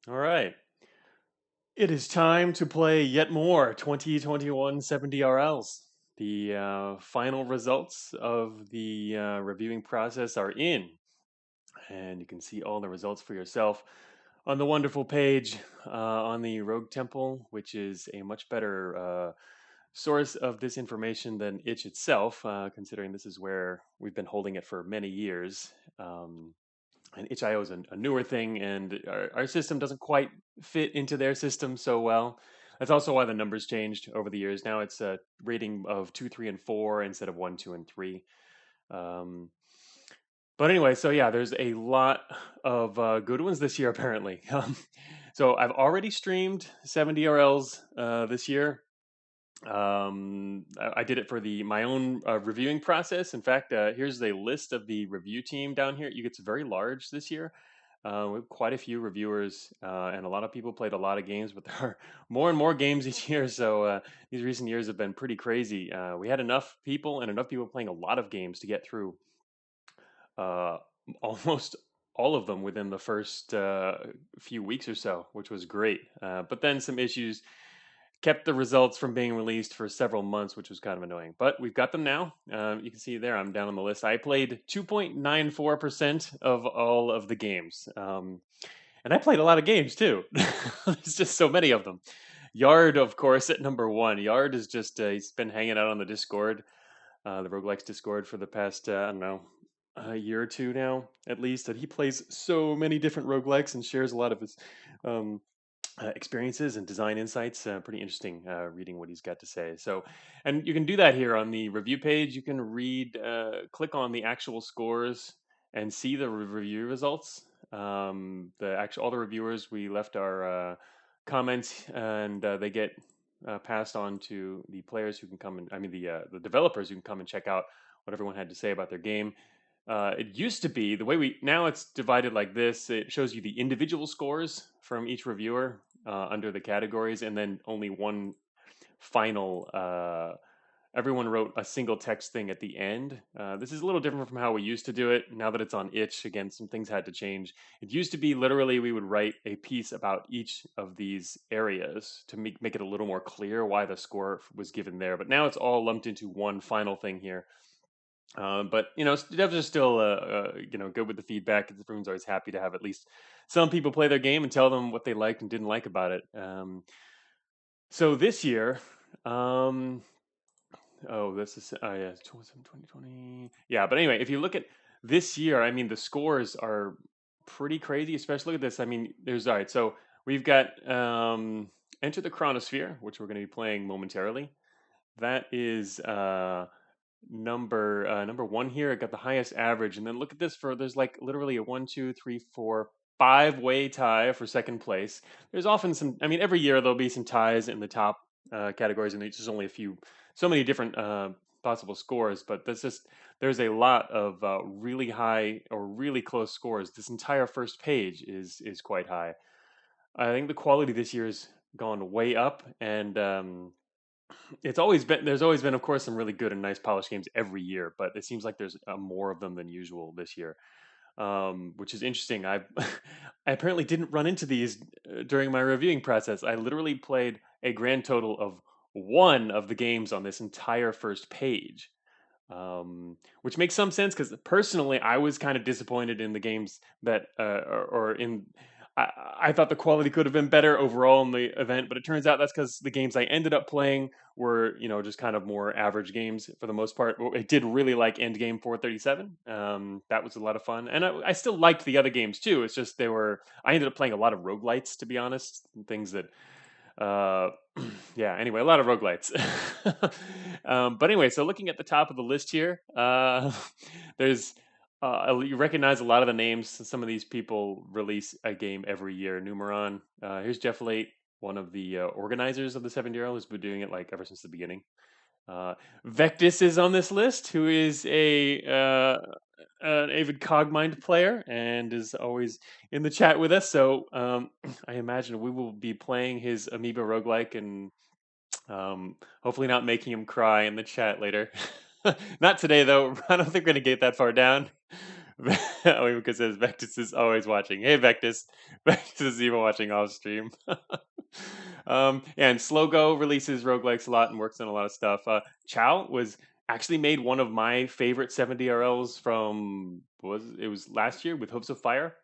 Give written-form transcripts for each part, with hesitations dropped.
All right. It is time to play yet more 2021 70RLs. The final results of the reviewing process are in, and you can see all the results for yourself on the wonderful page on the Rogue Temple, which is a much better source of this information than itch itself, considering this is where we've been holding it for many years. And itch.io is a newer thing, and our system doesn't quite fit into their system so well. That's also why the numbers changed over the years. Now it's a rating of 2, 3, and 4 instead of 1, 2, and 3. Um, but anyway, so yeah, there's a lot of good ones this year apparently. So I've already streamed 7DRLs this year. I did it for my own reviewing process. In fact, here's a list of the review team down here. It's very large this year. We have quite a few reviewers, and a lot of people played a lot of games, but there are more and more games each year. So these recent years have been pretty crazy. We had enough people and enough people playing a lot of games to get through uh, almost all of them within the first few weeks or so, which was great. But then some issues kept the results from being released for several months, which was kind of annoying. But we've got them now. You can see there, I'm down on the list. I played 2.94% of all of the games. And I played a lot of games too. There's just so many of them. Yard, of course, at number one. Yard is just, he's been hanging out on the Discord, the Roguelikes Discord for the past, I don't know, a year or two now, at least. That he plays so many different roguelikes and shares a lot of his um, experiences and design insights. Pretty interesting reading what he's got to say. So, and you can do that here on the review page. You can read, click on the actual scores and see the review results. All the reviewers, we left our comments, and they get passed on to the players who can come and, I mean, the developers who can come and check out what everyone had to say about their game. It used to be the way now it's divided like this. It shows you the individual scores from each reviewer under the categories, and then only one final. Everyone wrote a single text thing at the end. This is a little different from how we used to do it. Now that it's on itch, again, some things had to change. It used to be literally we would write a piece about each of these areas to make it a little more clear why the score was given there. But now it's all lumped into one final thing here. But devs are still good with the feedback. Everyone's always happy to have at least some people play their game and tell them what they liked and didn't like about it. So this year, um, oh, this is yeah, 2020. Yeah, but anyway, if you look at this year, I mean, the scores are pretty crazy. Especially look at this. I mean, there's all right. So we've got Enter the Chronosphere, which we're going to be playing momentarily. That is number one here. It got the highest average, and then look at this for there's like literally a 1, 2, 3, 4, 5 way tie for second place. There's often some. I mean, every year there'll be some ties in the top categories, and there's just only so many different possible scores. But there's a lot of really high or really close scores. This entire first page is quite high. I think the quality this year has gone way up, and there's always been, of course, some really good and nice polished games every year, but it seems like there's more of them than usual this year, which is interesting. I apparently didn't run into these during my reviewing process. I literally played a grand total of one of the games on this entire first page, which makes some sense because personally, I was kind of disappointed in the games that, or in. I thought the quality could have been better overall in the event, but it turns out that's because the games I ended up playing were, just kind of more average games for the most part. I did really like Endgame 437. That was a lot of fun, and I still liked the other games too. It's just I ended up playing a lot of roguelites, to be honest, and things that uh, yeah, anyway, a lot of roguelites. But anyway, so looking at the top of the list here, there's you recognize a lot of the names. Some of these people release a game every year. Numeron. Here's Jeff Late, one of the organizers of the 7-year-old, who's been doing it like ever since the beginning. Vectis is on this list, who is an avid Cogmind player and is always in the chat with us. So I imagine we will be playing his Amoeba roguelike and hopefully not making him cry in the chat later. Not today, though. I don't think we're going to get that far down. Because says Vectus is always watching. Hey, Vectus. Vectus is even watching off stream. And Slogo releases roguelikes a lot and works on a lot of stuff. Chow was actually made one of my favorite 70 RLs from was last year with Hooves of Fire.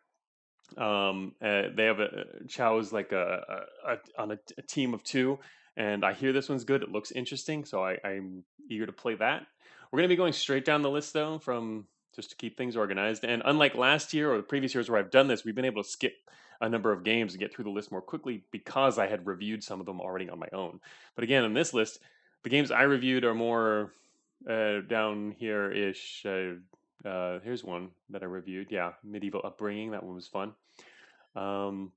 They have Chow is like on a team of two, and I hear this one's good. It looks interesting, so I'm eager to play that. We're going to be going straight down the list though, from just to keep things organized. And unlike last year or the previous years where I've done this, we've been able to skip a number of games and get through the list more quickly because I had reviewed some of them already on my own. But again, on this list, the games I reviewed are more down here ish. Here's one that I reviewed. Yeah, Medieval Upbringing. That one was fun. Um,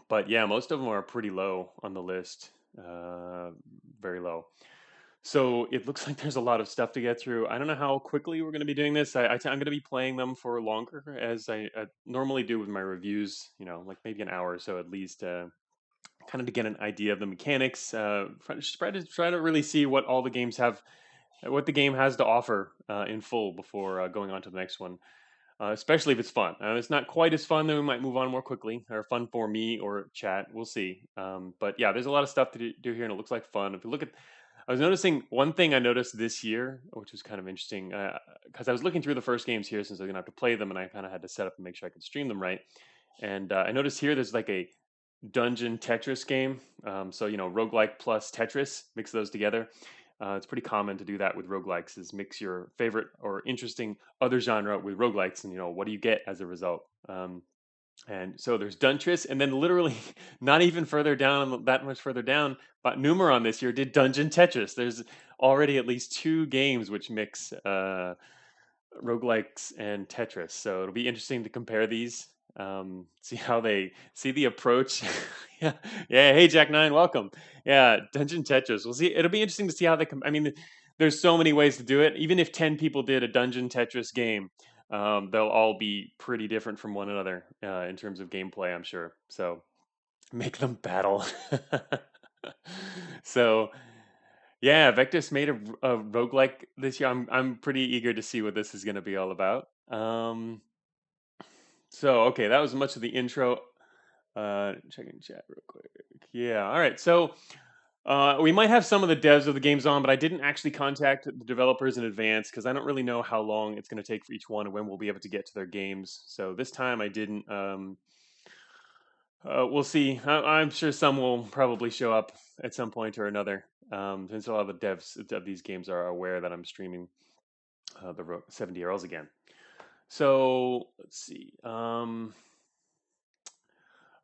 but yeah, most of them are pretty low on the list, very low. So it looks like there's a lot of stuff to get through. I don't know how quickly we're going to be doing this. I'm going to be playing them for longer, as I normally do with my reviews. Like maybe an hour or so at least, kind of to get an idea of the mechanics. Try to really see what all the games have, what the game has to offer in full before going on to the next one, especially if it's fun. If it's not quite as fun, then we might move on more quickly, or fun for me or chat. We'll see. But yeah, there's a lot of stuff to do here, and it looks like fun. If you look at, I was noticing one thing I noticed this year, which was kind of interesting, because I was looking through the first games here since I was gonna have to play them, and I kind of had to set up and make sure I could stream them right. And I noticed here there's like a dungeon Tetris game. So roguelike plus Tetris, mix those together. It's pretty common to do that with roguelikes, is mix your favorite or interesting other genre with roguelikes, and what do you get as a result? And so there's Duntris, and then literally not even further down, that much further down, but Numeron this year did Dungeon Tetris. There's already at least two games which mix roguelikes and Tetris. So it'll be interesting to compare these. See how they see the approach. Yeah, yeah. Hey, Jack Nine, welcome. Yeah, Dungeon Tetris. We'll see. It'll be interesting to see how they. I mean, there's so many ways to do it. Even if 10 people did a Dungeon Tetris game, they'll all be pretty different from one another in terms of gameplay, I'm sure. So make them battle. So yeah, Vectus made a roguelike this year. I'm pretty eager to see what this is going to be all about. So okay, that was much of the intro. Checking chat real quick. Yeah, all right. So we might have some of the devs of the games on, but I didn't actually contact the developers in advance because I don't really know how long it's going to take for each one and when we'll be able to get to their games. So this time I didn't. We'll see. I'm sure some will probably show up at some point or another. Since a lot of the devs of these games are aware that I'm streaming the 70 year olds again. So let's see. All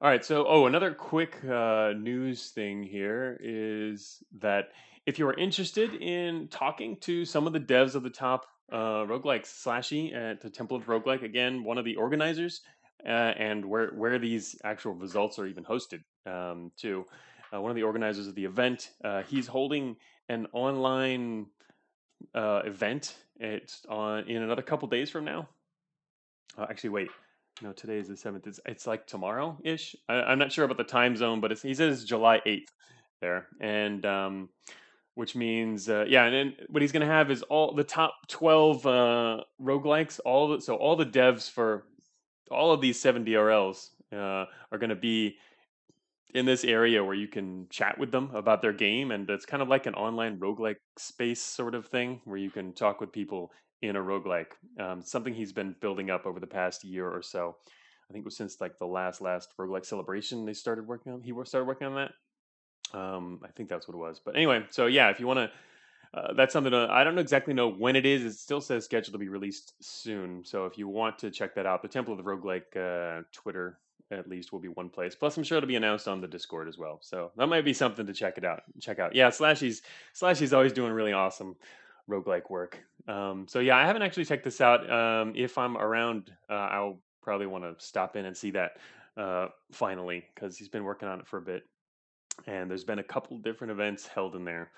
right. So, another quick news thing here is that if you are interested in talking to some of the devs of the top roguelikes, Slashy at the Temple of Roguelike, again, one of the organizers, and where these actual results are even hosted, too. One of the organizers of the event, he's holding an online event. It's on in another couple days from now. Actually, wait. No, today is the 7th. It's like tomorrow ish. I'm not sure about the time zone, but he says it's July 8th there, and which means yeah. And then what he's going to have is all the top 12 roguelikes. All the devs for all of these 7 DRLs are going to be in this area where you can chat with them about their game, and it's kind of like an online roguelike space sort of thing where you can talk with people in a roguelike. Something he's been building up over the past year or so. I think it was since like the last roguelike celebration they started working on. He started working on that. I think that's what it was. But anyway, so yeah, if you want to, that's something I don't exactly know when it is. It still says scheduled to be released soon. So if you want to check that out, the Temple of the Roguelike Twitter at least will be one place. Plus, I'm sure it'll be announced on the Discord as well. So that might be something to check it out. Check out. Yeah, Slashy's always doing really awesome roguelike work. So yeah, I haven't actually checked this out. If I'm around, I'll probably want to stop in and see that finally, because he's been working on it for a bit, and there's been a couple different events held in there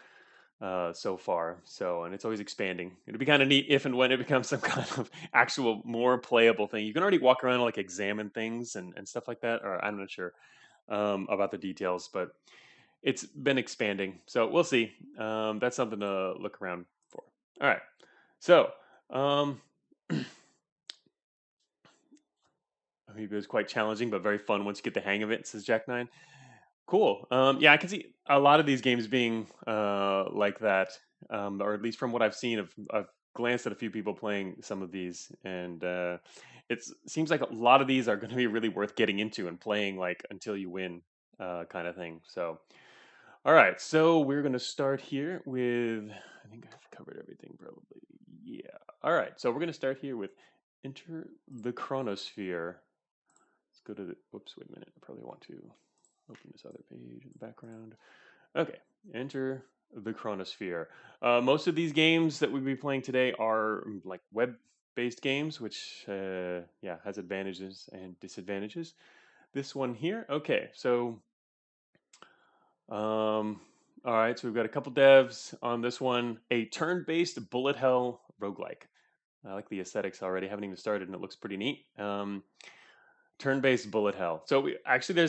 so far. So, and it's always expanding. It'd be kind of neat if and when it becomes some kind of actual more playable thing. You can already walk around and like examine things and stuff like that. Or I'm not sure about the details, but it's been expanding. So we'll see. That's something to look around for. All right. So, um, Maybe it was quite challenging, but very fun once you get the hang of it, says Jack9. Cool. Yeah, I can see a lot of these games being like that, or at least from what I've seen. I've glanced at a few people playing some of these, and it seems like a lot of these are going to be really worth getting into and playing like until you win, kind of thing. So, all right, so we're going to start here with. I think I've covered everything probably. Yeah. All right, so we're going to start here with Enter the Chronosphere. Let's go to the. Whoops, wait a minute. I probably want to open this other page in the background. Okay, Enter the Chronosphere. Most of these games that we'll be playing today are like web-based games, which yeah, has advantages and disadvantages. This one here, okay, so all right, so we've got a couple devs on this one. A turn-based bullet hell roguelike. I like the aesthetics already. Haven't even started, and it looks pretty neat. Turn-based bullet hell. So actually,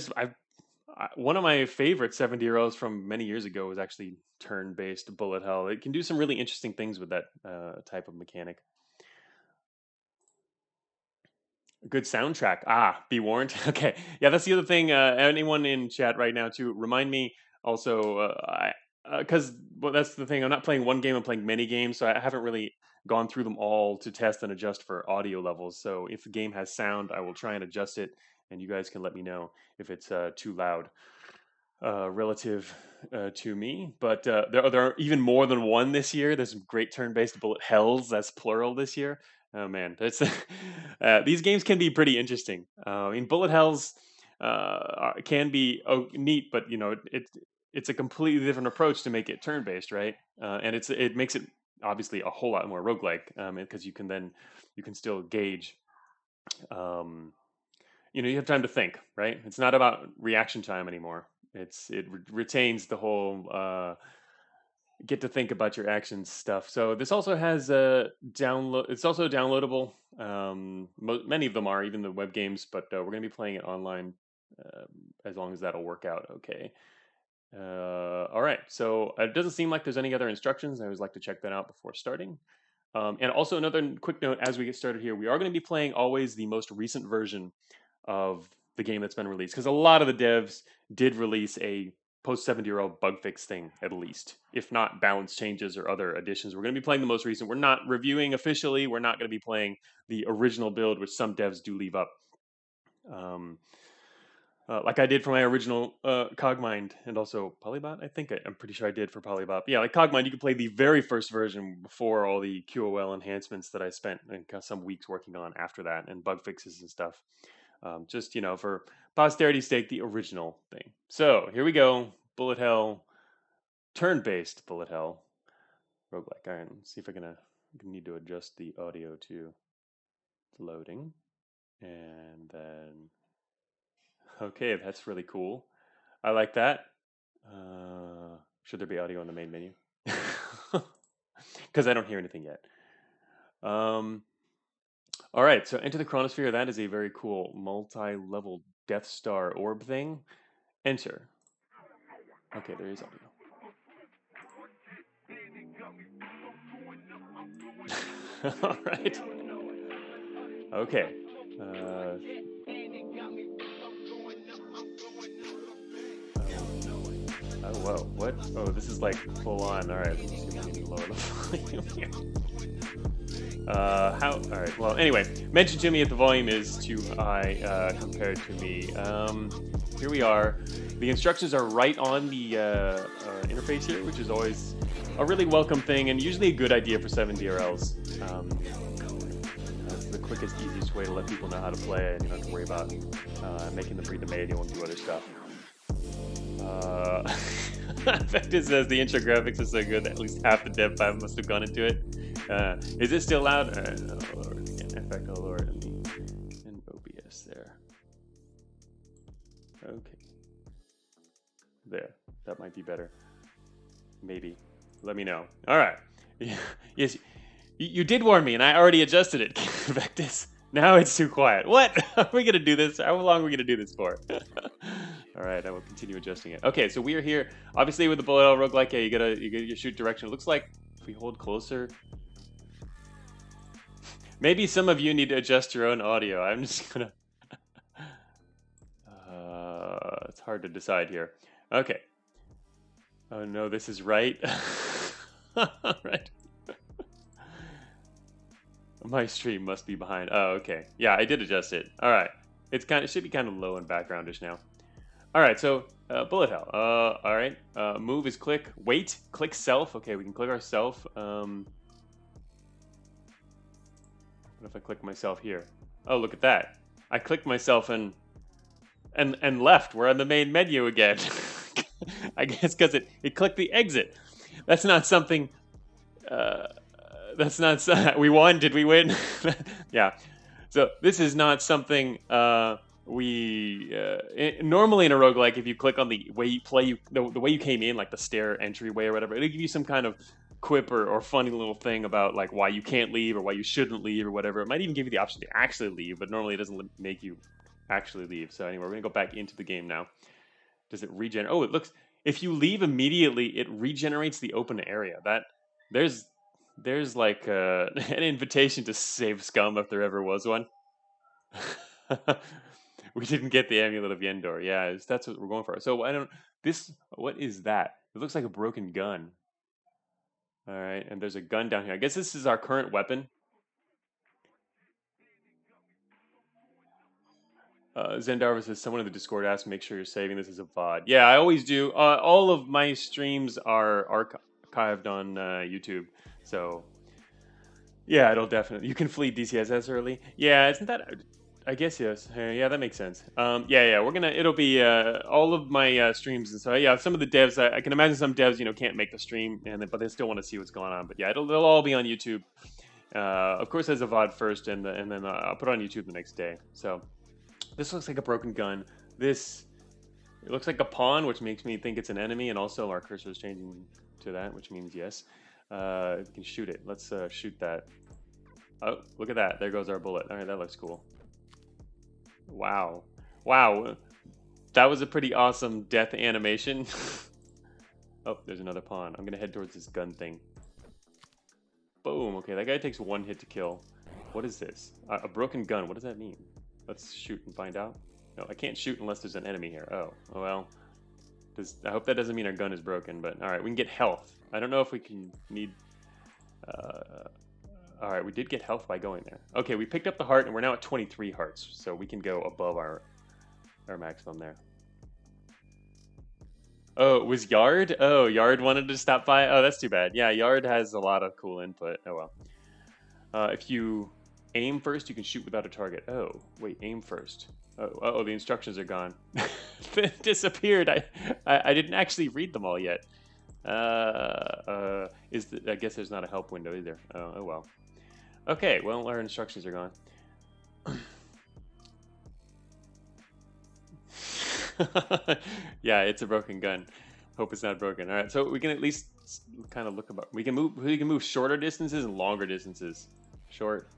one of my favorite 70-year-olds from many years ago was actually turn-based bullet hell. It can do some really interesting things with that type of mechanic. A good soundtrack. Be warned. Okay, yeah, that's the other thing. Anyone in chat right now too, remind me also, because well, that's the thing. I'm not playing one game. I'm playing many games, so I haven't really gone through them all to test and adjust for audio levels. So if the game has sound, I will try and adjust it, and you guys can let me know if it's too loud. Relative to me, but there are even more than one this year. There's some great turn-based bullet hells. That's plural this year. Oh man, that's these games can be pretty interesting. I mean, bullet hells can be neat, but you know it's a completely different approach to make it turn-based, right? And it makes it obviously a whole lot more roguelike because you can still gauge. You have time to think, right? It's not about reaction time anymore. It retains the whole get to think about your actions stuff. So this also has a download. It's also downloadable. Many of them are, even the web games, but we're going to be playing it online as long as that'll work out okay. All right, so it doesn't seem like there's any other instructions. I always like to check that out before starting. And also another quick note as we get started here, we are going to be playing always the most recent version of the game that's been released, because a lot of the devs did release a post 70-year-old bug fix thing, at least, if not balance changes or other additions. We're going to be playing the most recent. We're not reviewing officially. We're not going to be playing the original build, which some devs do leave up. Like I did for my original Cogmind, and also Polybot. I'm pretty sure I did for Polybot. Yeah, like Cogmind, you could play the very first version before all the QOL enhancements that I spent some weeks working on after that, and bug fixes and stuff. Just for posterity's sake, the original thing. So here we go. Bullet hell, turn-based bullet hell roguelike. All right, let's see if I need to adjust the audio to loading, and then. Okay, that's really cool. I like that. Should there be audio in the main menu? Because I don't hear anything yet. All right, so Enter the Chronosphere. That is a very cool multi-level Death Star orb thing. Enter. Okay, there is audio. All right. Okay. Oh, whoa, what? Oh, this is like full on. All right, let's see if we can lower the volume here. All right, well, anyway, mention to me if the volume is too high compared to me. Here we are. The instructions are right on the interface here, which is always a really welcome thing and usually a good idea for 7DRLs. That's the quickest, easiest way to let people know how to play it, and you don't have to worry about making them read the manual and do other stuff. Vector says the intro graphics are so good that at least half the dev time must have gone into it. Is it still loud? Effect all over in OBS there. Okay. There. That might be better. Maybe. Let me know. All right. Yes, you did warn me, and I already adjusted it, Vectus. Now it's too quiet. What? Are we going to do this? How long are we going to do this for? All right, I will continue adjusting it. Okay, so we are here, obviously with the bullet hell roguelike. You gotta your shoot direction. It looks like if we hold closer, maybe some of you need to adjust your own audio. I'm just gonna hard to decide here. Okay. Oh no, this is right. Right. My stream must be behind. Oh, okay. Yeah, I did adjust it. All right. It should be kind of low and backgroundish now. All right, so bullet hell. All right. Move is click. Wait, click self. Okay, we can click ourself. What if I click myself here? Oh, look at that. I clicked myself and left. We're on the main menu again. I guess because it clicked the exit. That's not something. That's not. We won. Did we win? Yeah. So this is not something normally in a roguelike, if you click on the way you play, the way you came in, like the stair entryway or whatever, it'll give you some kind of quip or funny little thing about like why you can't leave or why you shouldn't leave or whatever. It might even give you the option to actually leave, but normally it doesn't make you actually leave. So anyway, we're gonna go back into the game now. Does it regenerate? Oh, it looks. If you leave immediately, it regenerates the open area. There's like an invitation to save scum if there ever was one. We didn't get the amulet of Yendor. Yeah, that's what we're going for. So what is that? It looks like a broken gun. All right, and there's a gun down here. I guess this is our current weapon. Zendarva says, someone in the Discord asked, make sure you're saving this as a VOD. Yeah, I always do. All of my streams are archived on YouTube. So, yeah, it'll definitely... You can flee DCSS early. Yeah, isn't that... I guess, yes. Yeah, that makes sense. Yeah, we're gonna... It'll be all of my streams. And so, yeah, some of the devs... I can imagine some devs, can't make the stream, but they still want to see what's going on. But yeah, they'll all be on YouTube. Of course, as a VOD first, and then I'll put it on YouTube the next day. So... This looks like a broken gun. It looks like a pawn, which makes me think it's an enemy, and also our cursor is changing to that, which means yes. We can shoot it. Let's shoot that. Oh, look at that. There goes our bullet. All right, that looks cool. Wow. Wow. That was a pretty awesome death animation. Oh, there's another pawn. I'm going to head towards this gun thing. Boom. Okay, that guy takes one hit to kill. What is this? A broken gun. What does that mean? Let's shoot and find out. No, I can't shoot unless there's an enemy here. Oh, well. I hope that doesn't mean our gun is broken, but alright, we can get health. I don't know if we can need... Alright, we did get health by going there. Okay, we picked up the heart, and we're now at 23 hearts, so we can go above our maximum there. Oh, it was Yard? Oh, Yard wanted to stop by? Oh, that's too bad. Yeah, Yard has a lot of cool input. Oh, well. If you... aim first, you can shoot without a target. Oh, wait, aim first. Oh, the instructions are gone. They disappeared. I didn't actually read them all yet. I guess there's not a help window either. Oh well. Okay, well, our instructions are gone. Yeah, it's a broken gun. Hope it's not broken. All right, so we can at least kind of look about. We can move shorter distances and longer distances. Short.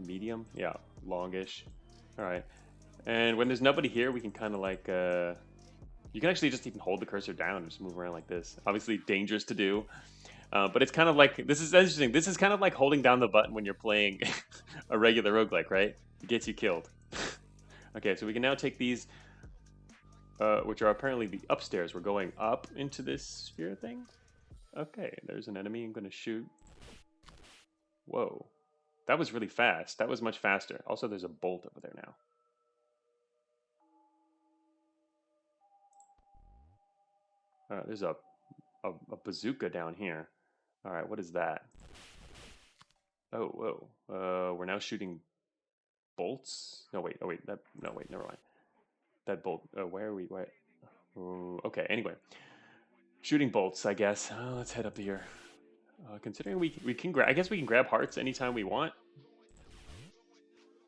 Medium, yeah, longish. All right, and when there's nobody here, we can kind of like you can actually just even hold the cursor down and just move around like this. Obviously dangerous to do, but it's kind of like, this is interesting. This is kind of like holding down the button when you're playing a regular roguelike, right? It gets you killed. Okay, so we can now take these, which are apparently the upstairs. We're going up into this sphere thing. Okay, there's an enemy. I'm gonna shoot. Whoa. That was really fast. That was much faster. Also, there's a bolt over there now. There's a bazooka down here. All right, what is that? Oh, whoa. We're now shooting bolts? No, wait. Oh, wait. Never mind. That bolt. Where are we? Where? Okay, anyway. Shooting bolts, I guess. Let's head up here. Considering we can grab, I guess we can grab hearts anytime we want.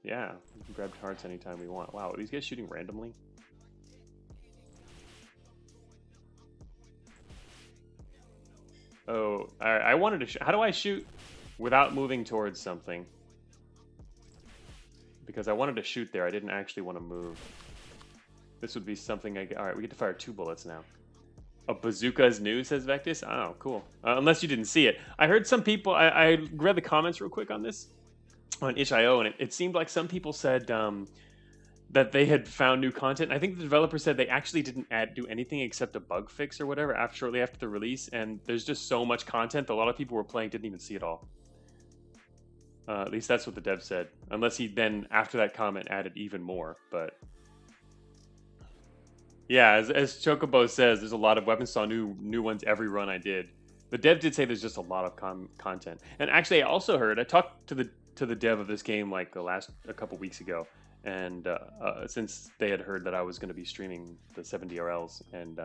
Yeah, we can grab hearts anytime we want. Wow, are these guys shooting randomly? Oh, I wanted to. How do I shoot without moving towards something? Because I wanted to shoot there. I didn't actually want to move. This would be something. All right, we get to fire 2 bullets now. A bazooka is new, says Vectus. Oh, cool. Unless you didn't see it. I heard some people, I read the comments real quick on this, on itch.io, and it seemed like some people said that they had found new content. I think the developer said they actually didn't do anything except a bug fix or whatever shortly after the release, and there's just so much content that a lot of people were playing didn't even see it all. At least that's what the dev said. Unless he then, after that comment, added even more. But yeah, as Chocobo says, there's a lot of weapons. Saw new ones every run I did. The dev did say there's just a lot of content. And actually, I also heard I talked to the dev of this game like a couple weeks ago, and since they had heard that I was going to be streaming the 7DRLs, and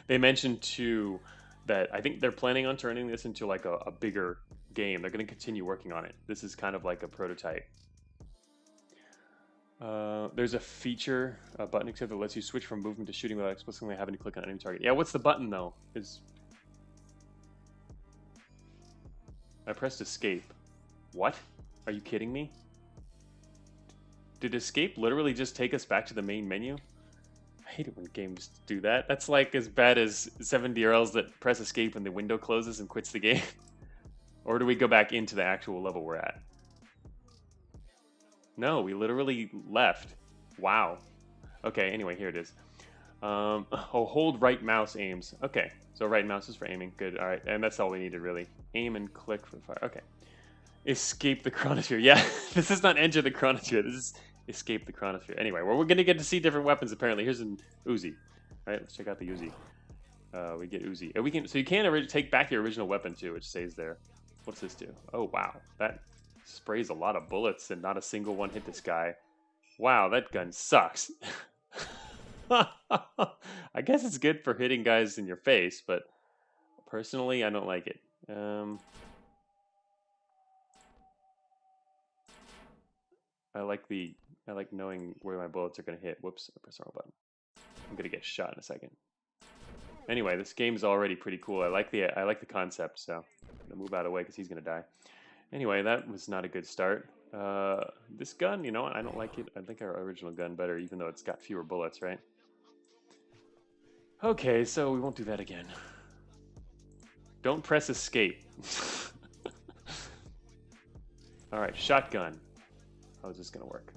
they mentioned too that I think they're planning on turning this into like a bigger game. They're going to continue working on it. This is kind of like a prototype. There's a feature, a button except that lets you switch from movement to shooting without explicitly having to click on any target. Yeah, what's the button though? I pressed escape. What? Are you kidding me? Did escape literally just take us back to the main menu? I hate it when games do that. That's like as bad as 7DRLs that press escape when the window closes and quits the game. Or do we go back into the actual level we're at? No, we literally left. Wow. Okay, anyway, here it is. Oh, hold right mouse aims. Okay, so right mouse is for aiming. Good, all right, and that's all we needed really. Aim and click for fire. Okay. Escape the Chronosphere. Yeah, this is not enter the Chronosphere. This is escape the Chronosphere. Anyway, well, we're going to get to see different weapons apparently. Here's an Uzi. All right, let's check out the Uzi. We get Uzi. And we can, so you can take back your original weapon too, which stays there. What's this do? Oh, wow. That sprays a lot of bullets and not a single one hit this guy. Wow, that gun sucks. I guess it's good for hitting guys in your face, but personally, I don't like it. I like knowing where my bullets are going to hit. Whoops, I pressed the wrong button. I'm going to get shot in a second. Anyway, this game's already pretty cool. I like the concept, so I'm going to move out of the way because he's going to die. Anyway, that was not a good start. This gun, you know, I don't like it. I think our original gun better, even though it's got fewer bullets, right? Okay, so we won't do that again. Don't press escape. All right, shotgun. How is this going to work?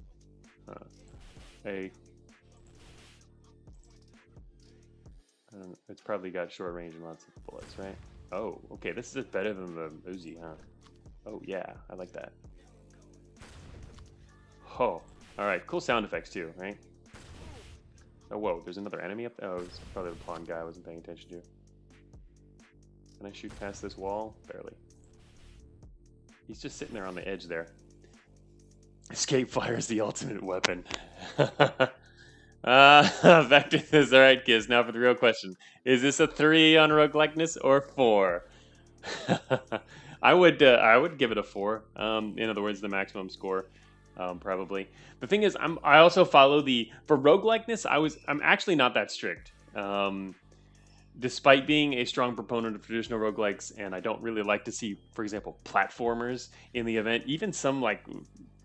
It's probably got short range and lots of bullets, right? Oh, okay, this is better than the Uzi, huh? Oh, yeah, I like that. Oh, all right, cool sound effects too, right? Oh, whoa, there's another enemy up there? Oh, it's probably the pawn guy I wasn't paying attention to. Can I shoot past this wall? Barely. He's just sitting there on the edge there. Escape fire is the ultimate weapon. Back to this. All right, kids. Now for the real question: is this a 3 on roguelikeness or 4? I would give it a 4. In other words, the maximum score, probably. The thing is, I also follow for roguelikeness. I'm actually not that strict. Despite being a strong proponent of traditional roguelikes, and I don't really like to see, for example, platformers in the event. Even some like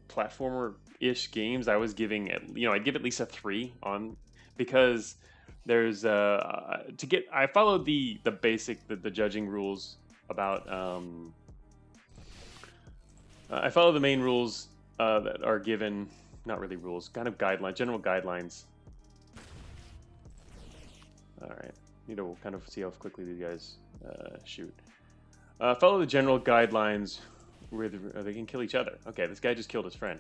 platformer-ish games, I was giving I'd give at least a 3 on, because there's I followed the basic the judging rules about I follow the main rules that are given, not really rules, kind of guidelines, general guidelines. All right, need to kind of see how quickly these guys shoot. Follow the general guidelines where they can kill each other. Okay, this guy just killed his friend.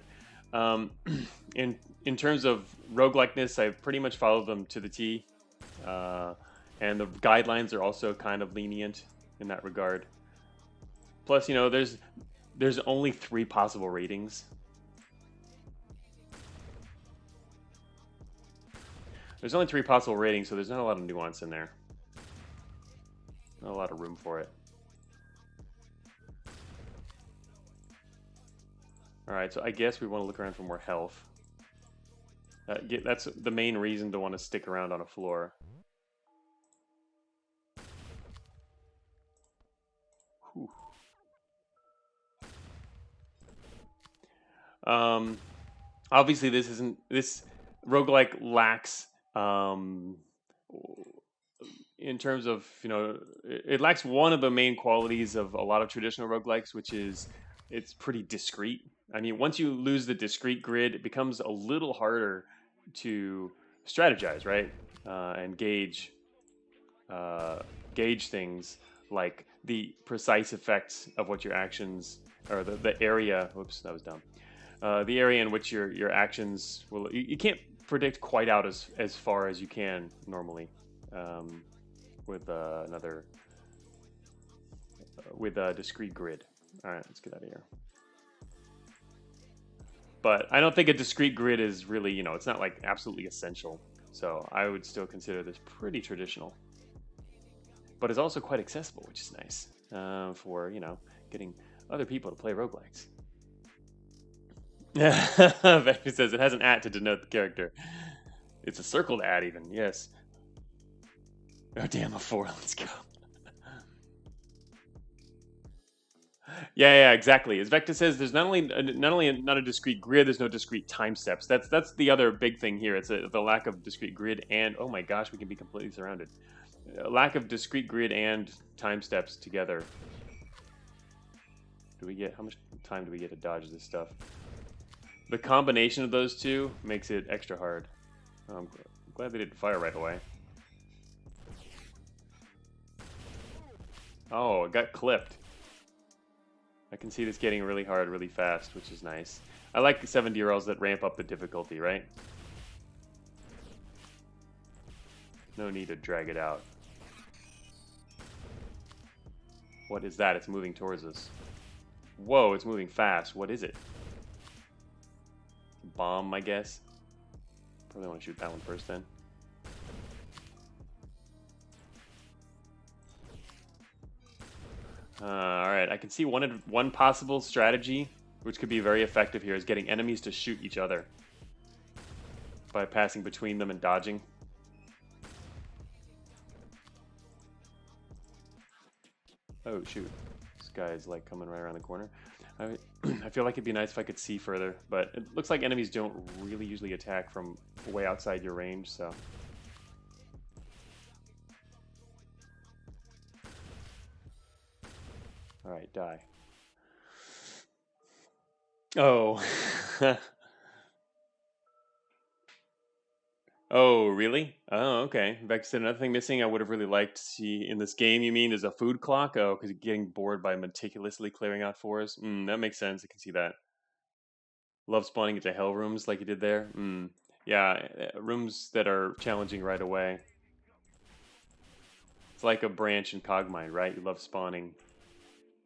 In terms of roguelikeness, I pretty much followed them to the T. And the guidelines are also kind of lenient in that regard. Plus, there's only 3 possible ratings. There's only 3 possible ratings, so there's not a lot of nuance in there. Not a lot of room for it. Alright, so I guess we want to look around for more health. That's the main reason to want to stick around on a floor. Whew. Obviously, this roguelike lacks, in terms of, it lacks one of the main qualities of a lot of traditional roguelikes, which is it's pretty discrete. I mean, once you lose the discrete grid, it becomes a little harder to strategize, right? And gauge things like the precise effects of what your actions, or the area. Whoops, that was dumb. The area in which your actions will. You can't predict quite out as far as you can normally with another with a discrete grid. All right, let's get out of here. But I don't think a discrete grid is really, it's not like absolutely essential. So I would still consider this pretty traditional. But it's also quite accessible, which is nice for, getting other people to play roguelikes. Vector says it has an at to denote the character. It's a circled at even, yes. Oh, damn, a 4, let's go. Yeah, exactly. As Vector says, there's not only not a discrete grid, there's no discrete time steps. That's the other big thing here. It's the lack of discrete grid and, oh my gosh, we can be completely surrounded. A lack of discrete grid and time steps together. How much time do we get to dodge this stuff? The combination of those two makes it extra hard. I'm glad they didn't fire right away. Oh, it got clipped. I can see this getting really hard really fast, which is nice. I like the 7D that ramp up the difficulty, right? No need to drag it out. What is that? It's moving towards us. Whoa, it's moving fast. What is it? Bomb, I guess. Probably want to shoot that one first then. Alright, I can see one possible strategy, which could be very effective here, is getting enemies to shoot each other by passing between them and dodging. Oh, shoot. This guy is like coming right around the corner. I feel like it'd be nice if I could see further, but it looks like enemies don't really usually attack from way outside your range, so... Alright, die. Oh. Oh, really? Oh, okay. Vex said another thing missing I would have really liked to see in this game, you mean, is a food clock? Oh, because getting bored by meticulously clearing out forests? That makes sense. I can see that. Love spawning into hell rooms like you did there. Yeah, rooms that are challenging right away. It's like a branch in Cogmind, right? You love spawning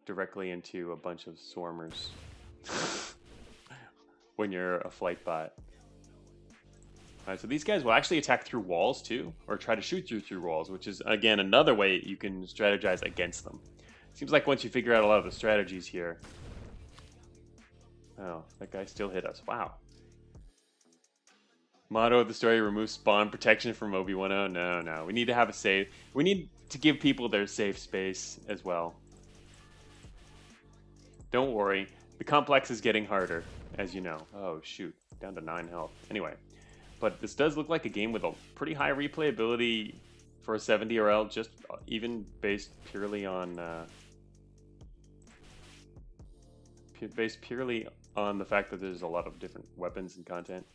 directly into a bunch of swarmers when you're a flight bot. Alright, so these guys will actually attack through walls too, or try to shoot through walls, which is, again, another way you can strategize against them. Seems like once you figure out a lot of the strategies here... Oh, that guy still hit us. Wow. Motto of the story, remove spawn protection from Obi-Wan. Oh, no. We need to have a save. We need to give people their safe space as well. Don't worry. The complex is getting harder, as you know. Oh, shoot. Down to 9 health. Anyway. But this does look like a game with a pretty high replayability for a 7D just even based purely on... based purely on the fact that there's a lot of different weapons and content.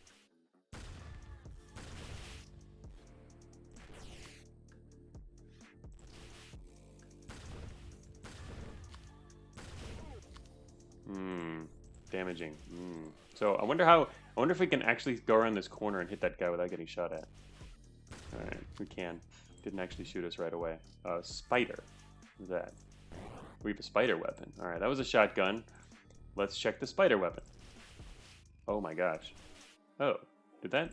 Damaging. So I wonder if we can actually go around this corner and hit that guy without getting shot at. Alright, we can. Didn't actually shoot us right away. Spider. What's that? We have a spider weapon. Alright, that was a shotgun. Let's check the spider weapon. Oh my gosh. Oh, did that...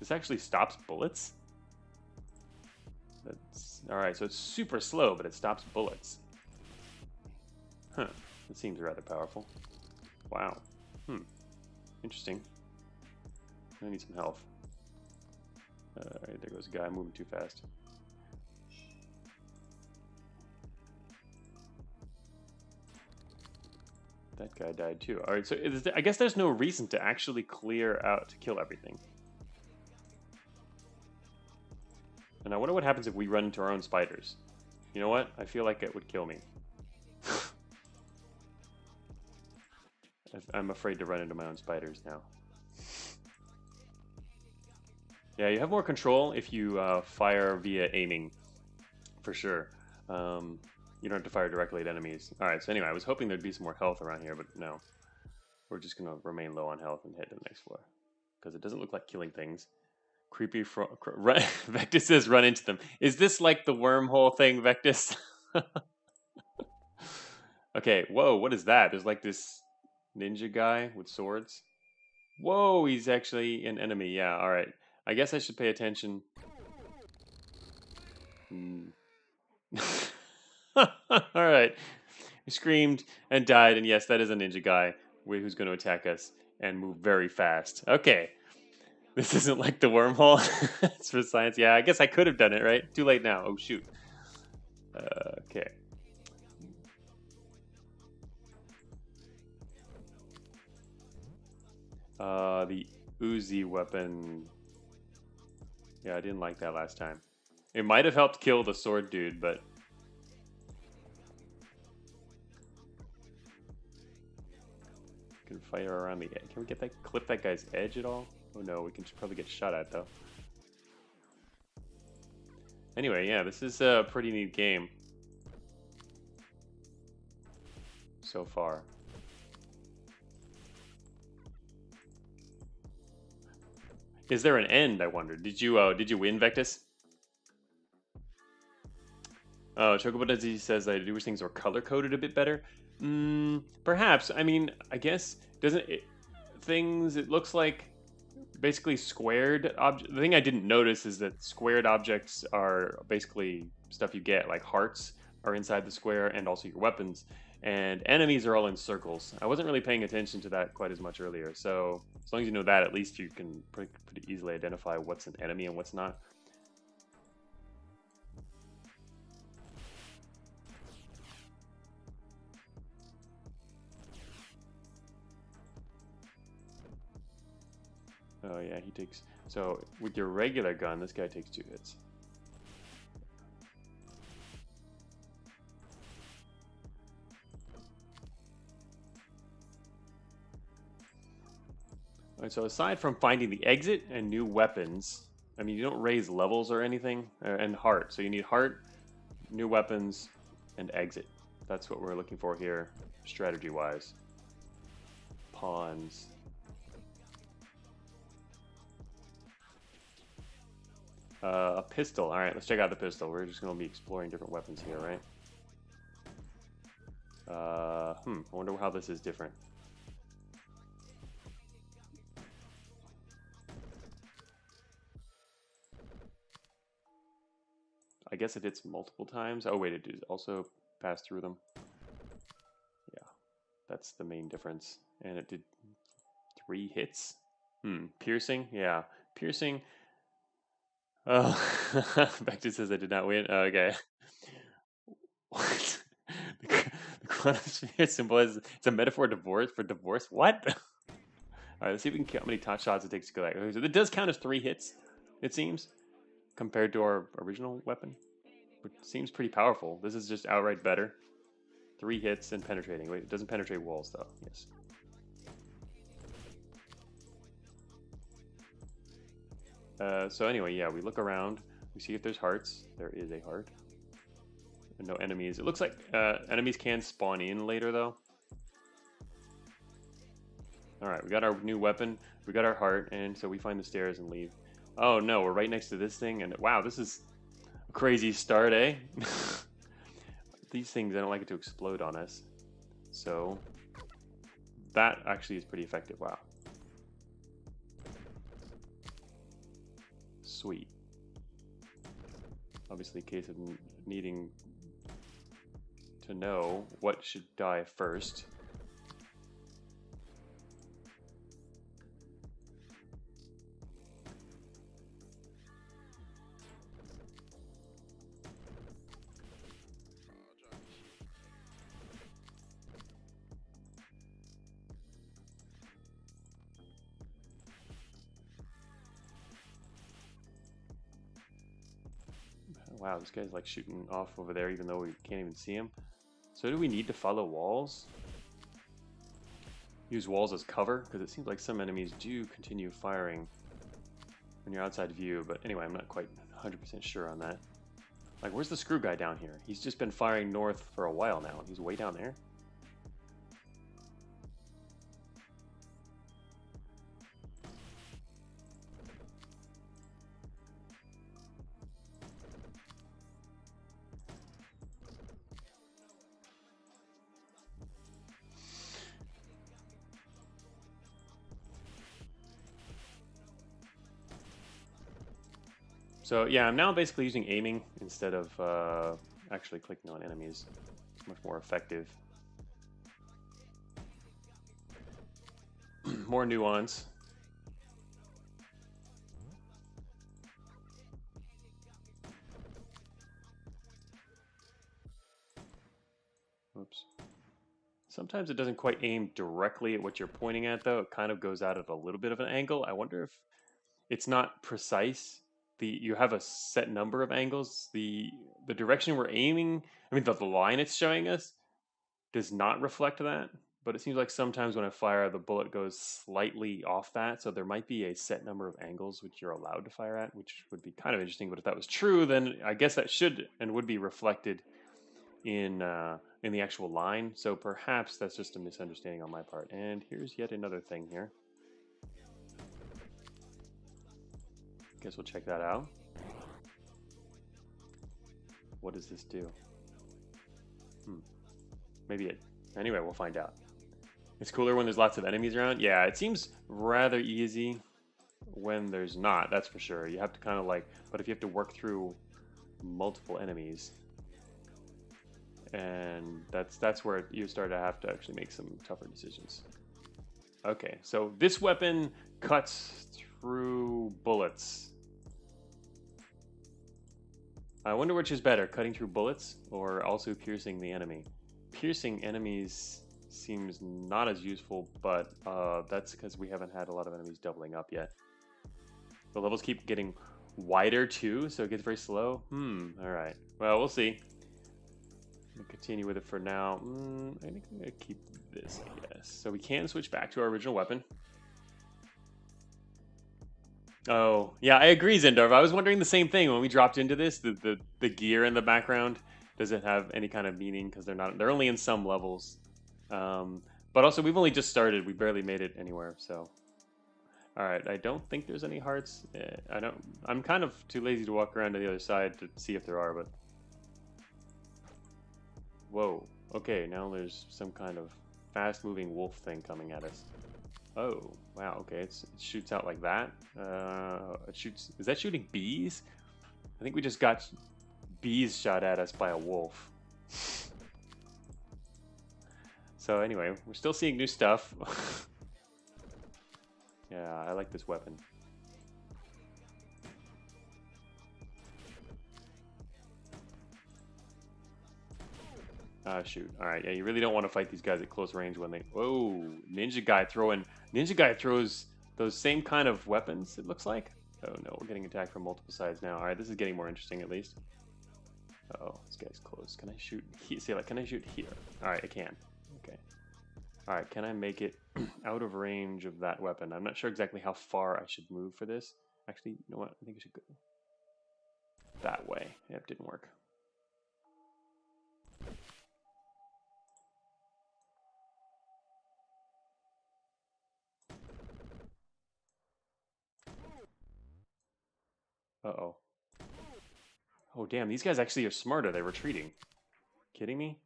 This actually stops bullets? Alright, so it's super slow, but it stops bullets. Huh. It seems rather powerful. Wow. Interesting. I need some health. Alright, there goes a guy moving too fast. That guy died too. Alright, so I guess there's no reason to actually clear out to kill everything. And I wonder what happens if we run into our own spiders. You know what? I feel like it would kill me. I'm afraid to run into my own spiders now. Yeah, you have more control if you fire via aiming, for sure. You don't have to fire directly at enemies. All right, so anyway, I was hoping there'd be some more health around here, but no. We're just going to remain low on health and head to the next floor. Because it doesn't look like killing things. Creepy Vectus says run into them. Is this like the wormhole thing, Vectus? Okay, whoa, what is that? There's like this ninja guy with swords. Whoa, he's actually an enemy. Yeah, alright. I guess I should pay attention. Alright. He screamed and died, and yes, that is a ninja guy who's going to attack us and move very fast. Okay. This isn't like the wormhole. It's for science. Yeah, I guess I could have done it, right? Too late now. Oh, shoot. Okay. The Uzi weapon. Yeah, I didn't like that last time. It might have helped kill the sword dude, but... Can fire around the edge. Can we get that, clip that guy's edge at all? Oh no, we can probably get shot at though. Anyway, yeah, this is a pretty neat game. So far. Is there an end, I wonder? Did you win, Vectus? Oh, Chocobo says I wish things were color-coded a bit better. Perhaps. I mean, I guess, doesn't it... Things, it looks like basically squared object. The thing I didn't notice is that squared objects are basically stuff you get, like hearts are inside the square and also your weapons. And enemies are all in circles. I wasn't really paying attention to that quite as much earlier. So as long as you know that, at least you can pretty easily identify what's an enemy and what's not. Oh yeah, he takes... So with your regular gun, this guy takes 2 hits. Alright, so aside from finding the exit and new weapons, I mean, you don't raise levels or anything, and heart. So you need heart, new weapons, and exit. That's what we're looking for here, strategy-wise. Pawns. A pistol. All right, let's check out the pistol. We're just going to be exploring different weapons here, right? I wonder how this is different. I guess it hits multiple times. Oh wait, it did also pass through them. Yeah, that's the main difference. And it did 3 hits. Piercing. Yeah, piercing. Oh, Becton says I did not win. Okay. What? The Chronosphere symbol is it's a metaphor for divorce. What? All right, let's see if we can count how many top shots it takes to go that. So it does count as 3 hits, it seems, compared to our original weapon. Which seems pretty powerful. This is just outright better. 3 hits and penetrating. Wait, it doesn't penetrate walls though. Yes. So anyway, yeah, we look around. We see if there's hearts. There is a heart. And no enemies. It looks like enemies can spawn in later, though. Alright, we got our new weapon. We got our heart. And so we find the stairs and leave. Oh, no, we're right next to this thing. And wow, this is a crazy start, eh? These things, I don't like it to explode on us. So that actually is pretty effective. Wow. Sweet. Obviously, a case of needing to know what should die first. Wow, this guy's like shooting off over there even though we can't even see him. So do we need to follow walls? Use walls as cover? Because it seems like some enemies do continue firing. when you're outside view, but anyway, I'm not quite 100% sure on that. Like, where's the screw guy down here? He's just been firing north for a while now. He's way down there. So yeah, I'm now basically using aiming instead of actually clicking on enemies. It's much more effective. More nuance. Oops. Sometimes it doesn't quite aim directly at what you're pointing at, though. It kind of goes out at a little bit of an angle. I wonder if it's not precise. You have a set number of angles. The direction we're aiming, I mean, the line it's showing us does not reflect that. But it seems like sometimes when I fire, the bullet goes slightly off that. So there might be a set number of angles which you're allowed to fire at, which would be kind of interesting. But if that was true, then I guess that should and would be reflected in the actual line. So perhaps that's just a misunderstanding on my part. And here's yet another thing here. Guess we'll check that out. What does this do? Maybe it... Anyway, we'll find out. It's cooler when there's lots of enemies around. Yeah, it seems rather easy when there's not, that's for sure. You have to kind of like... But if you have to work through multiple enemies, and that's where you start to have to actually make some tougher decisions. Okay, so this weapon cuts through bullets. I wonder which is better, cutting through bullets or also piercing the enemy. Piercing enemies seems not as useful, but that's because we haven't had a lot of enemies doubling up yet. The levels keep getting wider too, so it gets very slow. Alright. Well, we'll see. We'll continue with it for now. I think I'm going to keep this, I guess. So we can switch back to our original weapon. Oh, yeah, I agree, Zendorf. I was wondering the same thing when we dropped into this. The gear in the background, does it have any kind of meaning? Because they're only in some levels. But also, we've only just started. We barely made it anywhere, so. All right, I don't think there's any hearts. I'm kind of too lazy to walk around to the other side to see if there are, but. Whoa. Okay, now there's some kind of fast-moving wolf thing coming at us. Oh, wow, okay, it shoots out like that. It shoots... Is that shooting bees? I think we just got bees shot at us by a wolf. So anyway, we're still seeing new stuff. Yeah, I like this weapon. Shoot. Alright, yeah, you really don't want to fight these guys at close range when they... Whoa, Ninja Guy throwing... Ninja Guy throws those same kind of weapons, it looks like. Oh no, we're getting attacked from multiple sides now. Alright, this is getting more interesting at least. Uh-oh, this guy's close. Can I shoot here? See, like, can I shoot here? Alright, I can. Okay. Alright, can I make it out of range of that weapon? I'm not sure exactly how far I should move for this. Actually, you know what? I think I should go that way. Yep, didn't work. Uh-oh. Oh, damn, these guys actually are smarter. They're retreating. Kidding me?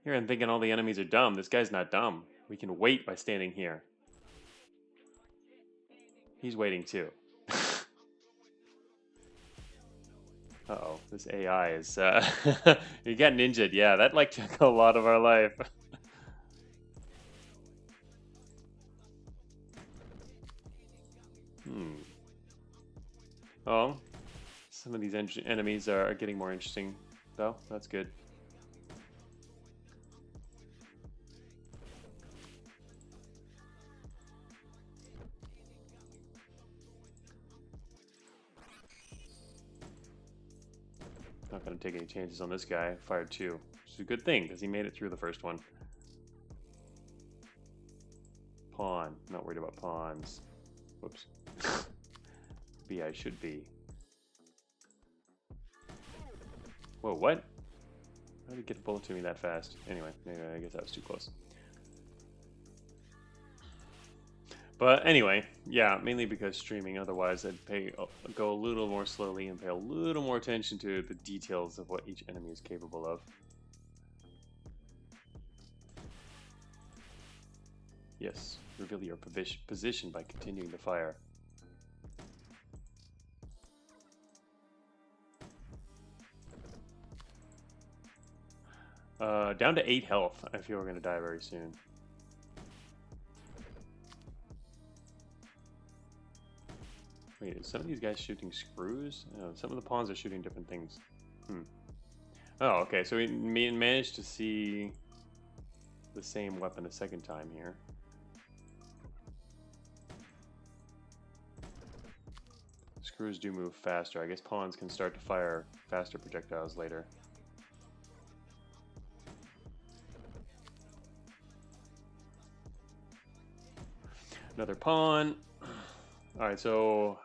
Here I'm thinking all the enemies are dumb. This guy's not dumb. We can wait by standing here. He's waiting too. Uh-oh, this AI is... You got ninja'd. Yeah, that like took a lot of our life. Oh, some of these enemies are getting more interesting, though. That's good. Not going to take any chances on this guy. Fired two, which is a good thing, because he made it through the first one. Pawn. Not worried about pawns. Whoops. be I should be. Whoa, what? How did it get a bullet to me that fast? Anyway, maybe I guess that was too close. But anyway, yeah, mainly because streaming. Otherwise, I'd go a little more slowly and pay a little more attention to the details of what each enemy is capable of. Yes, reveal your position by continuing to fire. Down to 8 health. I feel we're going to die very soon. Wait, is some of these guys shooting screws? Oh, some of the pawns are shooting different things. Oh, okay, so we managed to see the same weapon a second time here. Screws do move faster. I guess pawns can start to fire faster projectiles later. Another pawn. Alright, so...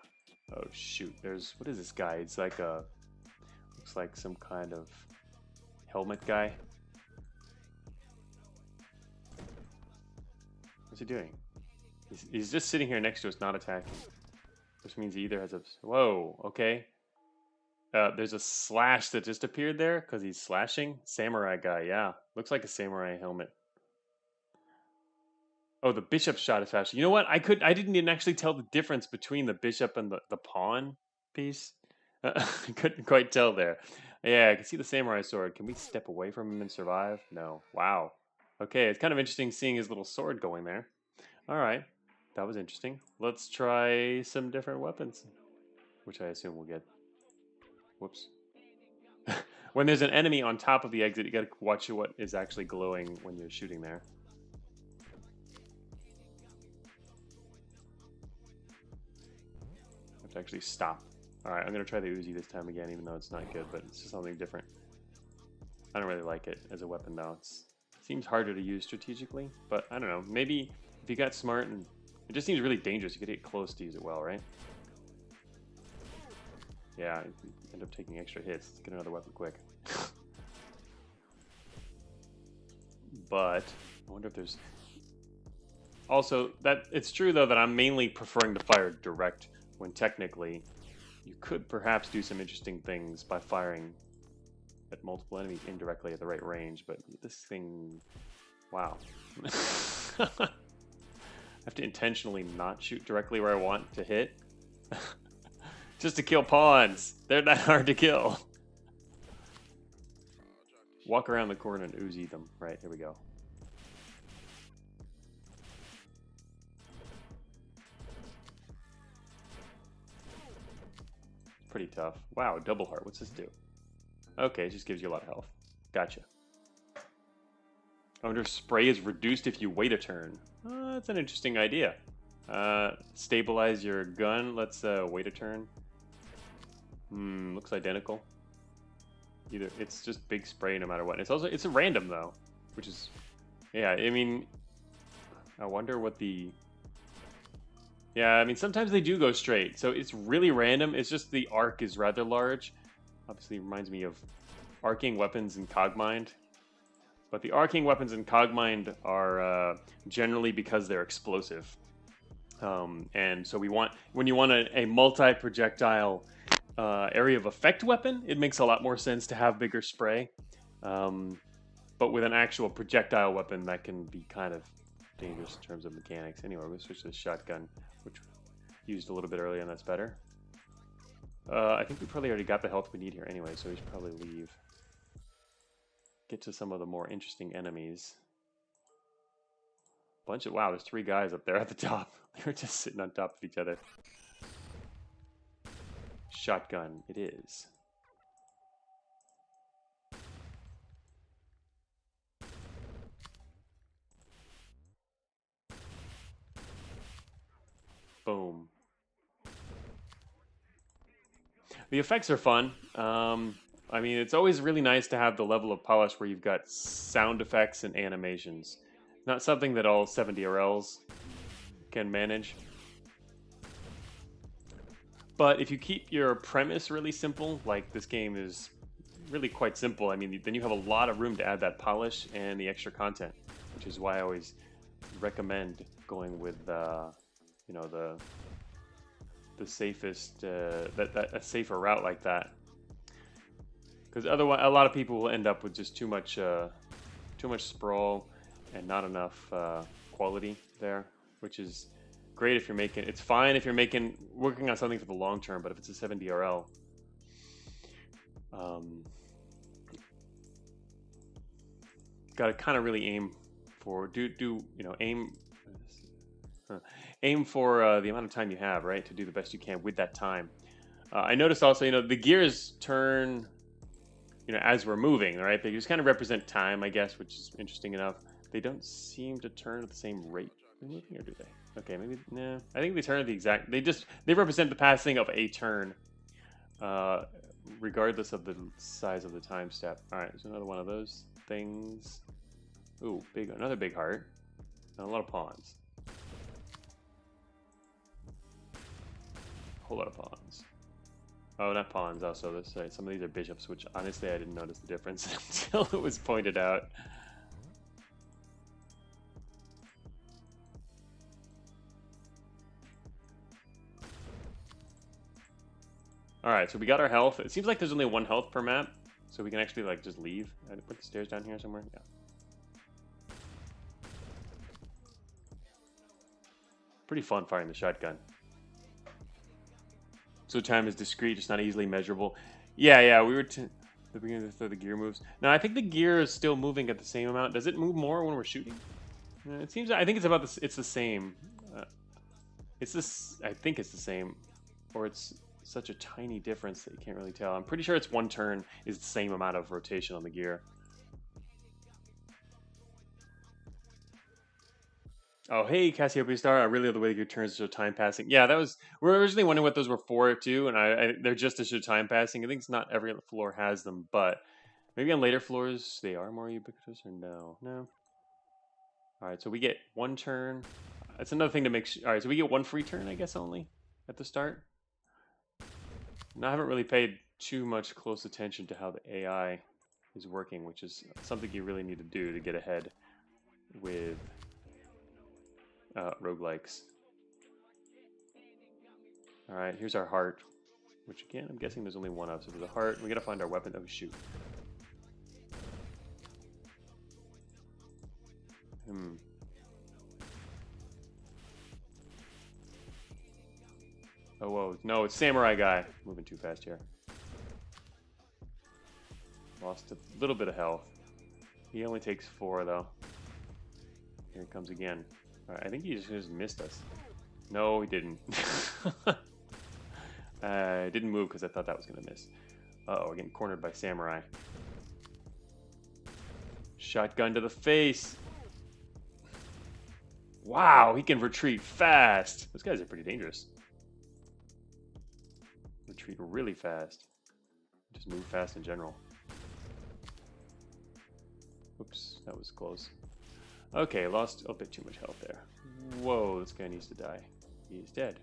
Oh, shoot. There's... What is this guy? It's like a... Looks like some kind of helmet guy. What's he doing? He's just sitting here next to us, not attacking. Which means he either has a... Whoa, okay. There's a slash that just appeared there because he's slashing. Samurai guy, yeah. Looks like a samurai helmet. Oh, the bishop shot is faster. You know what? I didn't even actually tell the difference between the bishop and the pawn piece. I couldn't quite tell there. Yeah, I can see the samurai sword. Can we step away from him and survive? No. Wow. Okay, it's kind of interesting seeing his little sword going there. All right. That was interesting. Let's try some different weapons, which I assume we'll get. Whoops. When there's an enemy on top of the exit, you got to watch what is actually glowing when you're shooting there. To actually stop. Alright, I'm going to try the Uzi this time again, even though it's not good, but it's just something different. I don't really like it as a weapon, though. It seems harder to use strategically, but I don't know. Maybe if you got smart, and it just seems really dangerous. You could get close to use it well, right? Yeah, you end up taking extra hits. Let's get another weapon quick. But I wonder if there's... Also, it's true, though, that I'm mainly preferring to fire direct, when technically you could perhaps do some interesting things by firing at multiple enemies indirectly at the right range, but this thing, wow. I have to intentionally not shoot directly where I want to hit just to kill pawns. They're not hard to kill. Walk around the corner and Uzi them. Right, here we go. Pretty tough. Wow, double heart. What's this do? Okay, it just gives you a lot of health. Gotcha. I wonder if spray is reduced if you wait a turn. That's an interesting idea. Stabilize your gun. Let's wait a turn. Looks identical. Either it's just big spray no matter what. It's a random though, which is, yeah. I mean, I wonder what the. Yeah, I mean, sometimes they do go straight, so it's really random. It's just the arc is rather large. Obviously, it reminds me of arcing weapons in Cogmind. But the arcing weapons in Cogmind are generally because they're explosive. And so when you want a multi-projectile area of effect weapon, it makes a lot more sense to have bigger spray. But with an actual projectile weapon, that can be kind of dangerous in terms of mechanics. Anyway, we're going to switch to the shotgun, which we used a little bit earlier, and that's better. I think we probably already got the health we need here anyway, so we should probably leave. Get to some of the more interesting enemies. Wow, there's 3 guys up there at the top. They're just sitting on top of each other. Shotgun, it is. Boom. The effects are fun. I mean, it's always really nice to have the level of polish where you've got sound effects and animations. Not something that all 70RLs can manage. But if you keep your premise really simple, like this game is really quite simple, I mean, then you have a lot of room to add that polish and the extra content, which is why I always recommend going with, you know, the safest, a safer route like that. Because otherwise, a lot of people will end up with just too much sprawl and not enough quality there, which is great if you're making. It's fine if you're working on something for the long term, but if it's a 7DRL, got to kind of really aim for aim for the amount of time you have, right, to do the best you can with that time. I noticed also, the gears turn, as we're moving, right? They just kind of represent time, I guess, which is interesting enough. They don't seem to turn at the same rate we're moving, or do they? Okay, maybe, nah. I think they turn at the exact, they represent the passing of a turn, regardless of the size of the time step. All right, there's another one of those things. Ooh, another big heart, and a lot of pawns. A whole lot of pawns. Oh, not pawns, also. Some of these are bishops, which honestly I didn't notice the difference until it was pointed out. Alright, so we got our health. It seems like there's only 1 health per map, so we can actually like just leave. And put the stairs down here somewhere. Yeah. Pretty fun firing the shotgun. So time is discrete, just not easily measurable. Yeah, we were the beginning of the gear moves. Now I think the gear is still moving at the same amount. Does it move more when we're shooting? It seems. I think it's about this. It's the same. It's this. I think it's the same, or it's such a tiny difference that you can't really tell. I'm pretty sure it's 1 turn is the same amount of rotation on the gear. Oh, hey, Cassiopeia Star. I really love the way your turns show time passing. Yeah, we were originally wondering what those were for, too, and they're just to show time passing. I think it's not every floor has them, but maybe on later floors they are more ubiquitous, or no? No. All right, so we get 1 turn. That's another thing to make sure. All right, so we get 1 free turn, I guess, only at the start. Now, I haven't really paid too much close attention to how the AI is working, which is something you really need to do to get ahead with roguelikes. All right, here's our heart, which again, I'm guessing there's only 1 of. So there's a heart. We gotta find our weapon. Oh, shoot. Oh, whoa. No, it's Samurai Guy. Moving too fast here. Lost a little bit of health. He only takes 4, though. Here it comes again. All right, I think he just missed us. No, he didn't. I didn't move because I thought that was going to miss. Uh-oh, we're getting cornered by Samurai. Shotgun to the face. Wow, he can retreat fast. Those guys are pretty dangerous. Retreat really fast. Just move fast in general. Oops, that was close. Okay, lost a bit too much health there. Whoa, this guy needs to die. He's dead.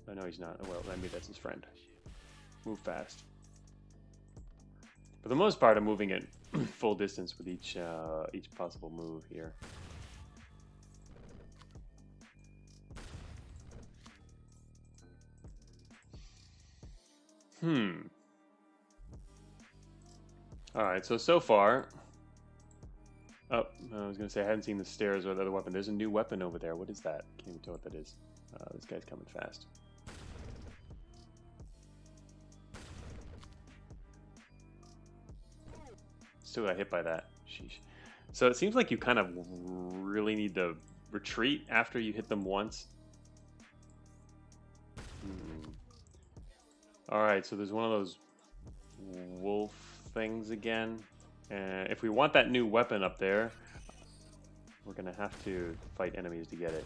Oh, no, he's not. Oh, well, maybe that's his friend. Move fast. For the most part, I'm moving at full distance with each possible move here. Alright, so far... Oh, I was going to say I hadn't seen the stairs or the other weapon. There's a new weapon over there. What is that? Can't even tell what that is. This guy's coming fast. Still got hit by that. Sheesh. So it seems like you kind of really need to retreat after you hit them once. Alright, so there's one of those wolf things again. If we want that new weapon up there, we're going to have to fight enemies to get it.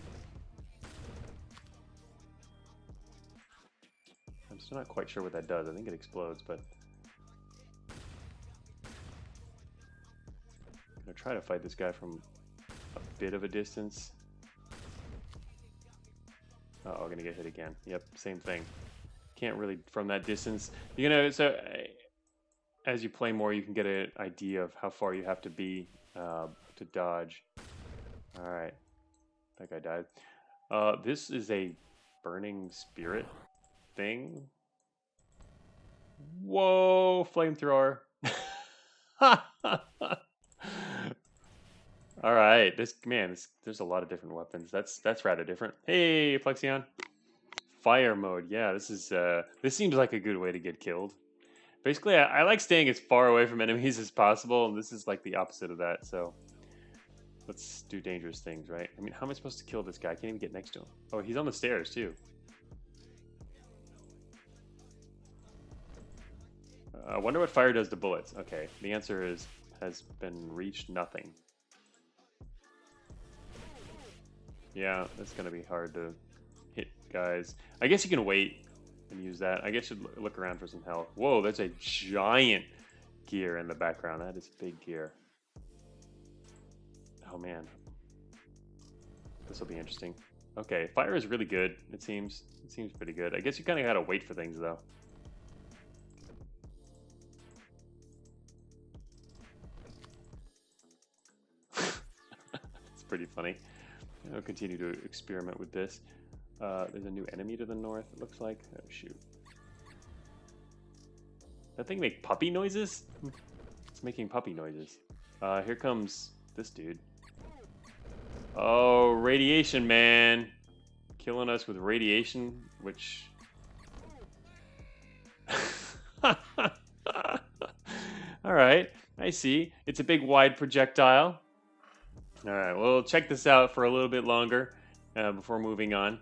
I'm still not quite sure what that does. I think it explodes, but... I'm going to try to fight this guy from a bit of a distance. Uh-oh, going to get hit again. Yep, same thing. can't really from that distance. You know, so as you play more, you can get an idea of how far you have to be to dodge. All right, that guy died. This is a burning spirit thing. Whoa, flamethrower. All right, there's a lot of different weapons. That's rather different. Hey, Flexion. Fire mode. Yeah, this seems like a good way to get killed. Basically, I like staying as far away from enemies as possible, and this is like the opposite of that. So let's do dangerous things, right? I mean, how am I supposed to kill this guy? I can't even get next to him. Oh, he's on the stairs too. I wonder what fire does to bullets. Okay, the answer has been reached. Nothing. Yeah, that's gonna be hard to hit guys. I guess you can wait and use that. I guess you should look around for some health. Whoa, that's a giant gear in the background. That is big gear. Oh man, this will be interesting. Okay, fire is really good. It seems pretty good. I guess you kind of gotta wait for things though. It's pretty funny. I'll continue to experiment with this. There's a new enemy to the north, it looks like. Oh, shoot. That thing make puppy noises? It's making puppy noises. Here comes this dude. Oh, radiation, man. Killing us with radiation, which... Alright, I see. It's a big wide projectile. Alright, we'll check this out for a little bit longer before moving on.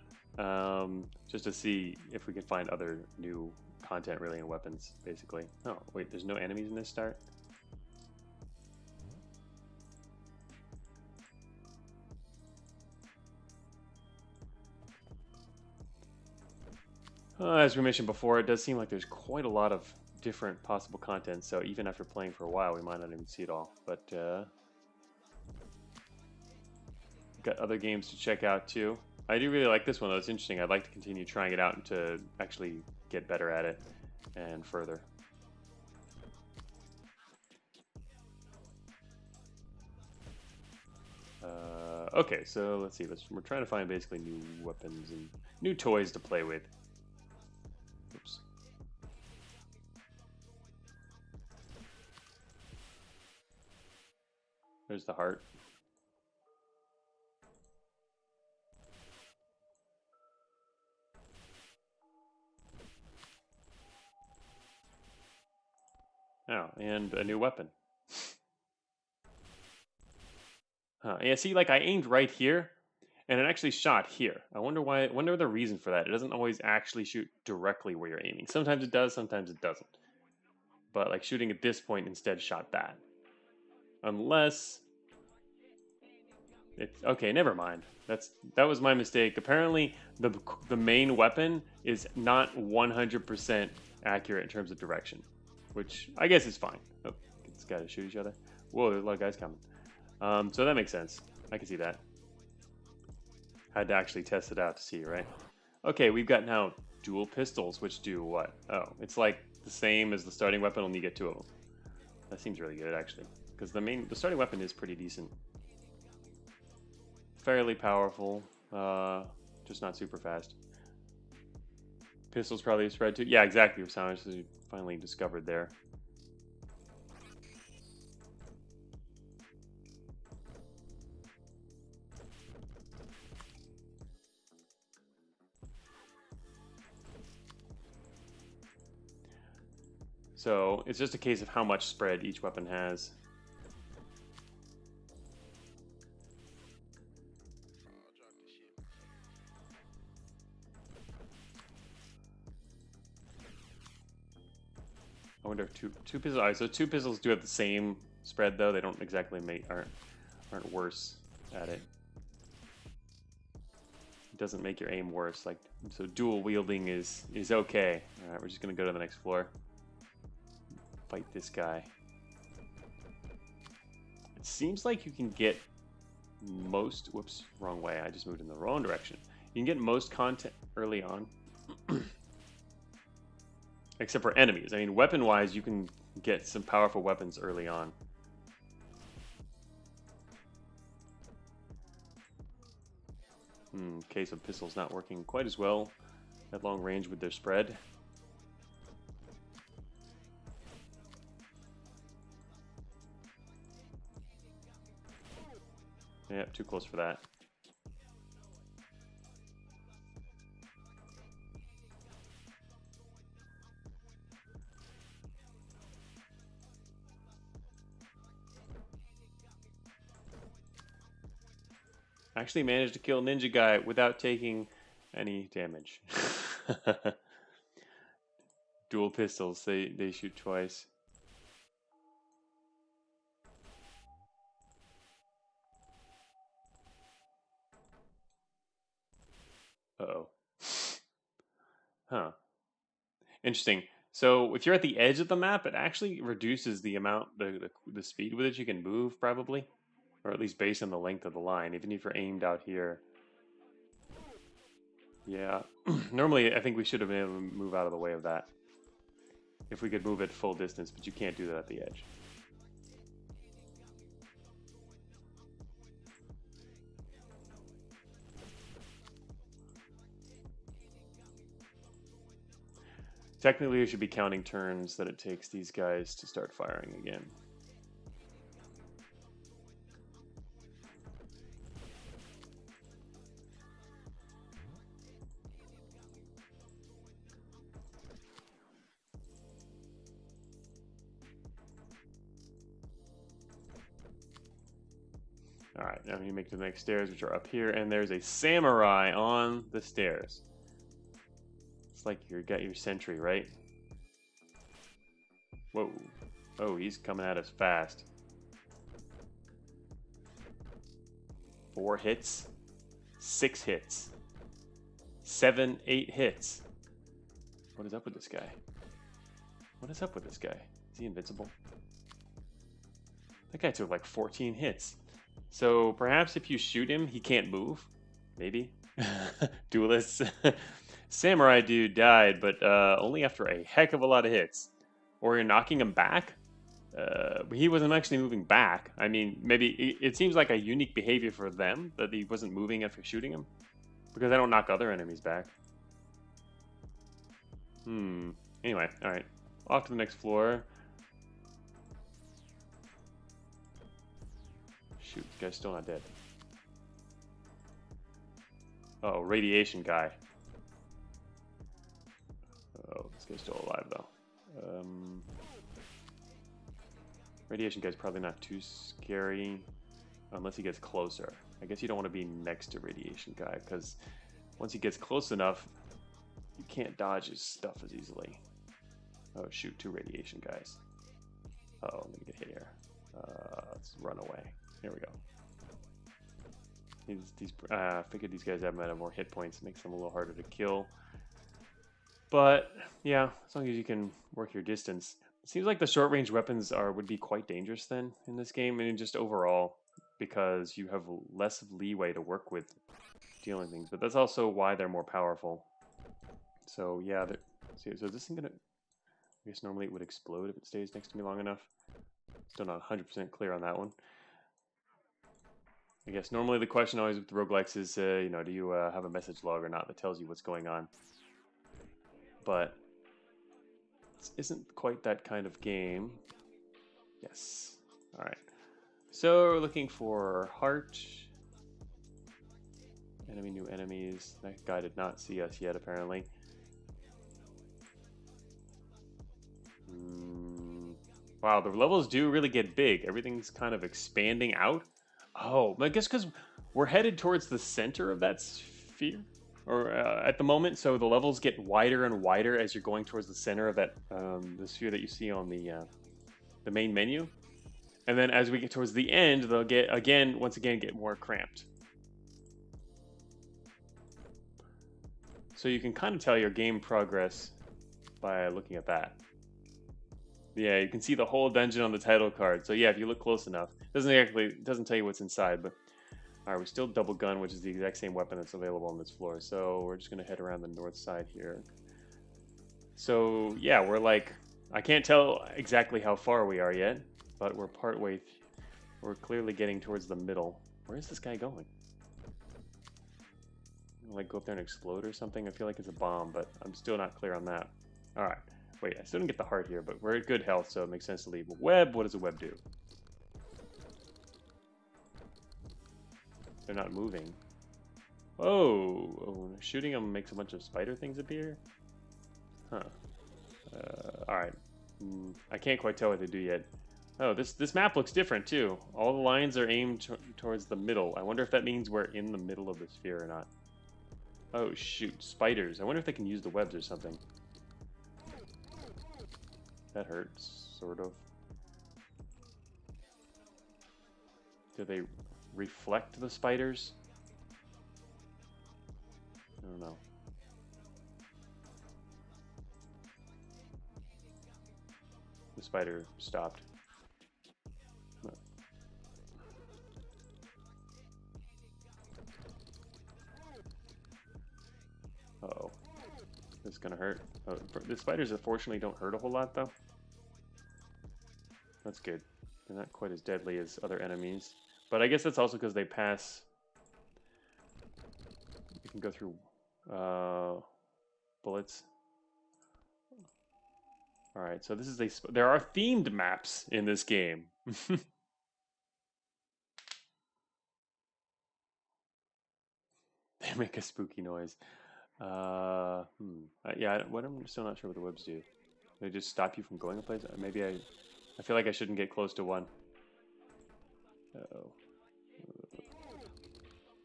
Just to see if we can find other new content really in weapons, basically. Oh, wait, there's no enemies in this start? As we mentioned before, it does seem like there's quite a lot of different possible content, so even after playing for a while, we might not even see it all. But we've got other games to check out too. I do really like this one though, it's interesting. I'd like to continue trying it out and to actually get better at it and further. Okay, so let's see. We're trying to find basically new weapons and new toys to play with. Oops. There's the heart. Oh, and a new weapon. Yeah, see, like I aimed right here, and it actually shot here. I wonder why. I wonder the reason for that. It doesn't always actually shoot directly where you're aiming. Sometimes it does, sometimes it doesn't. But like shooting at this point instead shot that. Unless it's okay. Never mind. That was my mistake. Apparently, the main weapon is not 100% accurate in terms of direction, which I guess is fine. Oh, get this guy to shoot each other. Whoa, there's a lot of guys coming. So that makes sense. I can see that. Had to actually test it out to see, right? Okay, we've got now dual pistols, which do what? Oh, it's like the same as the starting weapon, only you get two of them. That seems really good, actually, because the starting weapon is pretty decent, fairly powerful, just not super fast. Pistols probably a spread too. Yeah, exactly. Sounds we finally discovered there. So it's just a case of how much spread each weapon has. I wonder if two pistols. All right, so two pistols do have the same spread though. They don't exactly aren't worse at it. It doesn't make your aim worse. Like so, dual wielding is okay. All right, we're just gonna go to the next floor. Fight this guy. It seems like you can get most... Whoops, wrong way. I just moved in the wrong direction. You can get most content early on. except for enemies. I mean, weapon-wise, you can get some powerful weapons early on. Case of pistols not working quite as well at long range with their spread. Yeah, too close for that. Actually managed to kill Ninja Guy without taking any damage. Dual pistols, they shoot twice. Uh-oh. Huh. Interesting. So if you're at the edge of the map, it actually reduces the amount, the speed with which you can move, probably. Or at least based on the length of the line, even if you're aimed out here. Yeah. Normally, I think we should have been able to move out of the way of that. If we could move at full distance, but you can't do that at the edge. Technically, we should be counting turns that it takes these guys to start firing again. All right, now we make it to the next stairs, which are up here, and there's a samurai on the stairs. It's like you got your sentry, right? Whoa. Oh, he's coming at us fast. 4 hits. 6 hits. 7, 8 hits. What is up with this guy? What is up with this guy? Is he invincible? That guy took like 14 hits. So perhaps if you shoot him, he can't move. Maybe. Duelists. Samurai dude died, but only after a heck of a lot of hits. Or you're knocking him back? He wasn't actually moving back. I mean, maybe it seems like a unique behavior for them that he wasn't moving after shooting him. Because I don't knock other enemies back. Anyway, alright. Off to the next floor. Shoot, this guy's still not dead. Oh, radiation guy. Oh, this guy's still alive though. Radiation guy's probably not too scary unless he gets closer. I guess you don't want to be next to radiation guy because once he gets close enough, you can't dodge his stuff as easily. Oh shoot, 2 radiation guys. Uh-oh, I'm gonna get hit here. Let's run away. Here we go. Figured these guys have more hit points, makes them a little harder to kill. But yeah, as long as you can work your distance. It seems like the short range weapons would be quite dangerous then in this game, and just overall, because you have less leeway to work with dealing things. But that's also why they're more powerful. So yeah, so is this thing gonna? I guess normally it would explode if it stays next to me long enough. Still not 100% clear on that one. I guess normally the question always with the roguelikes is, you know, do you have a message log or not that tells you what's going on? But this isn't quite that kind of game. Yes. All right. So we're looking for heart. Enemy, new enemies. That guy did not see us yet, apparently. Wow, the levels do really get big. Everything's kind of expanding out. Oh, I guess because we're headed towards the center of that sphere, or at the moment, so the levels get wider and wider as you're going towards the center of that the sphere that you see on the main menu. And then as we get towards the end, they'll once again get more cramped. So you can kind of tell your game progress by looking at that. Yeah, you can see the whole dungeon on the title card. So yeah, if you look close enough, it doesn't tell you what's inside. But all right, we still double gun, which is the exact same weapon that's available on this floor. So we're just gonna head around the north side here. So yeah, we're like, I can't tell exactly how far we are yet, but we're partway. We're clearly getting towards the middle. Where is this guy going? Like go up there and explode or something? I feel like it's a bomb, but I'm still not clear on that. All right. Wait, I still didn't get the heart here, but we're at good health, so it makes sense to leave. Web, what does a web do? They're not moving. Oh, shooting them makes a bunch of spider things appear? Huh. Alright. I can't quite tell what they do yet. Oh, this map looks different too. All the lines are aimed towards the middle. I wonder if that means we're in the middle of the sphere or not. Oh shoot, spiders. I wonder if they can use the webs or something. That hurts, sort of. Do they reflect the spiders? I don't know. The spider stopped. Uh-oh. This is gonna hurt. Oh, the spiders unfortunately don't hurt a whole lot though. That's good. They're not quite as deadly as other enemies. But I guess that's also because they pass... You can go through bullets. Alright, so this is a... There are themed maps in this game. They make a spooky noise. Yeah, I'm still not sure what the webs do. They just stop you from going a place? Maybe I feel like I shouldn't get close to one. Uh-oh.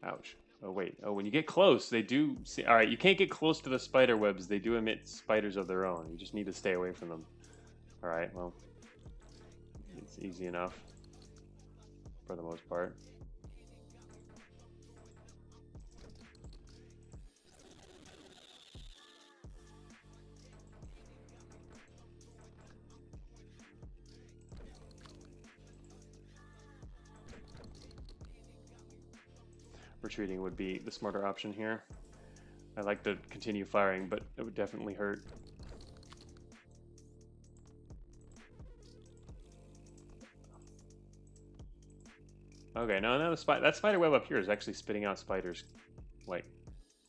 Ouch. Oh, wait. Oh, when you get close, they do... See, all right, you can't get close to the spider webs. They do emit spiders of their own. You just need to stay away from them. All right, well, it's easy enough for the most part. Retreating would be the smarter option here. I like to continue firing, but it would definitely hurt. Okay, no, that spider web up here is actually spitting out spiders, like,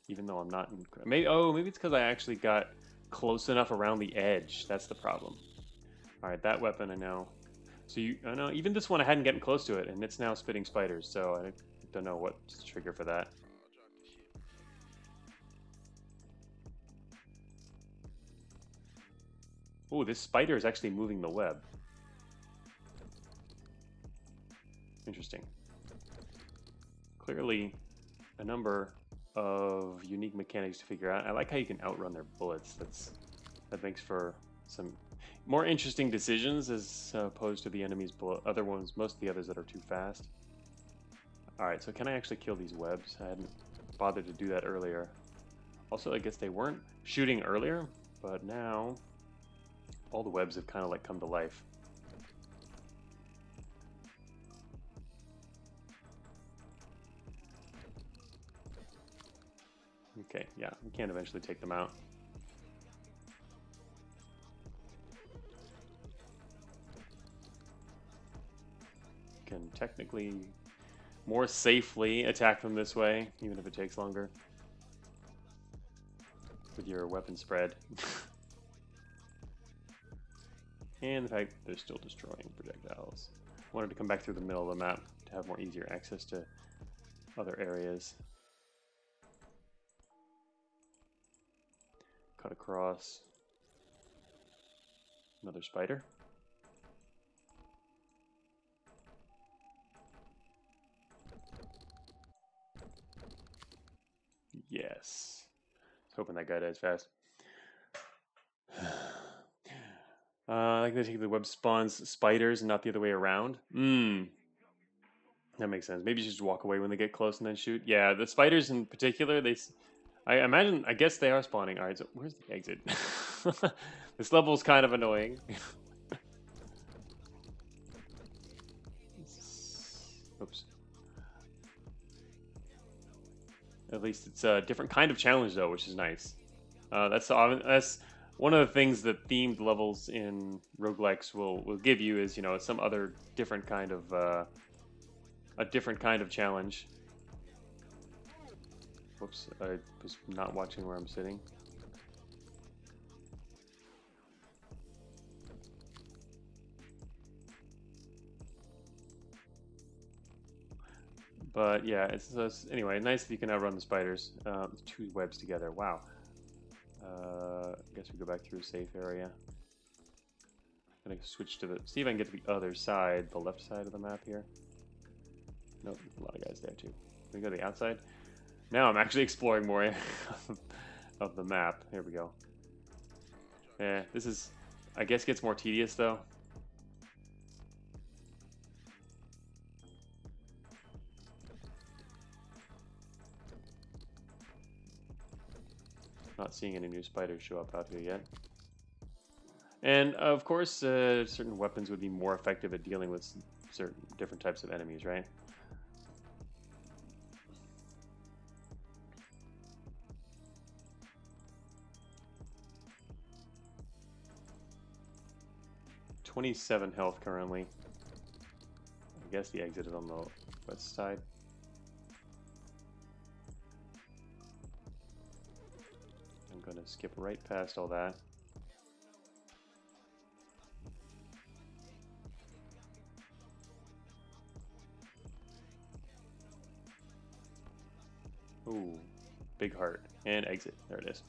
even though I'm not in... Maybe it's because I actually got close enough around the edge. That's the problem. All right, that weapon I know. So I know even this one I hadn't gotten close to it, and it's now spitting spiders. So I don't know what's the trigger for that. Oh, this spider is actually moving the web. Interesting. Clearly, a number of unique mechanics to figure out. I like how you can outrun their bullets. That makes for some more interesting decisions as opposed to the enemy's other ones. Most of the others that are too fast. All right, so can I actually kill these webs? I hadn't bothered to do that earlier. Also, I guess they weren't shooting earlier, but now all the webs have kind of like come to life. Okay, yeah, we can eventually take them out. Can technically more safely attack them this way, even if it takes longer. With your weapon spread. And the fact they're still destroying projectiles. Wanted to come back through the middle of the map to have more easier access to other areas. Cut across. Another spider. Yes. I was hoping that guy dies fast. I like to take the web spawns spiders and not the other way around. That makes sense. Maybe you just walk away when they get close and then shoot. Yeah, the spiders in particular, I guess they are spawning. All right, so where's the exit? This level's kind of annoying. Oops. At least it's a different kind of challenge though, which is nice. That's one of the things that themed levels in roguelikes will give you is, you know, some other different kind of a different kind of challenge. Whoops, I was not watching where I'm sitting. But yeah, anyway, nice that you can outrun the spiders. Two webs together. Wow. I guess we go back through a safe area. I'm gonna switch to see if I can get to the other side, the left side of the map here. Nope, a lot of guys there too. Can we go to the outside? Now I'm actually exploring more of the map. Here we go. Yeah, this is, I guess, gets more tedious though. Not seeing any new spiders show up out here yet. And of course, certain weapons would be more effective at dealing with certain different types of enemies, right? $27 health currently. I guess the exit is on the west side. I'm going to skip right past all that. Ooh, big heart. And exit. There it is.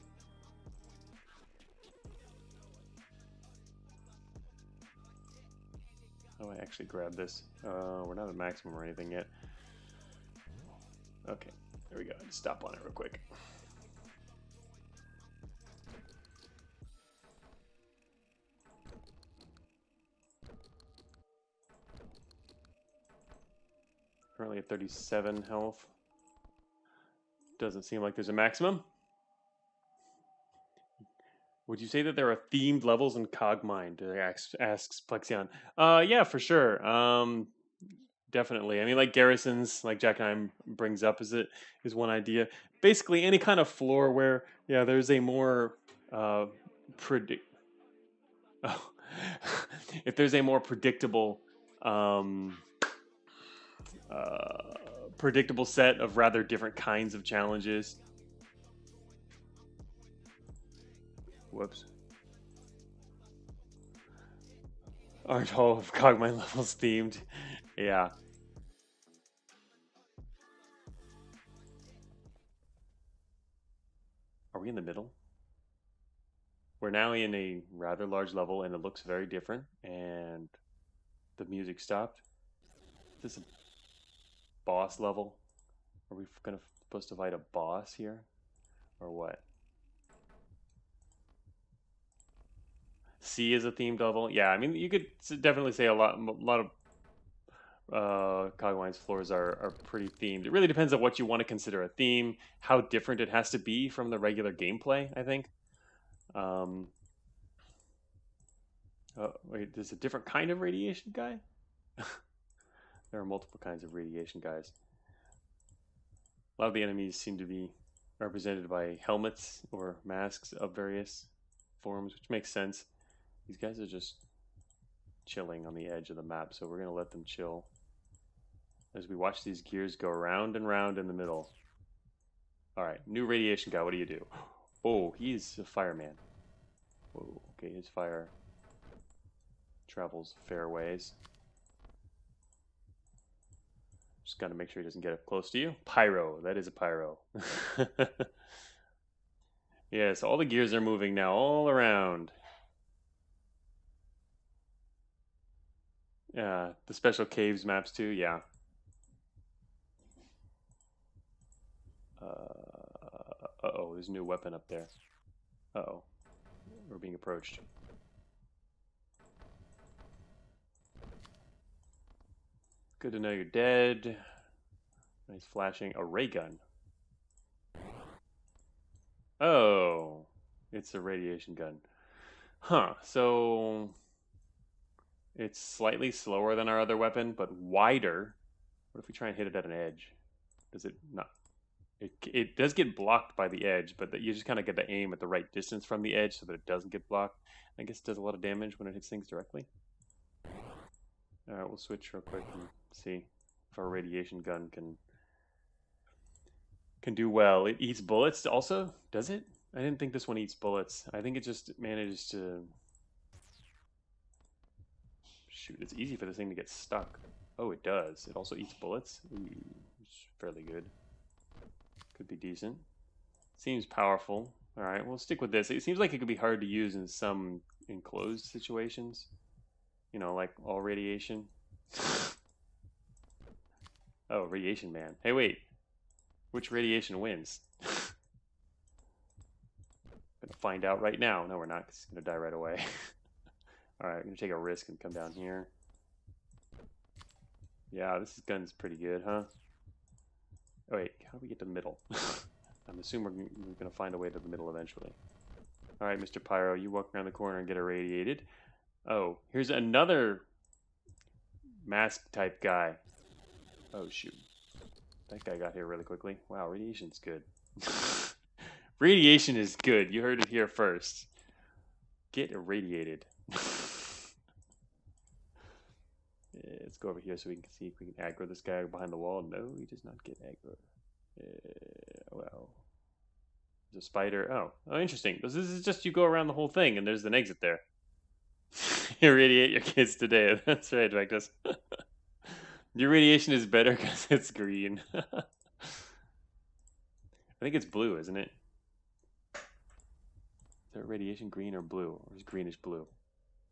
How do I actually grab this? We're not at maximum or anything yet. Okay, there we go. Stop on it real quick. Currently at 37 health. Doesn't seem like there's a maximum. Would you say that there are themed levels in Cogmind? Asks Plexion. Yeah, for sure. Definitely. I mean, like garrisons, like Jackheim brings up, is one idea. Basically, any kind of floor where, yeah, there's a more predict. Oh. If there's a more predictable, um, predictable set of rather different kinds of challenges. Whoops. Aren't all of Cogmind levels themed? Yeah. Are we in the middle? We're now in a rather large level and it looks very different and the music stopped. Is this a boss level? Are we supposed to fight a boss here? Or what? C is a themed level? Yeah, I mean you could definitely say a lot of Cogwind's floors are pretty themed. It really depends on what you want to consider a theme, how different it has to be from the regular gameplay, I think. Wait, there's a different kind of radiation guy? There are multiple kinds of radiation guys. A lot of the enemies seem to be represented by helmets or masks of various forms, which makes sense. These guys are just chilling on the edge of the map, so we're going to let them chill as we watch these gears go round and round in the middle. Alright, new radiation guy, what do you do? Oh, he's a fireman. Whoa, okay, his fire travels fair ways. Just got to make sure he doesn't get up close to you. Pyro, that is a pyro. Yes, all the gears are moving now, all around. Yeah, the special caves maps too, yeah. Uh-oh, there's a new weapon up there. Uh-oh, we're being approached. Good to know you're dead. Nice flashing. A ray gun. Oh, it's a radiation gun. Huh, so it's slightly slower than our other weapon, but wider. What if we try and hit it at an edge? Does it not? It does get blocked by the edge, but you just kind of get to aim at the right distance from the edge so that it doesn't get blocked. I guess it does a lot of damage when it hits things directly. All right, we'll switch real quick and see if our radiation gun can do well. It eats bullets also, does it? I didn't think this one eats bullets. I think it just manages to... Shoot, it's easy for this thing to get stuck. Oh, it does. It also eats bullets. Ooh, it's fairly good. Could be decent. Seems powerful. All right, we'll stick with this. It seems like it could be hard to use in some enclosed situations. You know, like all radiation. Oh, radiation man. Hey, wait. Which radiation wins? Gonna find out right now. No, we're not. 'Cause it's gonna die right away. All right, I'm gonna take a risk and come down here. Yeah, this gun's pretty good, huh? Oh, wait, how do we get to the middle? I'm assuming we're gonna find a way to the middle eventually. All right, Mr. Pyro, you walk around the corner and get irradiated. Oh, here's another mask type guy. Oh, shoot. That guy got here really quickly. Wow, radiation's good. Radiation is good. You heard it here first. Get irradiated. Yeah, let's go over here so we can see if we can aggro this guy behind the wall. No, he does not get aggro. Well, there's a spider. Oh, interesting. This is just you go around the whole thing and there's an exit there. Irradiate your kids today. That's right, Vectus. Your radiation is better because it's green. I think it's blue, isn't it? Is there radiation green or blue? Or is greenish blue?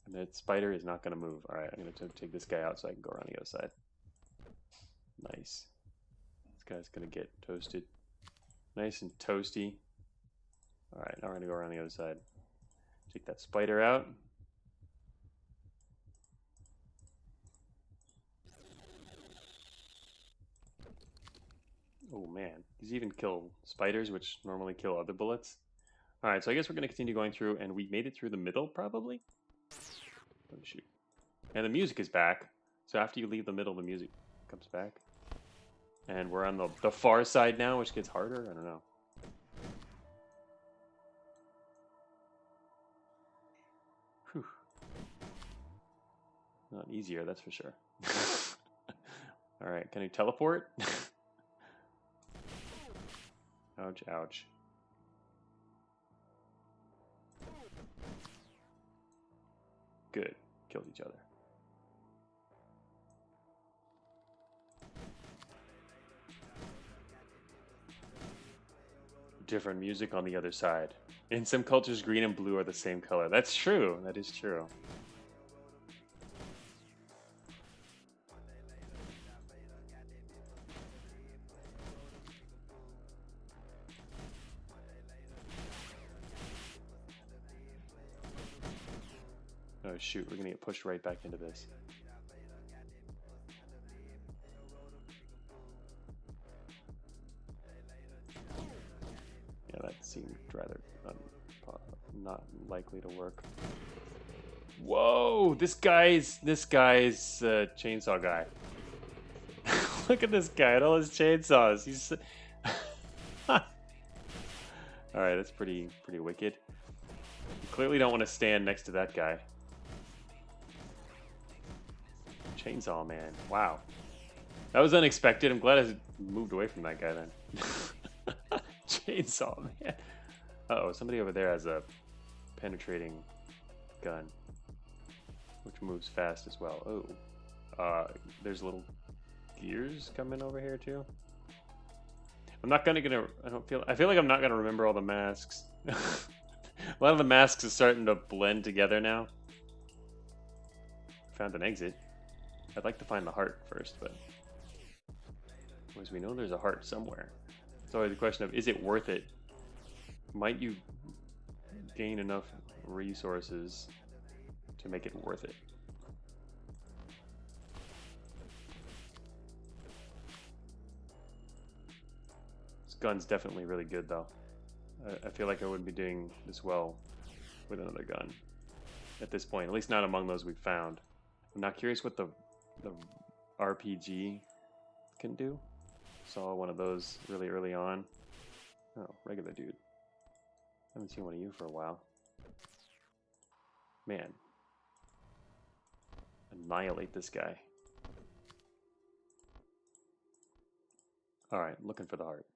And that spider is not going to move. Alright, I'm going to take this guy out so I can go around the other side. Nice. This guy's going to get toasted. Nice and toasty. Alright, now we're going to go around the other side. Take that spider out. Oh man, these even kill spiders, which normally kill other bullets. Alright, so I guess we're going to continue going through, and we made it through the middle, probably? Oh shoot. And the music is back, so after you leave the middle, the music comes back. And we're on the far side now, which gets harder? I don't know. Whew. Not easier, that's for sure. Alright, can you teleport? Ouch, ouch. Good. Killed each other. Different music on the other side. In some cultures, green and blue are the same color. That's true. That is true. Oh shoot, we're gonna get pushed right back into this. Yeah, that seemed rather not likely to work. Whoa, this guy's chainsaw guy. Look at this guy and all his chainsaws. He's all right. That's pretty wicked. You clearly don't want to stand next to that guy. Chainsaw man. Wow. That was unexpected. I'm glad I moved away from that guy then. Chainsaw man. Uh-oh, somebody over there has a penetrating gun, which moves fast as well. Oh. There's little gears coming over here too. I feel like I'm not gonna remember all the masks. A lot of the masks are starting to blend together now. Found an exit. I'd like to find the heart first, but as we know, there's a heart somewhere. It's always the question of, is it worth it? Might you gain enough resources to make it worth it? This gun's definitely really good, though. I feel like I wouldn't be doing this well with another gun at this point, at least not among those we've found. I'm not curious what the RPG can do. Saw one of those really early on. Oh, regular dude. Haven't seen one of you for a while. Man. Annihilate this guy. Alright, looking for the heart.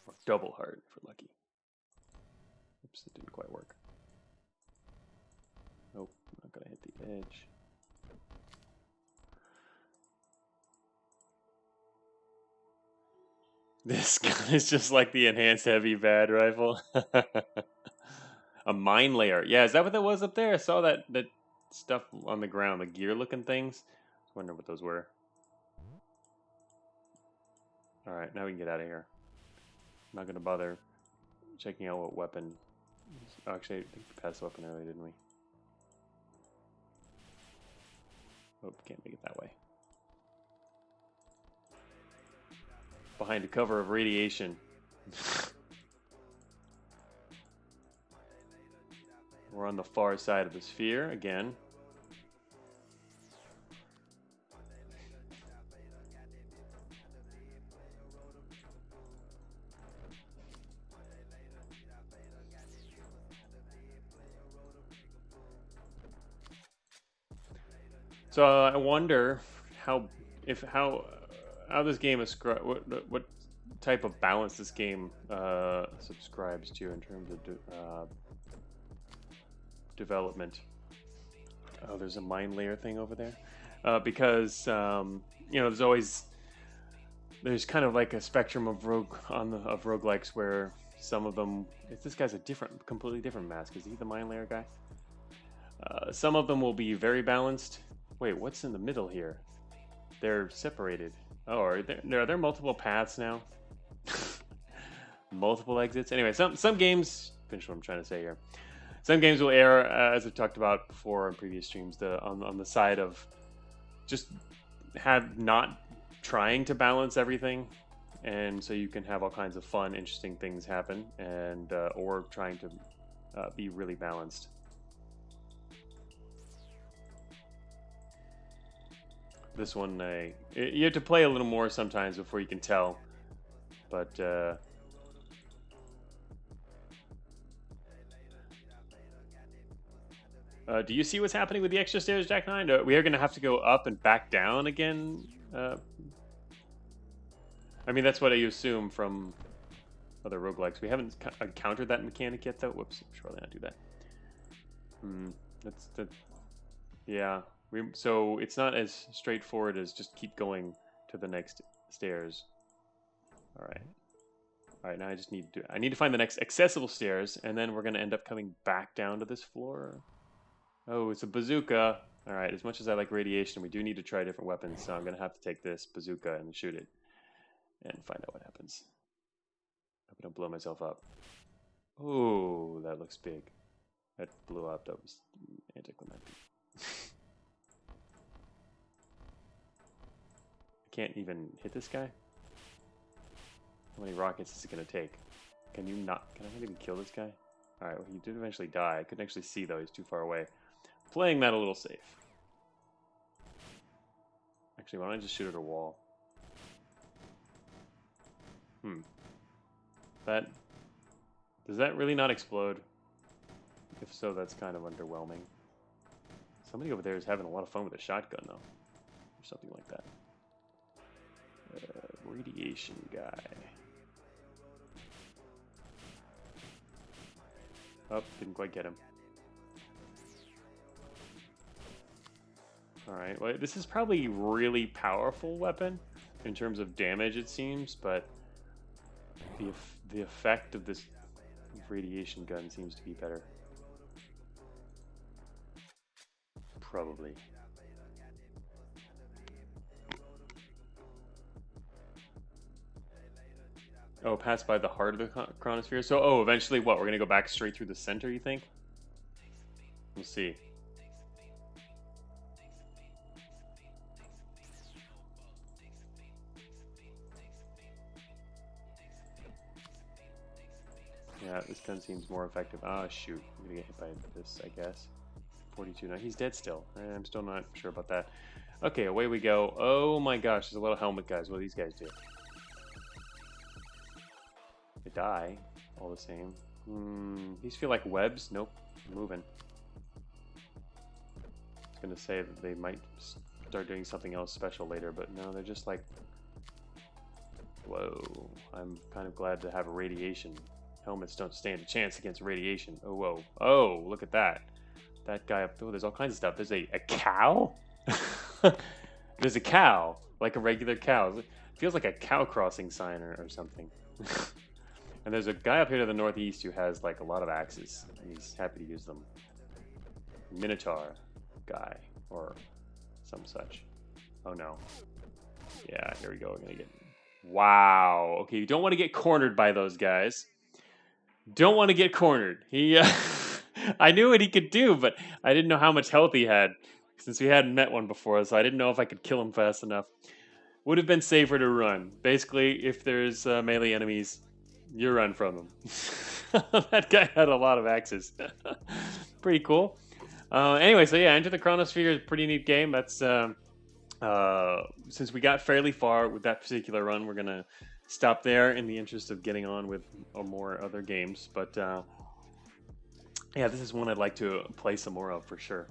Or double heart, if we're lucky. Oops, it didn't quite work. Nope, not gonna hit the edge. This gun is just like the enhanced heavy bad rifle. A mine layer. Yeah, is that what that was up there? I saw that stuff on the ground, the gear looking things. I wonder what those were. Alright, now we can get out of here. I'm not gonna bother checking out what weapon. Oh, actually, I think we passed the weapon earlier, didn't we? Oh, can't make it that way. Behind a cover of radiation. We're on the far side of the sphere again. So I wonder how this game is what type of balance this game subscribes to in terms of development. Oh, there's a mine layer thing over there, because you know, there's kind of like a spectrum of roguelikes where some of them. This guy's a completely different mask. Is he the mine layer guy? Some of them will be very balanced. Wait, what's in the middle here? They're separated. Oh, are there multiple paths now? Multiple exits. Anyway, some games. Finish what I'm trying to say here. Some games will err, as I've talked about before on previous streams, on the side of just not trying to balance everything, and so you can have all kinds of fun, interesting things happen, and or trying to be really balanced. This one, you have to play a little more sometimes before you can tell, but. Do you see what's happening with the extra stairs, Jack 9? We are going to have to go up and back down again. I mean, that's what I assume from other roguelikes. We haven't encountered that mechanic yet, though. Whoops, should probably not do that. Yeah. So it's not as straightforward as just keep going to the next stairs. All right. Now I need to find the next accessible stairs, and then we're going to end up coming back down to this floor. Oh, it's a bazooka. All right, as much as I like radiation, we do need to try different weapons, so I'm going to have to take this bazooka and shoot it and find out what happens. Hope I don't blow myself up. Oh, that looks big. That blew up. That was anticlimactic. I can't even hit this guy? How many rockets is it going to take? Can I not even kill this guy? Alright, well, he did eventually die. I couldn't actually see, though. He's too far away. Playing that a little safe. Actually, why don't I just shoot at a wall? Does that really not explode? If so, that's kind of underwhelming. Somebody over there is having a lot of fun with a shotgun, though. Or something like that. Radiation guy. Oh, didn't quite get him. Alright, well, this is probably a really powerful weapon in terms of damage, it seems, but the effect of this radiation gun seems to be better. Probably. Oh, pass by the heart of the Chronosphere. So, eventually what? We're going to go back straight through the center, you think? We'll see. Yeah, this gun seems more effective. Ah, shoot. I'm going to get hit by this, I guess. 42. No, he's dead still. I'm still not sure about that. Okay, away we go. Oh my gosh, there's a lot of helmet guys. What do these guys do? They die. all the same. These feel like webs. Nope, moving. I was gonna say that they might start doing something else special later, but no, they're just like, whoa. I'm kind of glad to have a radiation. Helmets don't stand a chance against radiation. Oh, whoa. Oh, look at that. That guy up there, there's all kinds of stuff. There's a cow? There's a cow, like a regular cow. It feels like a cow crossing sign or something. And there's a guy up here to the northeast who has like a lot of axes, and he's happy to use them. Minotaur guy, or some such. Oh no. Yeah, here we go. We're gonna get... Wow. Okay, you don't want to get cornered by those guys. Don't want to get cornered. He... I knew what he could do, but I didn't know how much health he had, since we hadn't met one before, so I didn't know if I could kill him fast enough. Would have been safer to run. Basically, if there's melee enemies, you run from them. That guy had a lot of axes. Pretty cool. Anyway, so yeah, Enter the Chronosphere is a pretty neat game. That's since we got fairly far with that particular run, we're gonna stop there in the interest of getting on with more other games. But yeah, this is one I'd like to play some more of for sure.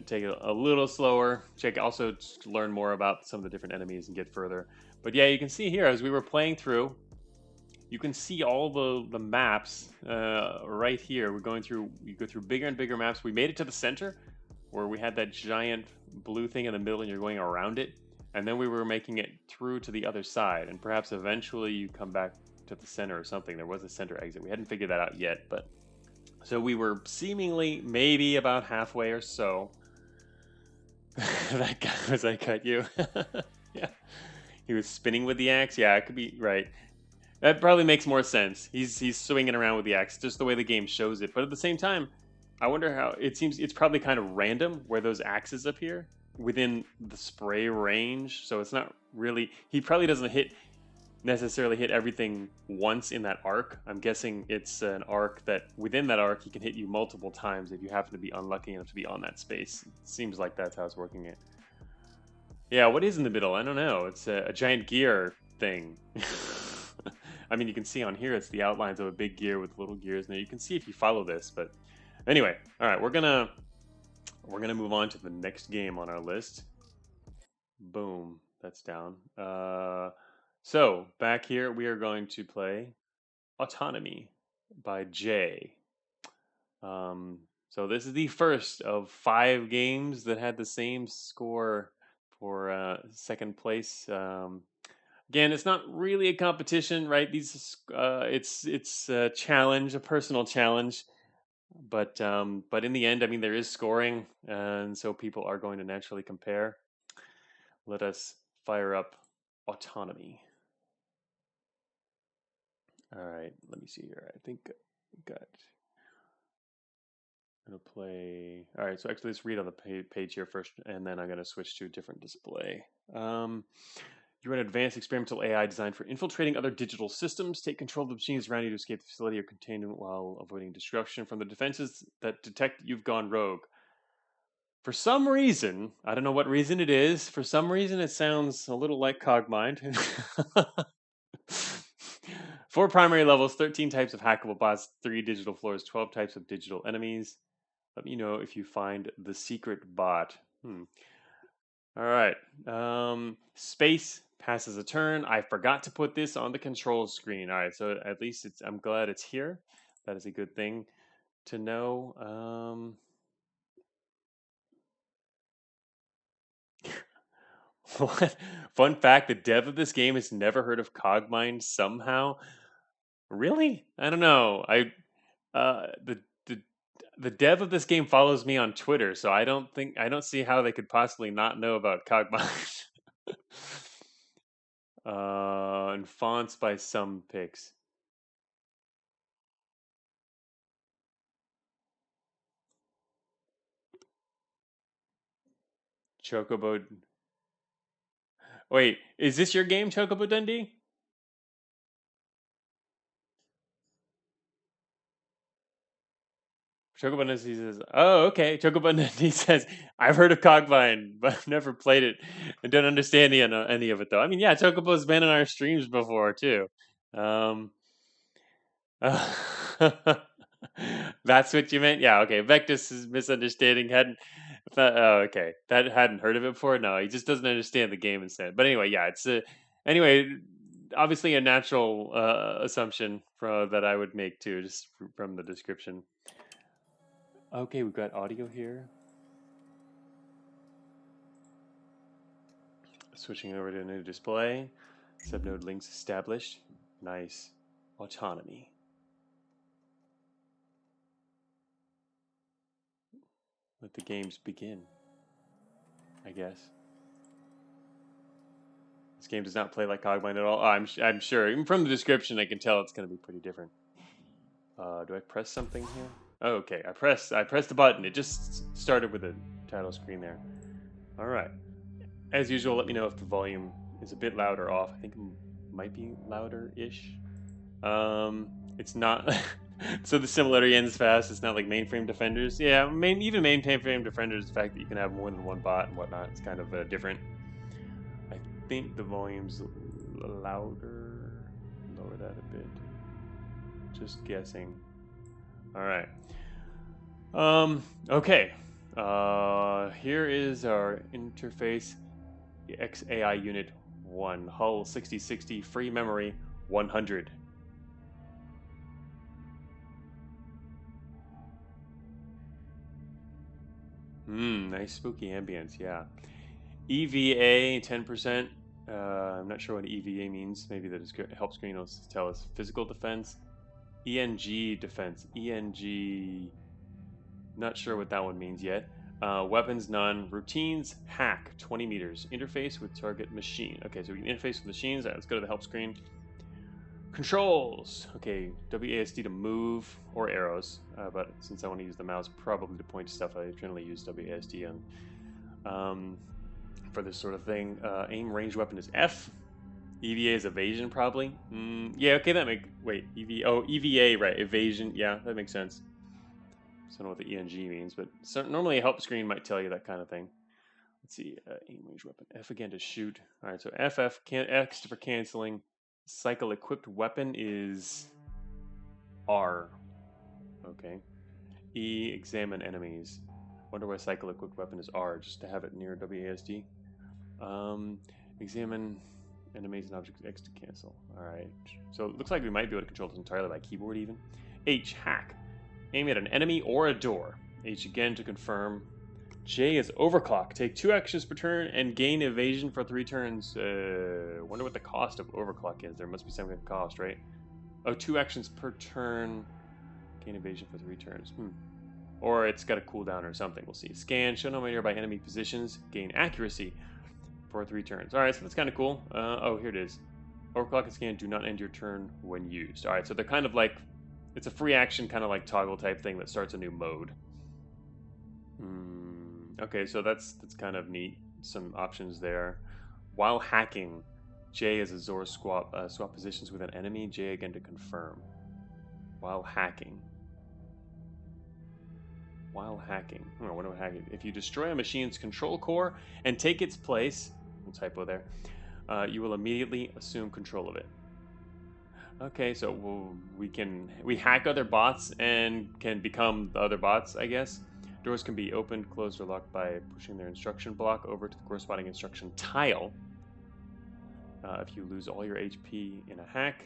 Take it a little slower. Also learn more about some of the different enemies and get further. But yeah, you can see here as we were playing through, you can see all the maps right here. We're going through. You go through bigger and bigger maps. We made it to the center, where we had that giant blue thing in the middle, and you're going around it. And then we were making it through to the other side, and perhaps eventually you come back to the center or something. There was a center exit. We hadn't figured that out yet, but so we were seemingly maybe about halfway or so. That guy was I cut you. Yeah, he was spinning with the axe. Yeah, it could be right. That probably makes more sense. He's swinging around with the axe, just the way the game shows it. But at the same time, I wonder how it seems. It's probably kind of random where those axes appear within the spray range. So it's not really. He probably doesn't necessarily hit everything once in that arc. I'm guessing it's an arc that within that arc he can hit you multiple times if you happen to be unlucky enough to be on that space. It seems like that's how it's working it. Yeah, what is in the middle? I don't know. It's a giant gear thing. I mean, you can see on here it's the outlines of a big gear with little gears. Now you can see if you follow this, but anyway, all right, we're gonna move on to the next game on our list. Boom, that's down. So back here we are going to play Autonomy by Jay. So this is the first of 5 games that had the same score for second place. Again, it's not really a competition, right? It's a challenge, a personal challenge, but in the end, I mean, there is scoring, and so people are going to naturally compare. Let us fire up Autonomy. All right, let me see here. I think I got. I'm gonna play. All right, so actually, let's read on the page here first, and then I'm gonna switch to a different display. You're an advanced experimental AI designed for infiltrating other digital systems. Take control of the machines around you to escape the facility or containment while avoiding destruction from the defenses that detect you've gone rogue. For some reason, I don't know what reason it is, for some reason it sounds a little like Cogmind. 4 primary levels, 13 types of hackable bots, 3 digital floors, 12 types of digital enemies. Let me know if you find the secret bot. All right. Space passes a turn. I forgot to put this on the control screen. All right, so at least I'm glad it's here. That is a good thing to know. What? Fun fact, the dev of this game has never heard of Cogmind somehow. Really? I don't know. The dev of this game follows me on Twitter, so I don't see how they could possibly not know about Cogmind. And fonts by some picks. Chocobo. Wait, is this your game, Chocobo Dundee? Chocobo Dundee says, "Oh, okay." Chocobo Dundee says, "I've heard of Cogmind, but I've never played it and don't understand any of it, though." I mean, yeah, Chocobo's been in our streams before too. That's what you meant? Yeah, okay. Vectus is misunderstanding. Oh, okay. That hadn't heard of it before. No, he just doesn't understand the game instead. But anyway, yeah, anyway, obviously a natural assumption that I would make too, just from the description. Okay, we've got audio here. Switching over to a new display. Subnode links established. Nice. Autonomy. Let the games begin, I guess. This game does not play like Cogmind at all. Oh, I'm sure. Even from the description, I can tell it's going to be pretty different. Do I press something here? Oh, okay. I pressed the button. It just started with a title screen there. All right. As usual, let me know if the volume is a bit loud or off. I think it might be louder-ish. It's not. So the similarity ends fast. It's not like mainframe defenders. Yeah, even mainframe defenders. The fact that you can have more than one bot and whatnot, it's kind of different. I think the volume's louder. Lower that a bit. Just guessing. All right. Okay. Here is our interface. XAI Unit 1. Hull 6060. Free memory 100. Nice spooky ambience, yeah. EVA 10%. I'm not sure what EVA means. Maybe the help screen will tell us. Physical defense. ENG defense. ENG. Not sure what that one means yet. Weapons none. Routines hack 20 meters. Interface with target machine. Okay, so we can interface with machines. All right, let's go to the help screen. Controls. Okay, WASD to move or arrows, but since I want to use the mouse probably to point to stuff, I generally use WASD for this sort of thing. Aim range weapon is F. EVA is evasion probably. Yeah, okay, EVA, right? Evasion. Yeah, that makes sense. So I don't know what the ENG means, but normally a help screen might tell you that kind of thing. Let's see, aim range weapon. F again to shoot. All right, so FF, X for canceling. Cycle equipped weapon is R. Okay. E, examine enemies. Wonder why cycle equipped weapon is R, just to have it near WASD. Examine enemies and objects, X to cancel. Alright. So it looks like we might be able to control this entirely by keyboard even. H, hack. Aim at an enemy or a door. H again to confirm. J is overclock. Take 2 actions per turn and gain evasion for 3 turns. Wonder what the cost of overclock is. There must be some kind of cost, right? Oh, 2 actions per turn. Gain evasion for 3 turns. Or it's got a cooldown or something. We'll see. Scan. Show no nearby enemy positions. Gain accuracy for 3 turns. All right, so that's kind of cool. Oh, here it is. Overclock and scan do not end your turn when used. All right, so they're kind of like, it's a free action kind of like toggle type thing that starts a new mode. Okay, so that's kind of neat. Some options there. While hacking, J is a Zor swap positions with an enemy. J again to confirm. While hacking. While hacking. I wonder what hacking. If you destroy a machine's control core and take its place, little typo there, you will immediately assume control of it. Okay, so we hack other bots and can become the other bots, I guess. Doors can be opened, closed, or locked by pushing their instruction block over to the corresponding instruction tile. If you lose all your HP in a hack,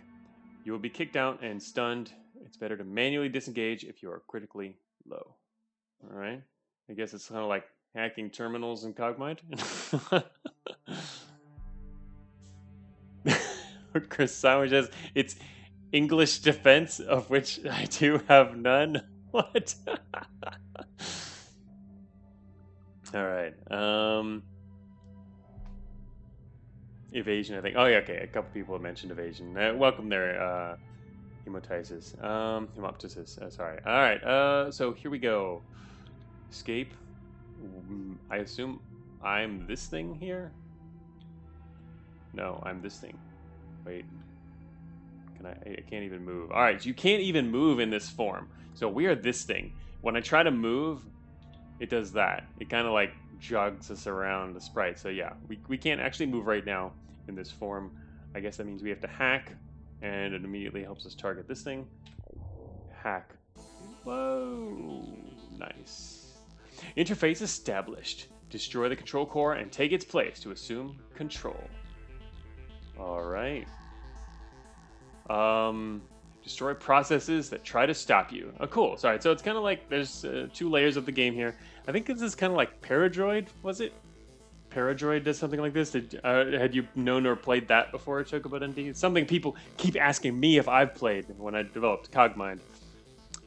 you will be kicked out and stunned. It's better to manually disengage if you are critically low. All right. I guess it's kind of like hacking terminals in Cogmind. Chris Simon says it's English defense, of which I do have none. What? All right. Evasion, I think. Oh, yeah, okay. A couple people have mentioned evasion. Welcome there, Hemoptysis. Sorry. All right. So here we go. Escape. I assume I'm this thing here? No, I'm this thing. Wait. I can't even move. All right, so you can't even move in this form. So we are this thing. When I try to move, it does that. It kind of like jogs us around the sprite. So yeah, we can't actually move right now in this form. I guess that means we have to hack, and it immediately helps us target this thing. Hack. Whoa. Nice. Interface established. Destroy the control core and take its place to assume control. All right. Destroy processes that try to stop you. Oh, cool. Sorry. So it's kind of like there's 2 layers of the game here. I think this is kind of like Paradroid, was it? Paradroid does something like this. Had you known or played that before, Chocobo Dundee? It's something people keep asking me if I've played when I developed Cogmind.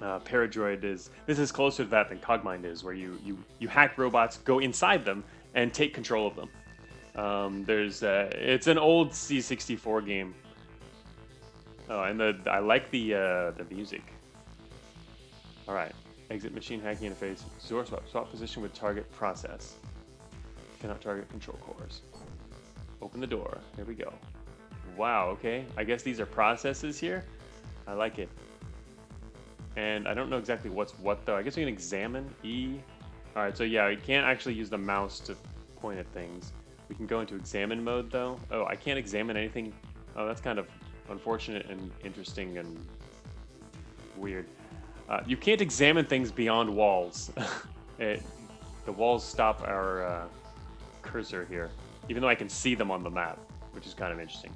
Paradroid this is closer to that than Cogmind is, where you hack robots, go inside them, and take control of them. It's an old C64 game. Oh, and I like the music. All right, exit machine hacking interface. Swap position with target process. Cannot target control cores. Open the door. Here we go. Wow. Okay. I guess these are processes here. I like it. And I don't know exactly what's what though. I guess we can examine E. All right. So yeah, we can't actually use the mouse to point at things. We can go into examine mode though. Oh, I can't examine anything. Oh, that's kind of unfortunate and interesting and weird. You can't examine things beyond walls. The walls stop our cursor here, even though I can see them on the map, which is kind of interesting.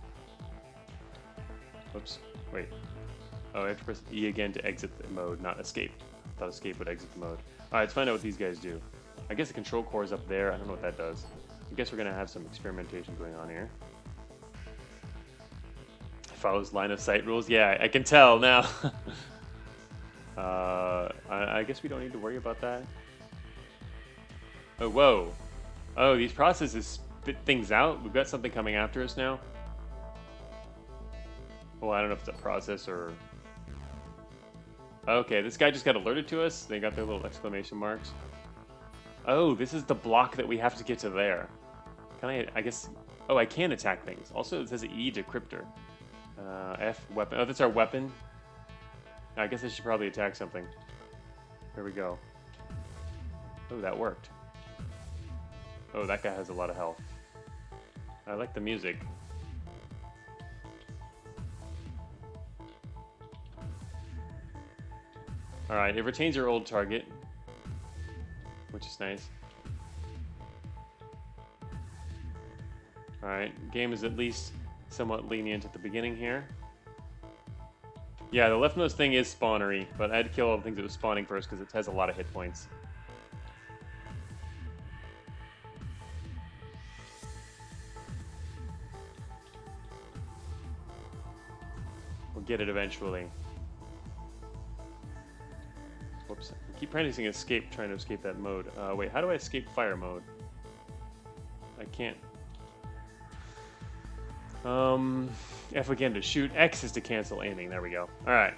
Oops. Wait. Oh, I have to press E again to exit the mode, not escape. I thought escape would exit the mode. Alright, let's find out what these guys do. I guess the control core is up there. I don't know what that does. I guess we're going to have some experimentation going on here. Follows line of sight rules. Yeah, I can tell now. I guess we don't need to worry about that. Oh, whoa. Oh, these processes spit things out. We've got something coming after us now. Well, I don't know if it's a process or... Okay, this guy just got alerted to us. They got their little exclamation marks. Oh, this is the block that we have to get to there. Can I guess... Oh, I can attack things. Also, it says E decryptor. F, weapon. Oh, that's our weapon. I guess I should probably attack something. Here we go. Oh, that worked. Oh, that guy has a lot of health. I like the music. Alright, it retains your old target, which is nice. Alright, game is at least somewhat lenient at the beginning here. Yeah, the leftmost thing is spawnery, but I had to kill all the things that was spawning first because it has a lot of hit points. We'll get it eventually. Whoops. I keep practicing escape, trying to escape that mode. Wait, how do I escape fire mode? I can't. F again to shoot. X is to cancel aiming. There we go. Alright.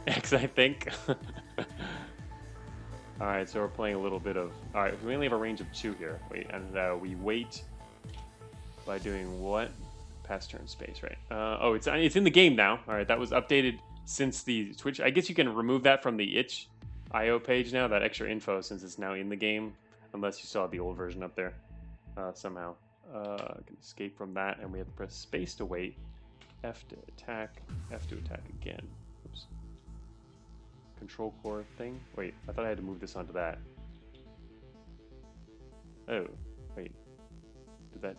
X, I think. Alright, so we're playing a little bit of... Alright, we only have a range of 2 here. Wait, and we wait by doing what? Pass turn space, right? Oh, it's in the game now. Alright, that was updated since the Twitch. I guess you can remove that from the itch.io page now, that extra info, since it's now in the game. Unless you saw the old version up there somehow. I can escape from that, and we have to press space to wait, F to attack, F to attack again. Oops. Control core thing? Wait, I thought I had to move this onto that. Oh, wait. Did that...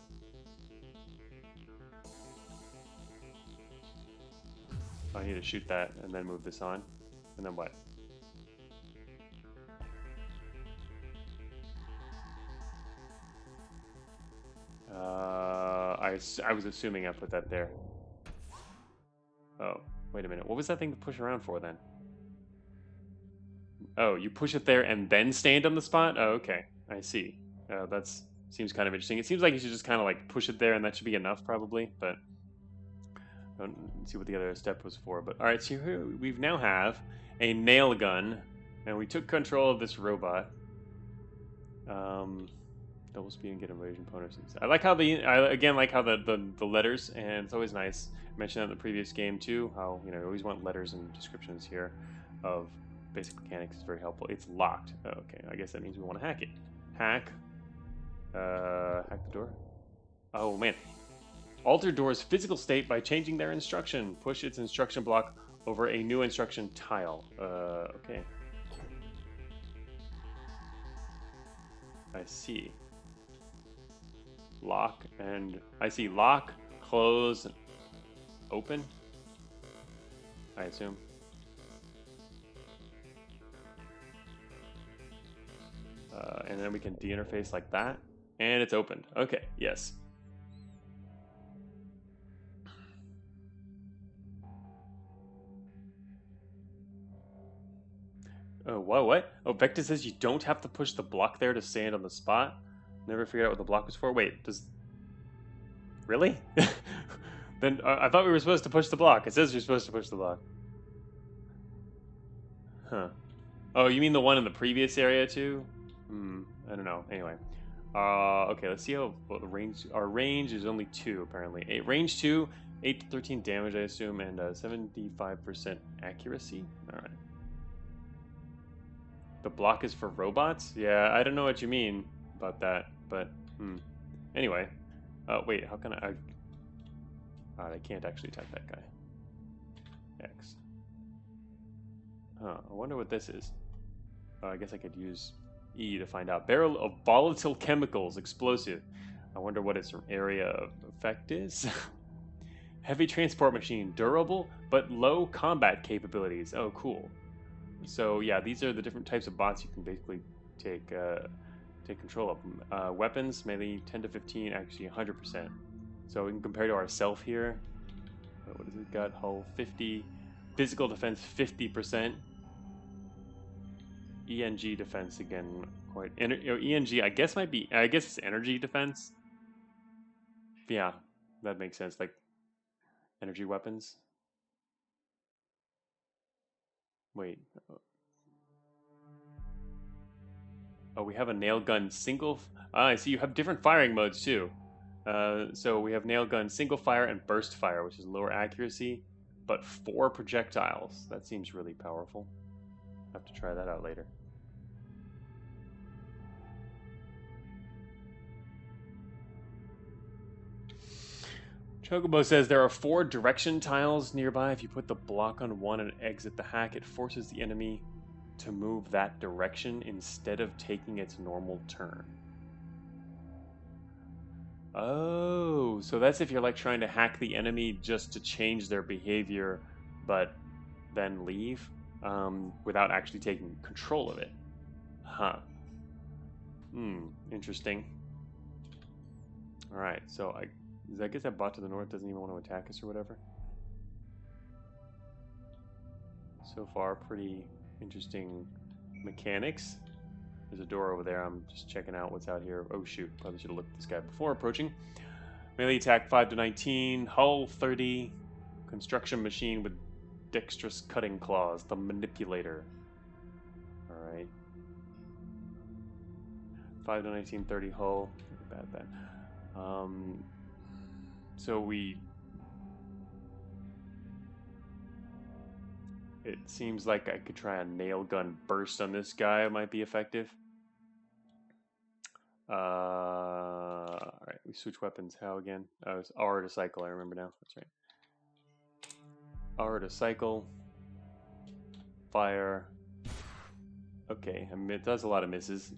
I need to shoot that and then move this on. And then what? I was assuming I put that there. Oh, wait a minute. What was that thing to push around for then? Oh, you push it there and then stand on the spot? Oh, okay. I see. That seems kind of interesting. It seems like you should just kind of like push it there and that should be enough probably, but I don't see what the other step was for. But all right, so here we now have a nail gun, and we took control of this robot. Double speed and get invasion bonuses. I like how the letters, and it's always nice. I mentioned that in the previous game too. How you always want letters and descriptions here of basic mechanics. It's very helpful. It's locked. Oh, okay, I guess that means we want to hack it. Hack. Hack the door. Oh man. Alter door's physical state by changing their instruction. Push its instruction block over a new instruction tile. Okay. I see. Lock and I see lock, close, open. I assume. And then we can de-interface like that, and it's opened. Okay, yes. Oh, what? Oh, Vector says you don't have to push the block there to stand on the spot. Never figured out what the block was for. Wait, does... Really? Then I thought we were supposed to push the block. It says you're supposed to push the block. Huh. Oh, you mean the one in the previous area too? I don't know. Anyway. Okay, let's see how the range... Our range is only 2, apparently. Range 2, 8 to 13 damage, I assume, and 75% accuracy. Alright. The block is for robots? Yeah, I don't know what you mean about that, but anyway. Wait, how can I... I can't actually attack that guy. X. Huh, I wonder what this is. I guess I could use E to find out. Barrel of volatile chemicals, explosive. I wonder what its area of effect is. Heavy transport machine, durable, but low combat capabilities. Oh, cool. So yeah, these are the different types of bots you can basically take control of. Weapons, melee 10 to 15, actually 100%. So we can compare to ourself here. What does it got? Hull 50, physical defense 50%. ENG defense again, quite. ENG, I guess might be. I guess it's energy defense. Yeah, that makes sense. Like energy weapons. Wait. Oh, we have a nail gun single. I see. You have different firing modes too. So we have nail gun single fire and burst fire, which is lower accuracy, but 4 projectiles. That seems really powerful. Have to try that out later. Chocobo says there are 4 direction tiles nearby. If you put the block on one and exit the hack, it forces the enemy to move that direction instead of taking its normal turn. Oh, so that's if you're like trying to hack the enemy just to change their behavior, but then leave without actually taking control of it. Huh. Interesting. All right, so I guess that bot to the north doesn't even want to attack us or whatever. So far, pretty interesting mechanics. There's a door over there. I'm just checking out what's out here. Oh shoot, probably should have looked at this guy before approaching. Melee attack 5 to 19, hull 30, construction machine with dexterous cutting claws, the manipulator. All right. 5 to 19, 30 hull. Bad. So it seems like I could try a nail gun burst on this guy. It might be effective. All right, we switch weapons. How again? Oh, it's R to cycle. I remember now. That's right. R to cycle. Fire. Okay, I mean, it does a lot of misses.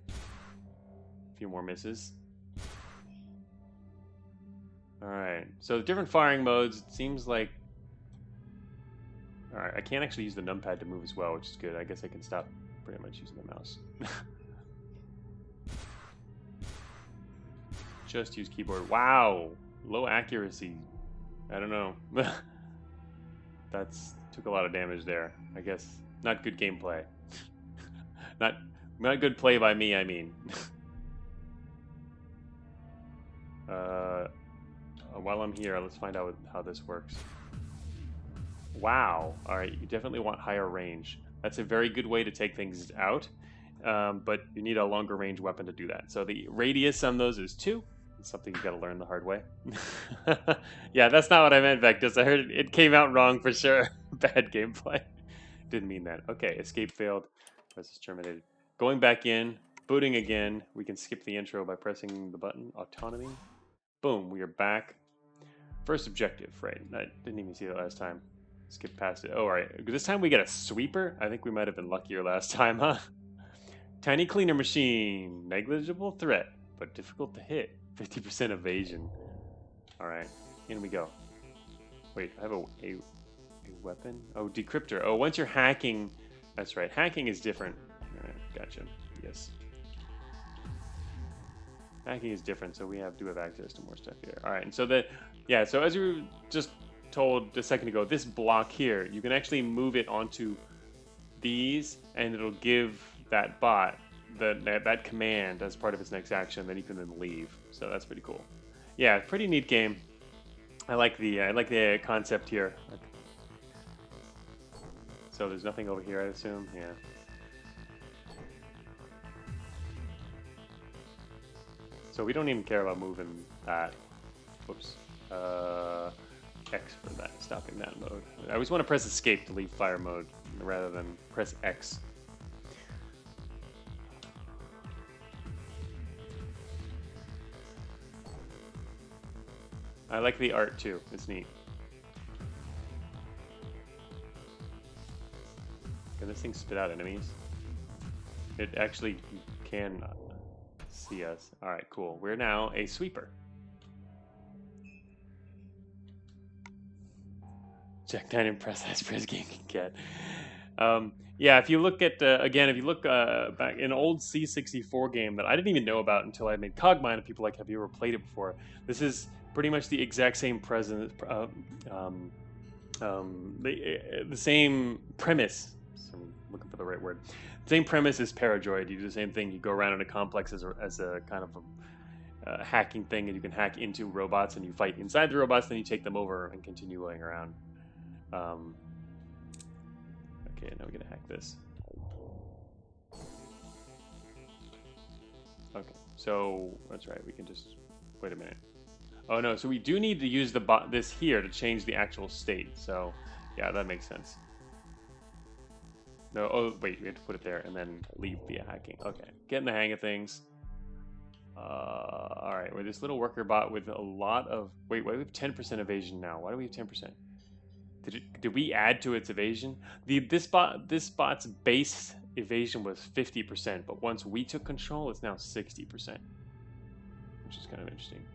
A few more misses. Alright, so different firing modes. It seems like... Alright, I can't actually use the numpad to move as well, which is good. I guess I can stop pretty much using the mouse. Just use keyboard. Wow! Low accuracy. I don't know. That's took a lot of damage there. I guess not good gameplay. not good play by me, I mean. While I'm here, let's find out how this works. Wow. All right, you definitely want higher range. That's a very good way to take things out, but you need a longer range weapon to do that. So the radius on those is 2. It's something you got to learn the hard way. Yeah, that's not what I meant, Vectus. I heard it came out wrong for sure. Bad gameplay. Didn't mean that. Okay, escape failed. Process terminated. Going back in, booting again. We can skip the intro by pressing the button. Autonomy. Boom, we are back. First objective, right? I didn't even see that last time. skip past it. Oh, all right. This time we get a sweeper. I think we might have been luckier last time, huh? Tiny cleaner machine. Negligible threat, but difficult to hit. 50% evasion. All right, in we go. Wait, I have a weapon? Oh, decryptor. Oh, once you're hacking, that's right. Hacking is different. All right, gotcha. Yes. Hacking is different, so we do have access to more stuff here. All right, and so yeah, so as you just told a second ago, this block here, you can actually move it onto these, and it'll give that bot that command as part of its next action. Then you can then leave. So that's pretty cool. Yeah, pretty neat game. I like the concept here. So there's nothing over here, I assume. Yeah. So we don't even care about moving that. Whoops. X for that, stopping that mode. I always want to press escape to leave fire mode rather than press X. I like the art too. It's neat. Can this thing spit out enemies? It actually can see us. All right, cool. We're now a sweeper. Check 9 and press S for his game can get. Yeah, if you look at again, if you look back in an old C64 game that I didn't even know about until I made Cogmine, and people like, have you ever played it before? This is pretty much the exact same the same premise. So I'm looking for the right word. Same premise as Paradroid. You do the same thing. You go around in a complex as a kind of a hacking thing, and you can hack into robots, and you fight inside the robots. Then you take them over and continue going around. Okay, now we're gonna hack this. Okay, so that's right. We can just wait a minute. Oh no, so we do need to use this here to change the actual state. So yeah, that makes sense. No, oh wait, we have to put it there and then leave via hacking. Okay, getting the hang of things. All right, we're this little worker bot with a lot of. Wait, why do we have 10% evasion now? Why do we have 10%? Did we add to its evasion? This bot's base evasion was 50%, but once we took control, it's now 60%, which is kind of interesting.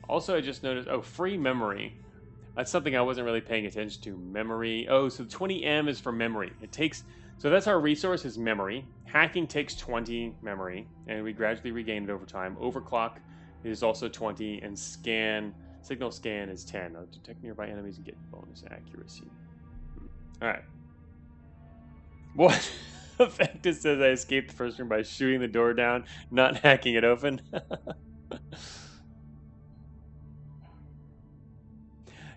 Also, I just noticed, free memory. That's something I wasn't really paying attention to. Memory. Oh, so 20M is for memory. So that's our resource is memory. Hacking takes 20 memory, and we gradually regain it over time. Overclock is also 20, and signal scan is 10. Detect nearby enemies and get bonus accuracy. All right. What effect it says I escaped the first room by shooting the door down, not hacking it open?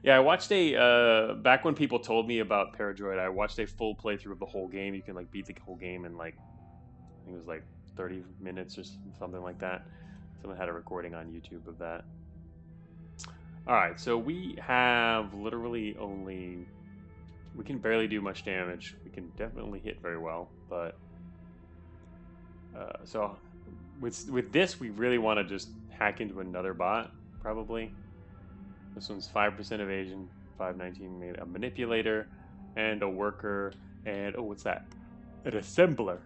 Yeah, I watched back when people told me about Paradroid, I watched a full playthrough of the whole game. You can like beat the whole game in like, I think it was like 30 minutes or something like that. Someone had a recording on YouTube of that. All right, so we have literally we can barely do much damage. We can definitely hit very well, but so with this, we really want to just hack into another bot, probably. This one's 5% evasion, 519, a manipulator, and a worker, and oh, what's that? An assembler.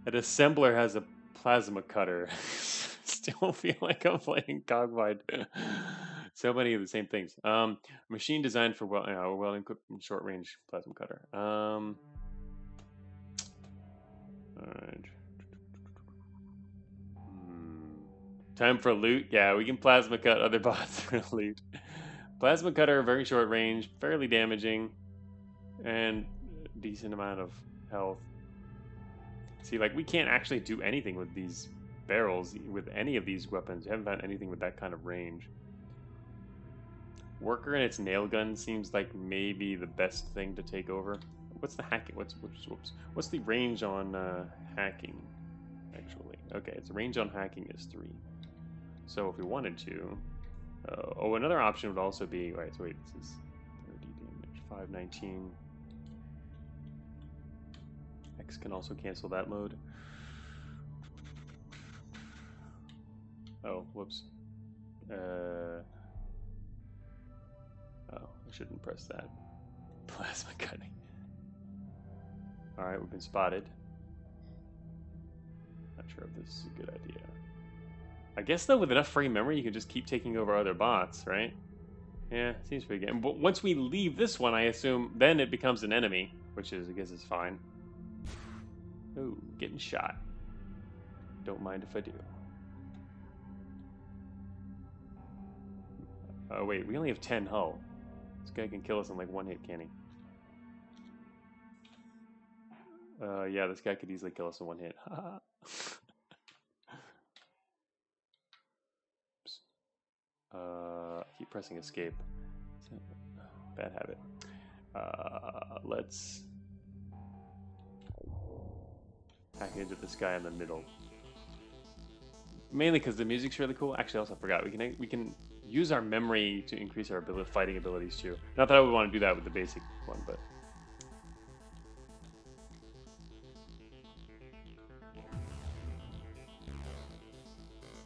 An assembler has a plasma cutter. Still feel like I'm playing Cogmine. So many of the same things. Machine designed for welding equipped short range plasma cutter. All right. Time for loot. Yeah, we can plasma cut other bots for loot. Plasma cutter, very short range, fairly damaging, and a decent amount of health. See, like, we can't actually do anything with these barrels, with any of these weapons. We haven't found anything with that kind of range. Worker and its nail gun seems like maybe the best thing to take over. What's the hacking? What's the range on hacking, actually? Okay, its range on hacking is 3. So if we wanted to... another option would also be... Wait, this is 30 damage, 519. X can also cancel that mode. Oh, whoops. Oh, I shouldn't press that. Plasma cutting. Alright, we've been spotted. Not sure if this is a good idea. I guess though, with enough frame memory, you can just keep taking over other bots, right? Yeah, seems pretty good. But once we leave this one, I assume, then it becomes an enemy, which is, I guess, is fine. Ooh, getting shot. Don't mind if I do. Oh wait, we only have 10 hull. This guy can kill us in like one hit, can he? Yeah, this guy could easily kill us in one hit. I keep pressing escape. Bad habit. Let's hack into this guy in the middle. Mainly because the music's really cool. Actually, I also forgot we can use our memory to increase our fighting abilities too. Not that I would want to do that with the basic one, but.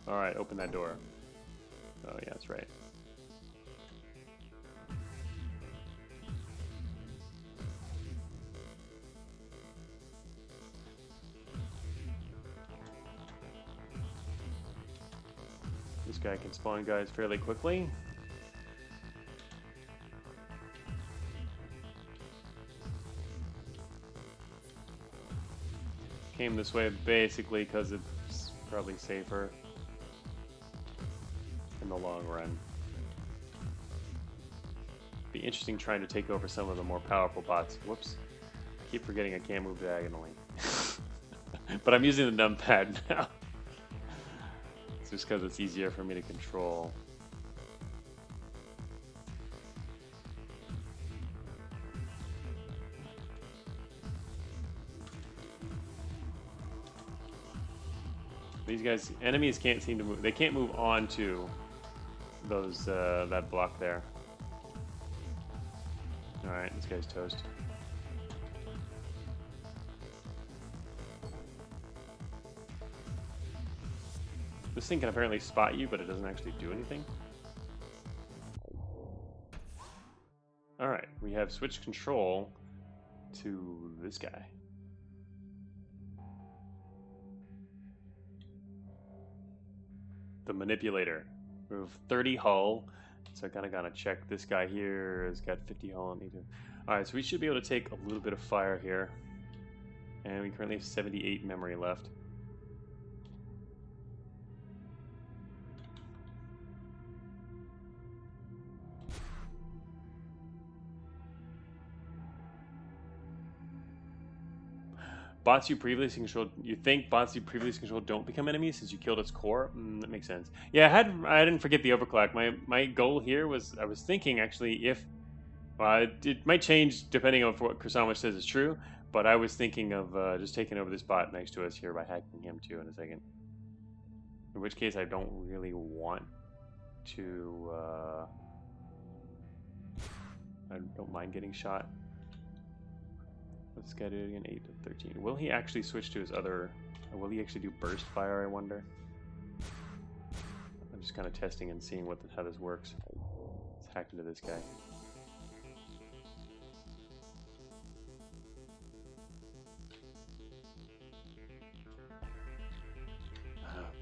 All right, open that door. Oh yeah, that's right. This guy can spawn guys fairly quickly. Came this way basically because it's probably safer in the long run. Be interesting trying to take over some of the more powerful bots. Whoops. I keep forgetting I can't move diagonally. But I'm using the numpad now. It's just because it's easier for me to control. These guys, enemies can't seem to move. They can't move on to those that block there. All right, this guy's toast. This thing can apparently spot you, but it doesn't actually do anything. All right, we have switched control to this guy. The manipulator. We have 30 hull, so I kind of gotta check this guy here. Has got 50 hull. All right, so we should be able to take a little bit of fire here, and we currently have 78 memory left. Bots you previously controlled. You think bots you previously controlled don't become enemies since you killed its core? That makes sense. Yeah, I didn't forget the overclock. My goal here was I was thinking actually if it might change depending on what Chronosphere says is true, but I was thinking of just taking over this bot next to us here by hacking him too in a second. In which case I don't really want to. I don't mind getting shot. What's this guy do again? 8 to 13. Will he actually switch to his other... Or will he actually do burst fire, I wonder? I'm just kind of testing and seeing how this works. Let's hack into this guy.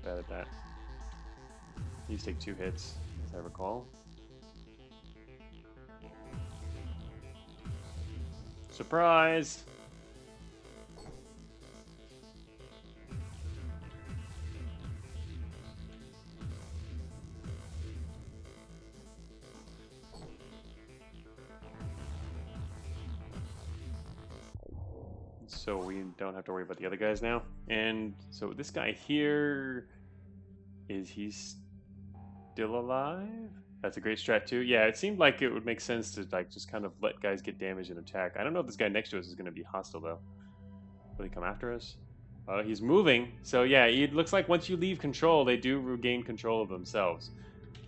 Bad at that. These take 2 hits, as I recall. Surprise! So we don't have to worry about the other guys now. And so this guy here, is he still alive? That's a great strat too. Yeah, it seemed like it would make sense to like just kind of let guys get damage and attack. I don't know if this guy next to us is going to be hostile though. Will he come after us? He's moving. So yeah, it looks like once you leave control, they do regain control of themselves.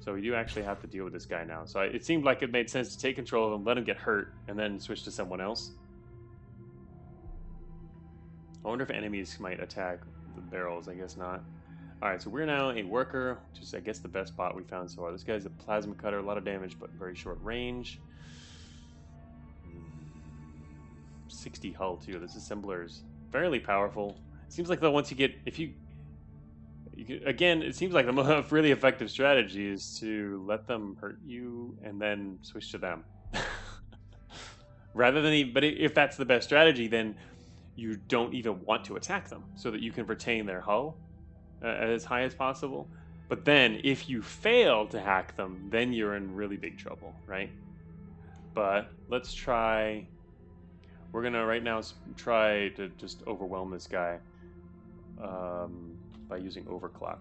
So we do actually have to deal with this guy now. So it seemed like it made sense to take control of him, let him get hurt, and then switch to someone else. I wonder if enemies might attack the barrels. I guess not. Alright, so we're now a worker, which is, I guess, the best bot we found so far. This guy's a plasma cutter, a lot of damage, but very short range. 60 hull too. This assembler is fairly powerful. It seems like though once you get, if you again, it seems like the really effective strategy is to let them hurt you and then switch to them. Rather than, but if that's the best strategy, then you don't even want to attack them so that you can retain their hull as high as possible. But then if you fail to hack them, then you're in really big trouble, right? But let's try, we're gonna right now try to just overwhelm this guy by using overclock.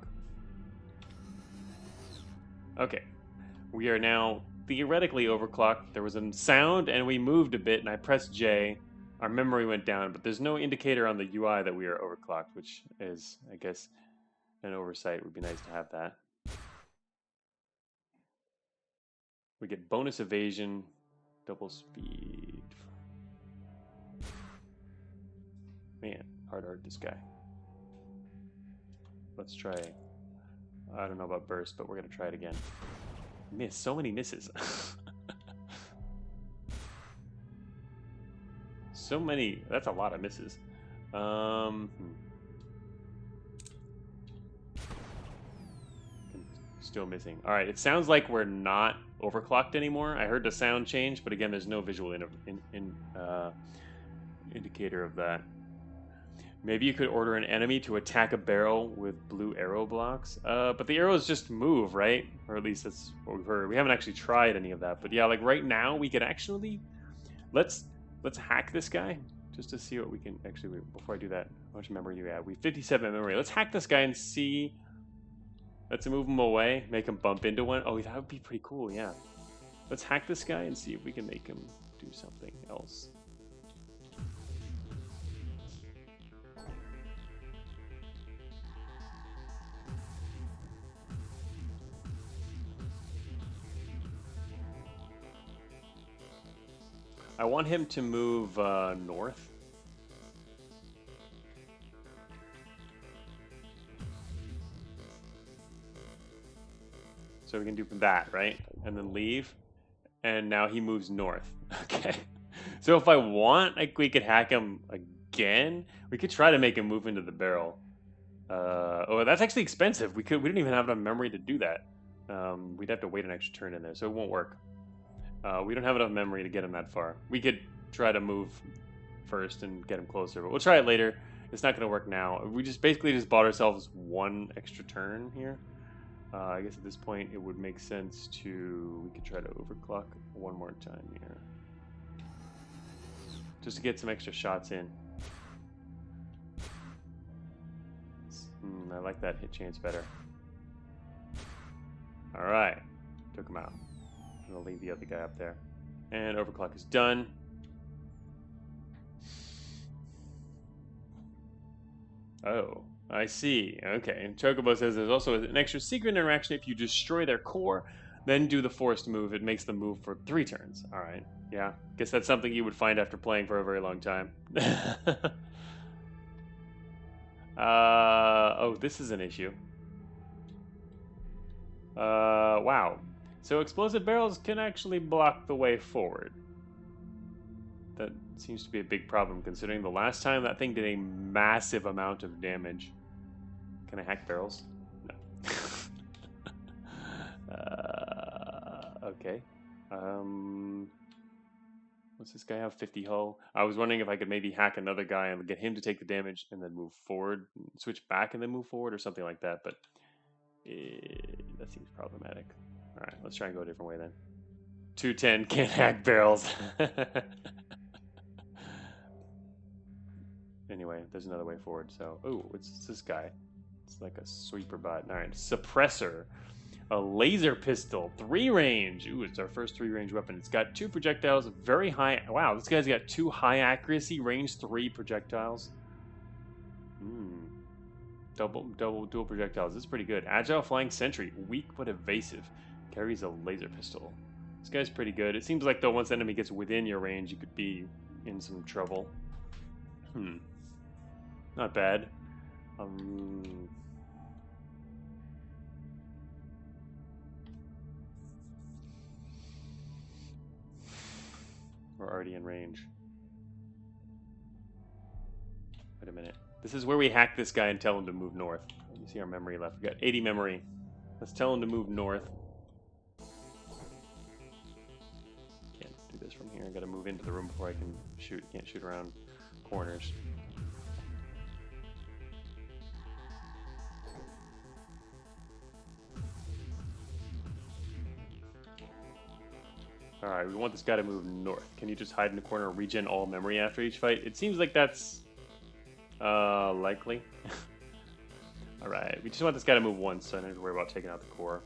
Okay, we are now theoretically overclocked. There was a sound and we moved a bit and I pressed J. Our memory went down, but there's no indicator on the UI that we are overclocked, which is, I guess, an oversight. Would be nice to have that. We get bonus evasion, double speed. Man, hard art this guy. Let's try, I don't know about burst, but we're gonna try it again. Miss, so many misses. So many, that's a lot of misses. Still missing. All right, it sounds like we're not overclocked anymore. I heard the sound change, but again, there's no visual indicator of that. Maybe you could order an enemy to attack a barrel with blue arrow blocks. But the arrows just move, right? Or at least that's what we've heard. We haven't actually tried any of that. But yeah, like right now, we could actually... Let's hack this guy just to see what we can... Actually, wait, before I do that, how much memory do we have? We have 57 memory. Let's hack this guy and see... Let's move him away, make him bump into one. Oh, that would be pretty cool, yeah. Let's hack this guy and see if we can make him do something else. I want him to move north. So we can do that, right? And then leave. And now he moves north. Okay. So if I want, like, we could hack him again. We could try to make him move into the barrel. Oh, that's actually expensive. We don't even have enough memory to do that. We'd have to wait an extra turn in there, so it won't work. We don't have enough memory to get him that far. We could try to move first and get him closer, but we'll try it later. It's not going to work now. We basically just bought ourselves one extra turn here. I guess at this point it would make sense we could try to overclock one more time here. Just to get some extra shots in. I like that hit chance better. Alright, took him out. I'm going to leave the other guy up there. And overclock is done. Oh, I see. Okay. And Chocobo says there's also an extra secret interaction if you destroy their core, then do the forced move. It makes them move for 3 turns. All right. Yeah. Guess that's something you would find after playing for a very long time. Oh, this is an issue. Wow. So explosive barrels can actually block the way forward. That seems to be a big problem, considering the last time that thing did a massive amount of damage. Can I hack barrels? No. Okay. What's this guy have? 50 hull. I was wondering if I could maybe hack another guy and get him to take the damage and then move forward, switch back and then move forward or something like that, but that seems problematic. All right, let's try and go a different way then. 210 can't hack barrels. Anyway, there's another way forward. So, oh, what's this guy? It's like a sweeper bot. All right, suppressor, a laser pistol, 3 range. Ooh, it's our first 3 range weapon. It's got 2 projectiles, very high. Wow, this guy's got 2 high accuracy, range 3 projectiles. Dual projectiles. This is pretty good. Agile flying sentry, weak but evasive. Carries a laser pistol. This guy's pretty good. It seems like though once the enemy gets within your range, you could be in some trouble. Not bad. We're already in range. Wait a minute. This is where we hack this guy and tell him to move north. Let me see our memory left. We got 80 memory. Let's tell him to move north. Can't do this from here. I gotta move into the room before I can shoot. Can't shoot around corners. Alright, we want this guy to move north. Can you just hide in the corner and regen all memory after each fight? It seems like that's likely. Alright, we just want this guy to move once, so I don't have to worry about taking out the core.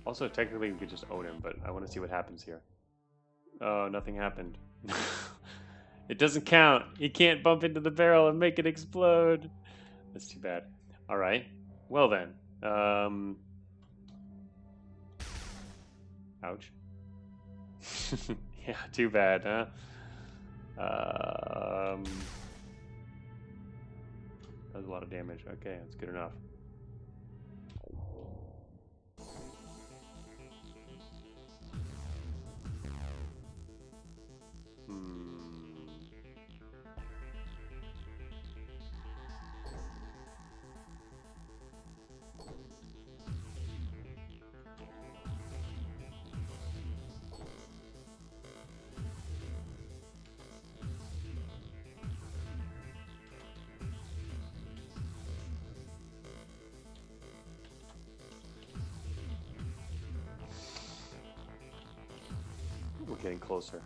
Also, technically, we could just own him, but I want to see what happens here. Oh, nothing happened. It doesn't count. He can't bump into the barrel and make it explode. That's too bad. Alright, well then. Ouch. Yeah, too bad, huh? That was a lot of damage. Okay, that's good enough. We're getting closer.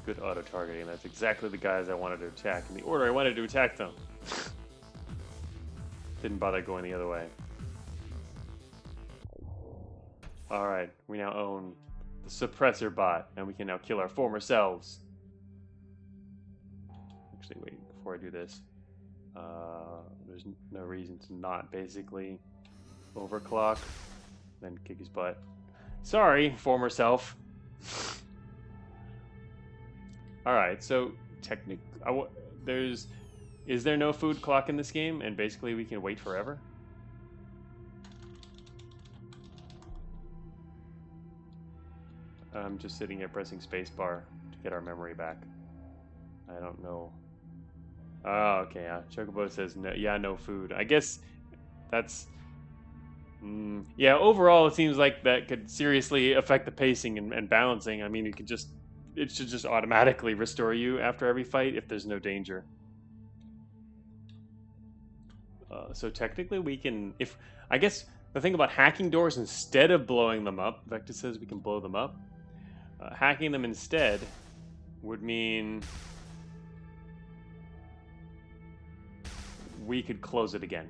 Good auto-targeting. That's exactly the guys I wanted to attack in the order I wanted to attack them. Didn't bother going the other way. Alright, we now own the suppressor bot, and we can now kill our former selves. Actually, wait, before I do this. There's no reason to not basically overclock, then kick his butt. Sorry, former self. Alright, so is there no food clock in this game, and basically we can wait forever? I'm just sitting here pressing spacebar to get our memory back. I don't know. Oh, okay, yeah. Chocobo says, no, yeah, no food. I guess that's... yeah, overall it seems like that could seriously affect the pacing and balancing. I mean, it should just automatically restore you after every fight if there's no danger. So technically we can... I guess the thing about hacking doors instead of blowing them up, Vector says we can blow them up. Hacking them instead would mean... we could close it again.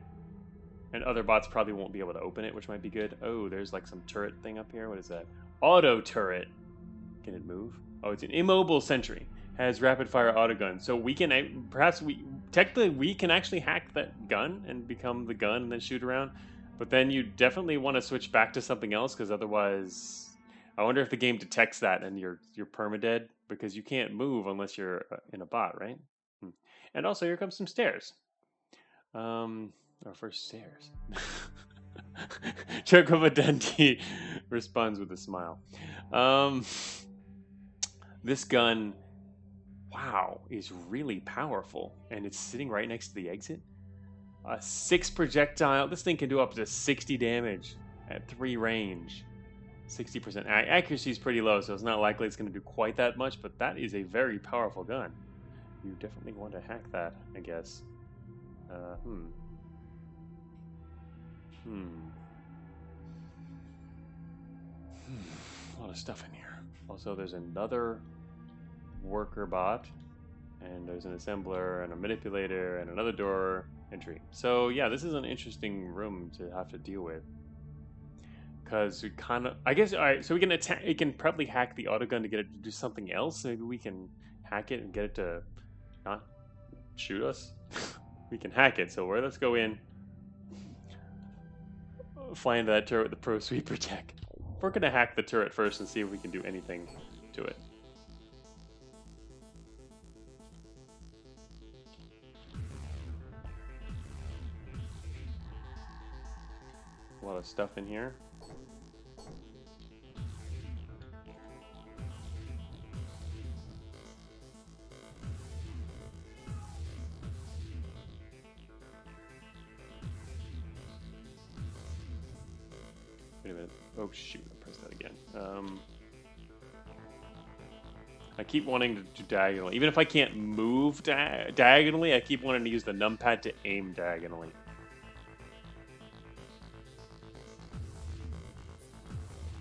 And other bots probably won't be able to open it, which might be good. Oh, there's like some turret thing up here. What is that? Auto turret. Can it move? Oh, it's an immobile sentry. Has rapid fire autogun. So we can, technically we can actually hack that gun and become the gun and then shoot around. But then you definitely want to switch back to something else, because otherwise, I wonder if the game detects that and you're permadead, because you can't move unless you're in a bot, right? And also, here comes some stairs. Our first stairs. Chocobo Dundee responds with a smile. This gun, wow, is really powerful, and it's sitting right next to the exit. 6 projectile. This thing can do up to 60 damage at 3 range. 60% accuracy is pretty low, so it's not likely it's going to do quite that much, but that is a very powerful gun. You definitely want to hack that, I guess. A lot of stuff in here. Also, there's another worker bot, and there's an assembler and a manipulator and another door entry. So yeah, this is an interesting room to have to deal with. Because we kind of, I guess, all right, so we can attack, it can probably hack the autogun to get it to do something else. Maybe we can hack it and get it to not shoot us. We can hack it, so let's go in, fly into that turret with the Pro Sweeper tech. We're going to hack the turret first and see if we can do anything to it. lot of stuff in here. Wait a minute. Oh shoot, I pressed that again. I keep wanting to do diagonal. Even if I can't move diagonally, I keep wanting to use the numpad to aim diagonally.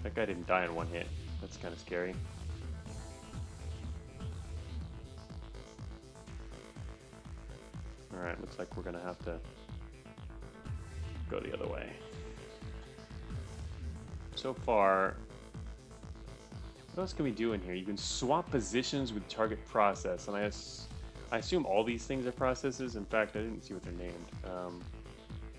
That guy didn't die in one hit. That's kind of scary. Alright, looks like we're going to have to go the other way. So far, what else can we do in here? You can swap positions with target process, and I assume all these things are processes. In fact, I didn't see what they're named.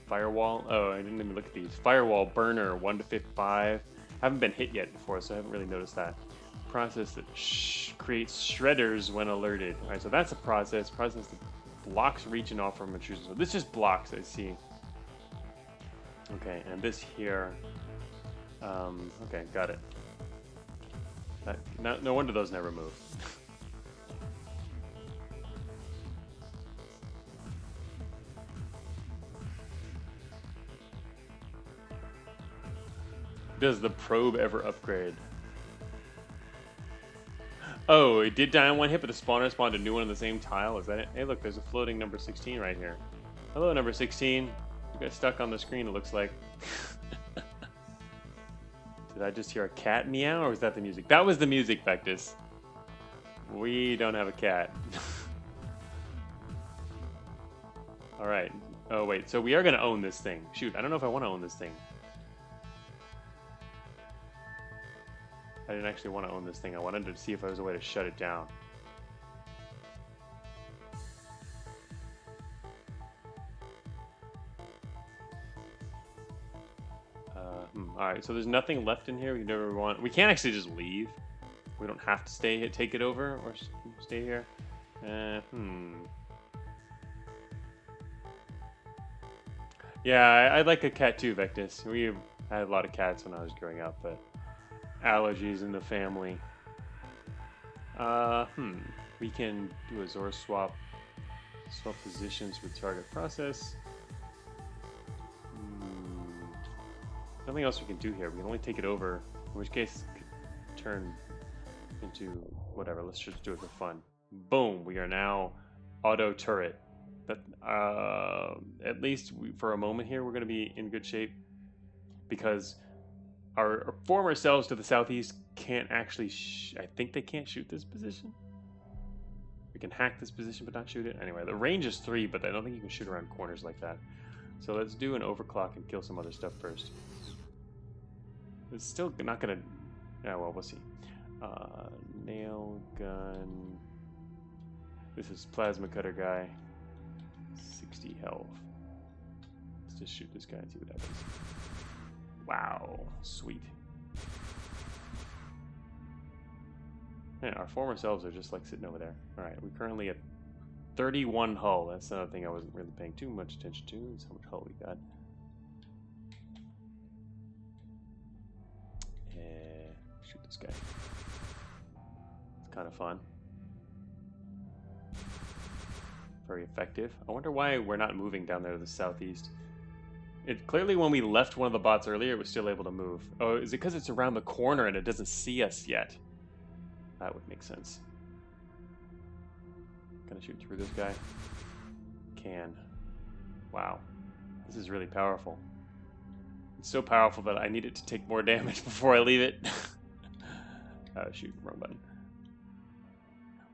Firewall. Oh, I didn't even look at these. Firewall burner 1 to 5. Haven't been hit yet before, so I haven't really noticed that. Process that creates shredders when alerted. All right, so that's a process. Process that blocks reach and off from intrusion. So this just blocks. I see. Okay, and this here. Okay, got it. No wonder those never move. Does the probe ever upgrade? Oh, it did die on one hit, but the spawner spawned a new one on the same tile. Is that it? Hey, look, there's a floating number 16 right here. Hello, number 16. You got stuck on the screen, it looks like. Did I just hear a cat meow, or was that the music? That was the music, Vectus. We don't have a cat. All right. Oh, wait. So we are going to own this thing. Shoot, I don't know if I want to own this thing. I didn't actually want to own this thing. I wanted to see if there was a way to shut it down. Alright, so there's nothing left in here. We can't actually just leave. We don't have to stay here, take it over, or stay here. Yeah, I'd like a cat too, Vectus. We had a lot of cats when I was growing up, but allergies in the family. We can do a Zor swap. Swap positions with target process. Nothing else we can do here. We can only take it over, in which case it could turn into whatever. Let's just do it for fun. Boom! We are now auto turret. But at least for a moment here, we're going to be in good shape because our former selves to the southeast can't actually. I think they can't shoot this position. We can hack this position, but not shoot it. Anyway, the range is 3, but I don't think you can shoot around corners like that. So let's do an overclock and kill some other stuff first. It's still not gonna. Yeah, well, we'll see. Nail gun. This is plasma cutter guy. 60 health. Let's just shoot this guy and see what happens. Wow, sweet. Man, our former selves are just like sitting over there. All right, we're currently at 31 hull. That's another thing I wasn't really paying too much attention to. Is how much hull we got. Shoot this guy. It's kind of fun. Very effective. I wonder why we're not moving down there to the southeast. It clearly, when we left one of the bots earlier, it was still able to move. Oh, is it because it's around the corner and it doesn't see us yet? That would make sense. Gonna shoot through this guy. Can. Wow. This is really powerful. It's so powerful that I need it to take more damage before I leave it. Oh shoot, wrong button.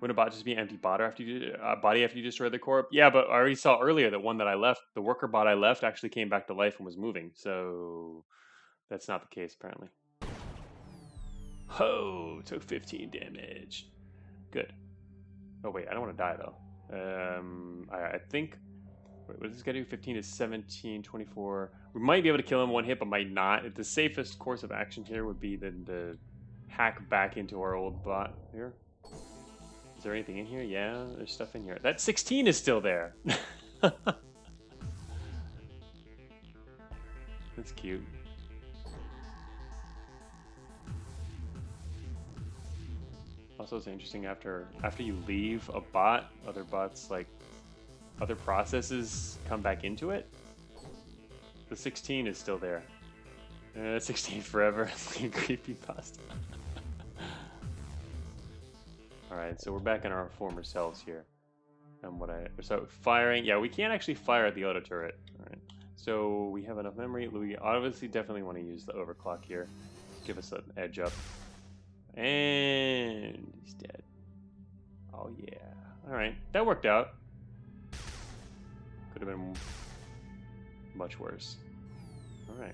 Wouldn't a bot just be an empty body after you destroy the core? Yeah, but I already saw earlier that one that I left, the worker bot I left, actually came back to life and was moving. So that's not the case apparently. Oh, took 15 damage. Good. Oh wait, I don't want to die though. I think. Wait, what does this guy do? 15 is 17, 24. We might be able to kill him one hit, but might not. The safest course of action here would be then to hack back into our old bot here. Is there anything in here? Yeah, there's stuff in here. That 16 is still there. That's cute. Also, it's interesting after you leave a bot, other bots like other processes come back into it. The 16 is still there. 16 forever. Creepy pasta. All right, so we're back in our former selves here. And so firing, yeah, we can't actually fire at the auto turret. All right, so we have enough memory. We obviously definitely want to use the overclock here, give us an edge up. And he's dead. Oh yeah. All right, that worked out. Could have been much worse. All right.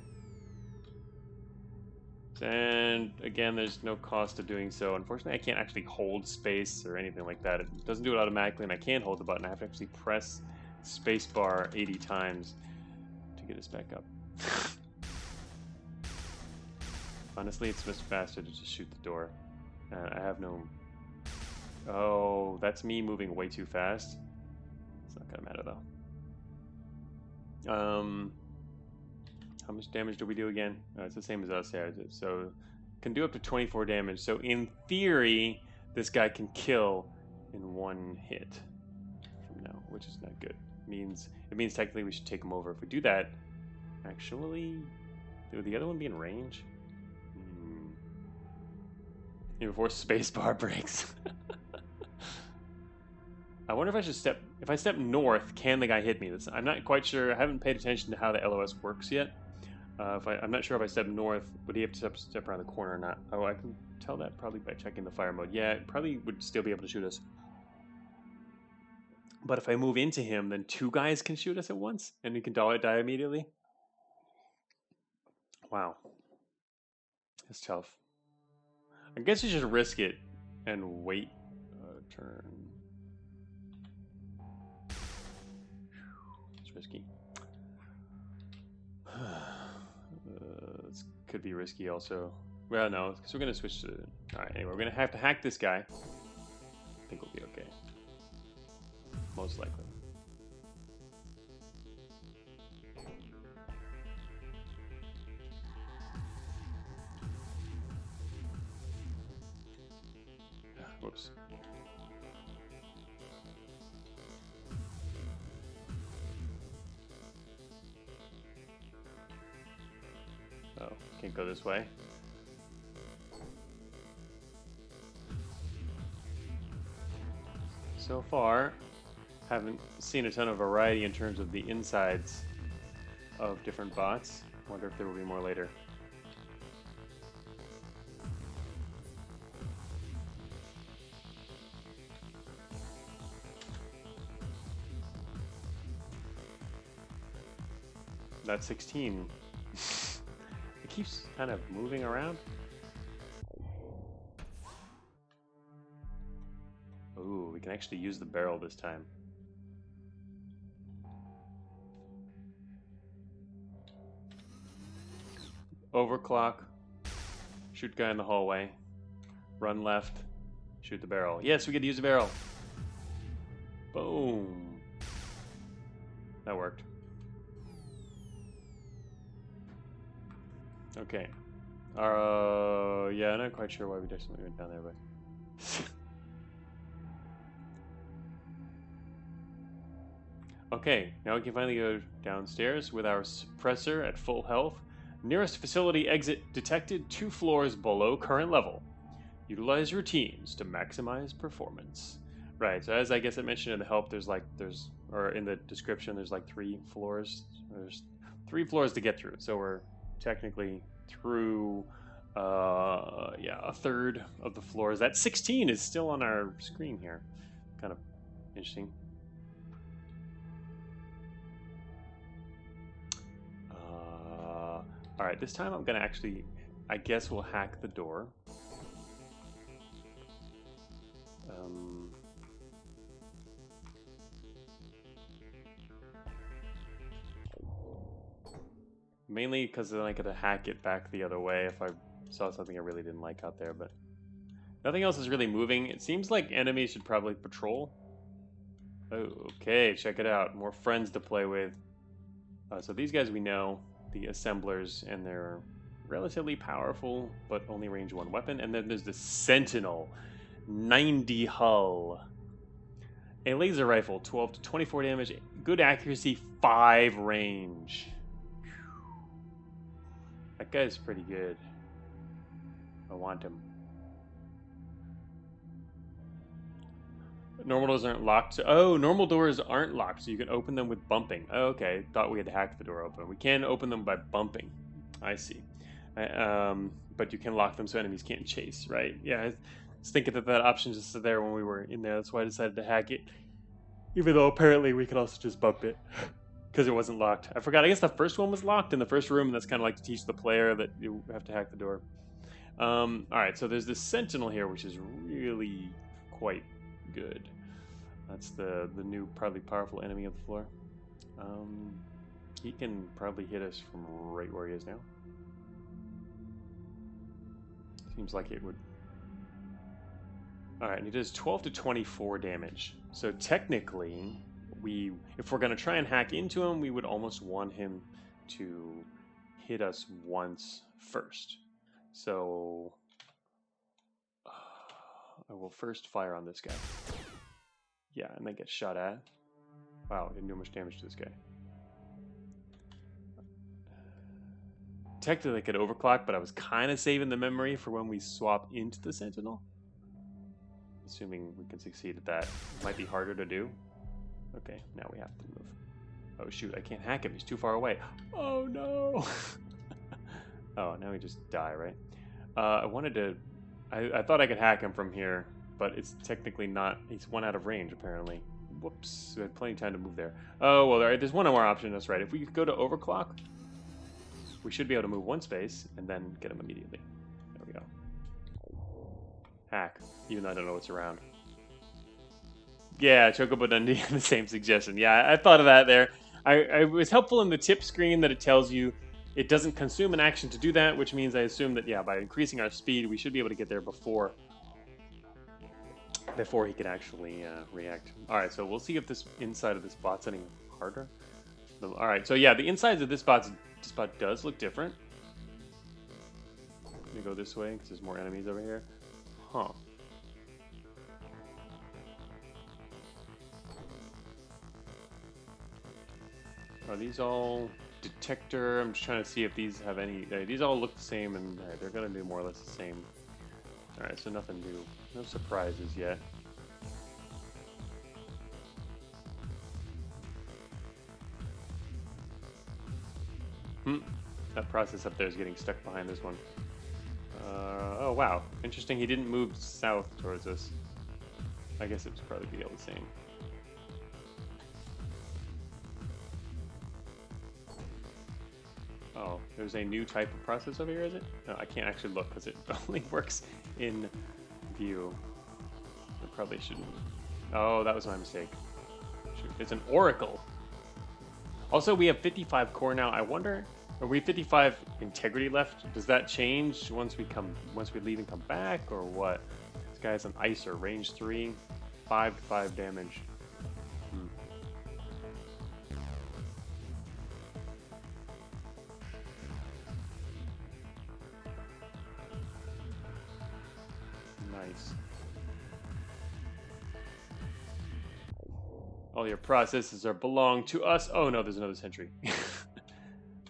And again, there's no cost of doing so. Unfortunately, I can't actually hold space or anything like that. It doesn't do it automatically, and I can't hold the button. I have to actually press spacebar 80 times to get us back up. Honestly, it's much faster to just shoot the door. I have no... Oh, that's me moving way too fast. It's not gonna matter though. How much damage do we do again? It's the same as us, yeah. So, can do up to 24 damage. So, in theory, this guy can kill in one hit from now, which is not good. It means technically we should take him over. If we do that, actually, would the other one be in range? Before spacebar breaks. I wonder if I should step. If I step north, can the guy hit me? I'm not quite sure. I haven't paid attention to how the LOS works yet. I'm not sure if I step north, would he have to step around the corner or not? Oh, I can tell that probably by checking the fire mode. Yeah, it probably would still be able to shoot us. But if I move into him, then two guys can shoot us at once, and we can die immediately. Wow, that's tough. I guess you should risk it and wait a turn. It's risky. This could be risky also. Well, no, because we're going to switch to... Alright, anyway, we're going to have to hack this guy. I think we'll be okay. Most likely. Whoops. Oh, can't go this way. So far, haven't seen a ton of variety in terms of the insides of different bots. Wonder if there will be more later. That's 16. It keeps kind of moving around. Ooh, we can actually use the barrel this time. Overclock. Shoot guy in the hallway. Run left. Shoot the barrel. Yes, we could use the barrel. Boom. That worked. Okay. Yeah, I'm not quite sure why we just went down there, but... Okay, now we can finally go downstairs with our suppressor at full health. Nearest facility exit detected 2 floors below current level. Utilize routines to maximize performance. Right, so as I guess I mentioned in the help, or in the description, there's like 3 floors. There's 3 floors to get through, so we're technically through, yeah, a third of the floors. That 16 is still on our screen here. Kind of interesting. All right, this time I'm gonna actually, I guess we'll hack the door. Mainly because then I could hack it back the other way if I saw something I really didn't like out there, but nothing else is really moving. It seems like enemies should probably patrol. Oh, okay, check it out. More friends to play with. So these guys we know, the assemblers, and they're relatively powerful, but only range 1 weapon. And then there's the Sentinel. 90 hull. A laser rifle, 12 to 24 damage, good accuracy, 5 range. That guy's pretty good. I want him. Normal doors aren't locked. Oh, normal doors aren't locked, so you can open them with bumping. Oh, okay. Thought we had hacked the door open. We can open them by bumping. I see. But you can lock them so enemies can't chase, right? Yeah, I was thinking that option just there when we were in there. That's why I decided to hack it. Even though apparently we could also just bump it because it wasn't locked. I forgot. I guess the first one was locked in the first room, and that's kind of like to teach the player that you have to hack the door. All right, so there's this sentinel here, which is really quite good. That's the new, probably powerful enemy of the floor. He can probably hit us from right where he is now. Seems like it would. All right, and he does 12 to 24 damage. So technically, if we're going to try and hack into him, we would almost want him to hit us once first. So I will first fire on this guy. Yeah, and then get shot at. Wow, didn't do much damage to this guy. Technically, I could overclock, but I was kind of saving the memory for when we swap into the Sentinel. Assuming we can succeed at that. It might be harder to do. Okay, now we have to move. Oh shoot, I can't hack him. He's too far away. Oh no! Oh, now we just die, right? I wanted to... I thought I could hack him from here, but it's technically not... He's 1 out of range, apparently. Whoops, we had plenty of time to move there. Oh, well, there's one more option, that's right. If we could go to overclock, we should be able to move 1 space and then get him immediately. There we go. Hack, even though I don't know what's around. Yeah, Chocobo Dundee, the same suggestion. Yeah, I thought of that there. I was helpful in the tip screen that it tells you it doesn't consume an action to do that, which means I assume that, yeah, by increasing our speed, we should be able to get there before he can actually react. All right, so we'll see if this inside of this bot's any harder. All right, so yeah, the insides of this spot does look different. Let me go this way because there's more enemies over here. Huh. Are these all detector? I'm just trying to see if these have any... these all look the same, and they're going to do more or less the same. Alright, so nothing new. No surprises yet. That process up there is getting stuck behind this one. Oh, wow. Interesting, he didn't move south towards us. I guess it was probably be all the same. Oh, there's a new type of process over here, is it? No, I can't actually look because it only works in view. I probably shouldn't. Oh, that was my mistake. Shoot, it's an oracle. Also, we have 55 core now. I wonder, are we 55 integrity left? Does that change once we leave and come back, or what? This guy has an icer, range 3, 5 to 5 damage. Nice. All your processes belong to us. Oh no, there's another sentry.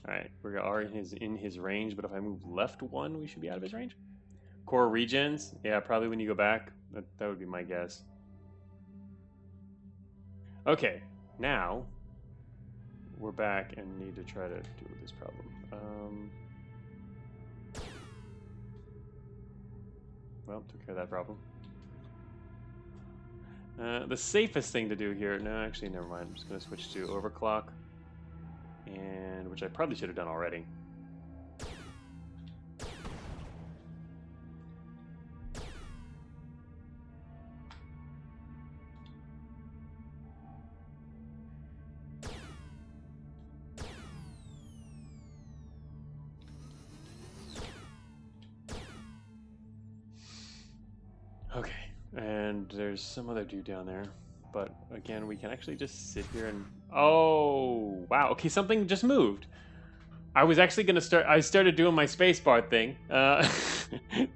Alright, we are in his range, but if I move left 1, we should be out of his range. Core regens? Yeah, probably when you go back. That would be my guess. Okay, now we're back and need to try to deal with this problem. Well, took care of that problem. The safest thing to do here... No, actually, never mind. I'm just going to switch to overclock. And which I probably should have done already. Okay, and there's some other dude down there. But again, we can actually just sit here and... Oh, wow. Okay, something just moved. I was actually going to start. I started doing my spacebar thing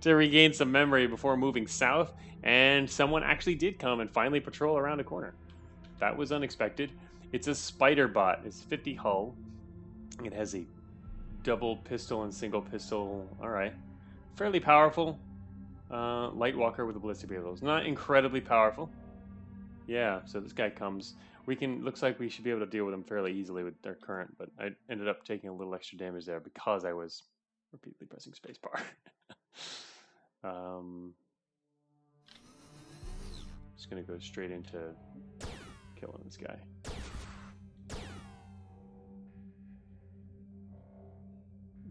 to regain some memory before moving south, and someone actually did come and finally patrol around a corner. That was unexpected. It's a spider bot. It's 50 hull. It has a double pistol and single pistol. All right, fairly powerful. Light walker with a ballistic vehicle. It's not incredibly powerful. Yeah, so this guy comes. We can. Looks like we should be able to deal with him fairly easily with their current, but I ended up taking a little extra damage there because I was repeatedly pressing spacebar. um, just gonna go straight into killing this guy.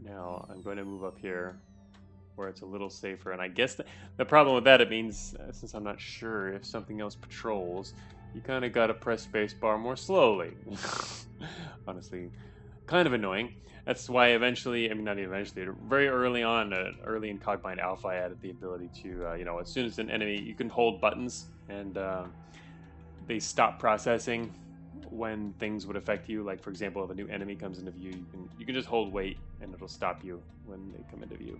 Now I'm going to move up here where it's a little safer, and I guess the problem with that, it means since I'm not sure if something else patrols, you kind of got to press spacebar more slowly. Honestly, kind of annoying. That's why eventually, I mean, not even eventually, very early on, early in Cogbind Alpha, I added the ability to, as soon as an enemy, you can hold buttons and they stop processing when things would affect you. Like, for example, if a new enemy comes into view, you can just hold wait and it'll stop you when they come into view.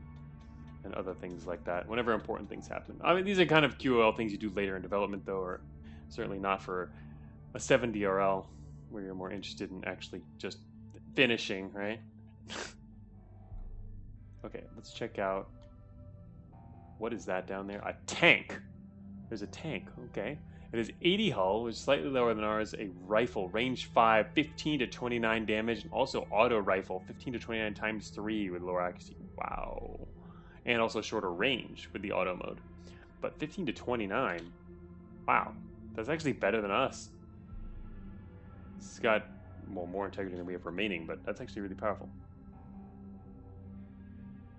And other things like that, whenever important things happen. I mean, these are kind of QOL things you do later in development, though, or certainly not for a 7DRL, where you're more interested in actually just finishing, right? Okay, let's check out. What is that down there? A tank. There's a tank, okay. It is 80 hull, which is slightly lower than ours. A rifle, range 5, 15 to 29 damage, and also auto rifle, 15 to 29 times 3 with lower accuracy. Wow. And also shorter range with the auto mode. But 15 to 29, wow, that's actually better than us. It's got, well, more integrity than we have remaining, but that's actually really powerful.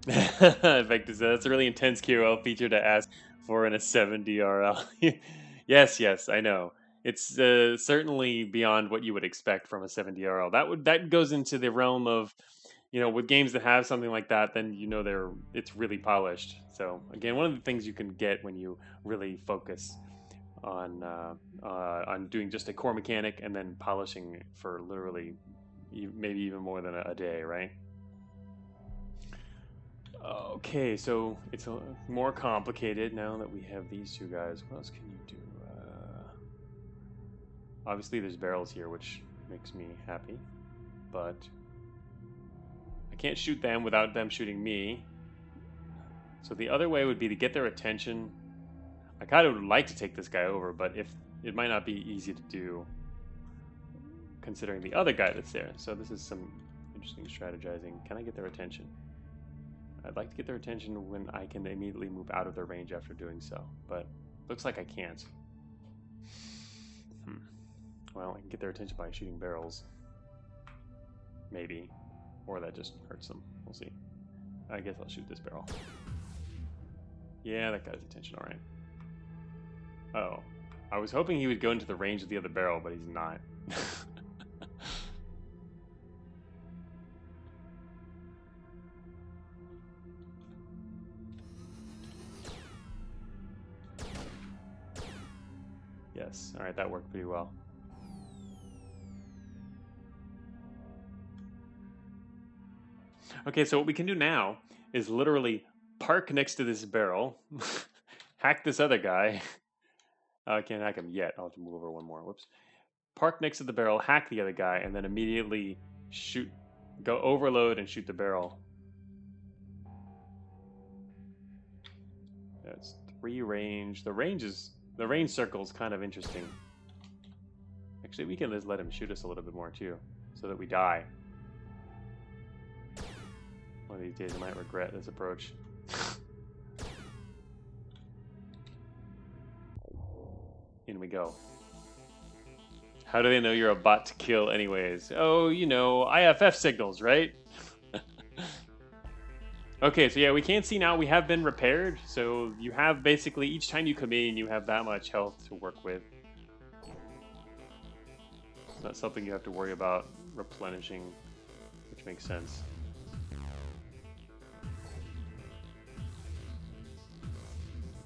In fact, that's a really intense QL feature to ask for in a 7DRL. Yes, I know. It's certainly beyond what you would expect from a 7DRL. That goes into the realm of, with games that have something like that, then it's really polished. So again, one of the things you can get when you really focus on doing just a core mechanic and then polishing for literally maybe even more than a day, right? Okay, so it's more complicated now that we have these two guys. What else can you do? Obviously, there's barrels here, which makes me happy, but I can't shoot them without them shooting me. So the other way would be to get their attention. I kind of would like to take this guy over, but if it might not be easy to do considering the other guy that's there. So this is some interesting strategizing. Can I get their attention? I'd like to get their attention when I can immediately move out of their range after doing so, but looks like I can't. Well, I can get their attention by shooting barrels. Maybe. Or that just hurts them. We'll see. I guess I'll shoot this barrel. Yeah, that got his attention, alright. Oh. I was hoping he would go into the range of the other barrel, but he's not. Yes, alright, that worked pretty well. Okay, so what we can do now is literally park next to this barrel, hack this other guy. I can't hack him yet. I'll have to move over one more. Whoops. Park next to the barrel, hack the other guy, and then immediately shoot, go overload and shoot the barrel. That's 3 range. The range circle is kind of interesting. Actually, we can just let him shoot us a little bit more too, so that we die. One of these days I might regret this approach. In we go. How do they know you're a bot to kill anyways? Oh, IFF signals, right? Okay, so yeah, we can't see now. We have been repaired. So you have basically, each time you come in, you have that much health to work with. It's not something you have to worry about replenishing, which makes sense.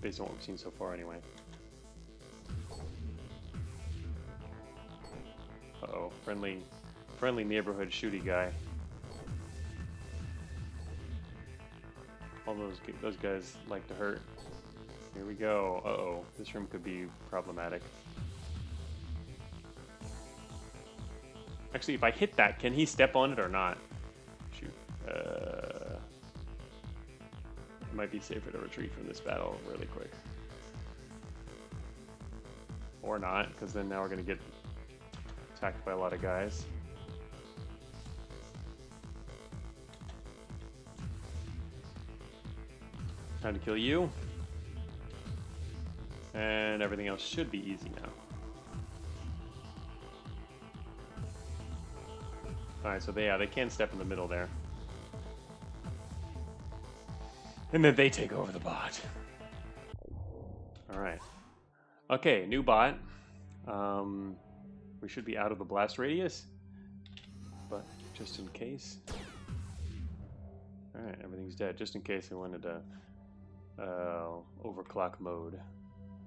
Based on what we've seen so far anyway. Uh-oh, friendly neighborhood shooty guy. All those guys like to hurt. Here we go. Uh-oh. This room could be problematic. Actually, if I hit that, can he step on it or not? Shoot. It might be safer to retreat from this battle really quick. Or not, because then now we're going to get attacked by a lot of guys. Time to kill you. And everything else should be easy now. Alright, so they can step in the middle there. And then they take over the bot. Alright. Okay, new bot. We should be out of the blast radius. But just in case. Alright, everything's dead. Just in case I wanted to overclock mode.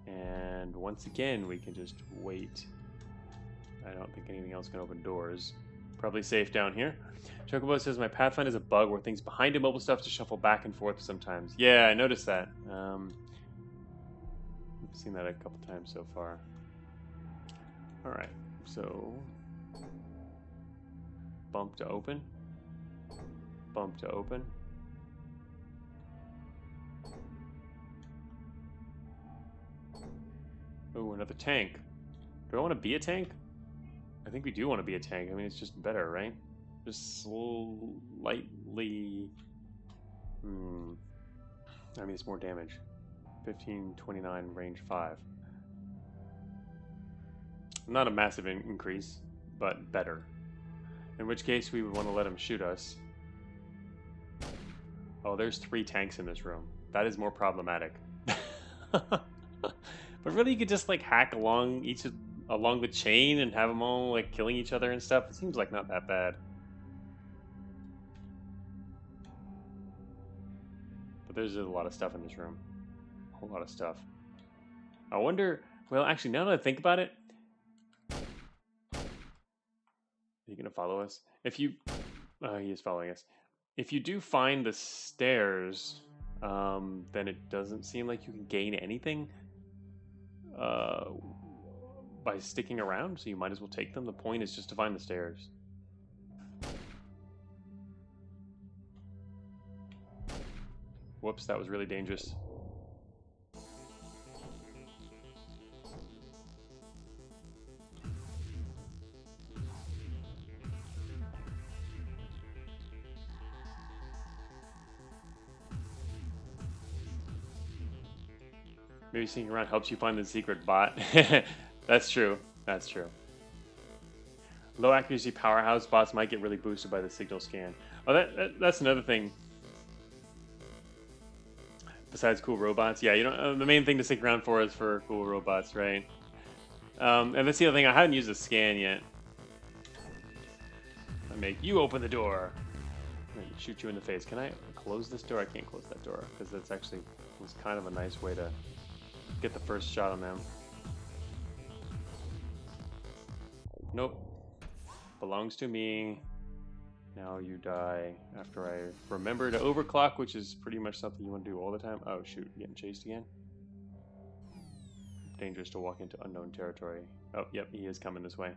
And once again, we can just wait. I don't think anything else can open doors. Probably safe down here. Chocobo says my Pathfinder is a bug where things behind immobile stuff to shuffle back and forth sometimes. Yeah, I noticed that. I've seen that a couple times so far. Alright, so bump to open. Bump to open. Oh, another tank. Do I want to be a tank? I think we do want to be a tank. I mean, it's just better, right? Just slightly... I mean, it's more damage. 15, 29, range 5. Not a massive increase, but better. In which case, we would want to let him shoot us. Oh, there's 3 tanks in this room. That is more problematic. But really, you could just like hack along along the chain and have them all like killing each other and stuff. It seems like not that bad. But there's a lot of stuff in this room. A whole lot of stuff. I wonder. Well, actually, now that I think about it, are you gonna follow us? If you, he is following us. If you do find the stairs, then it doesn't seem like you can gain anything. By sticking around, so you might as well take them. The point is just to find the stairs. Whoops, that was really dangerous. Maybe sneaking around helps you find the secret bot. That's true. That's true. Low accuracy powerhouse bots might get really boosted by the signal scan. Oh, that's another thing. Besides cool robots, yeah, you know, the main thing to stick around for is for cool robots, right? And that's the other thing. I haven't used a scan yet. I make you open the door. And shoot you in the face. Can I close this door? I can't close that door because that's actually was kind of a nice way to get the first shot on them. Nope. Belongs to me. Now you die after I remember to overclock, which is pretty much something you want to do all the time. Oh shoot, getting chased again. Dangerous to walk into unknown territory. Oh, yep, he is coming this way.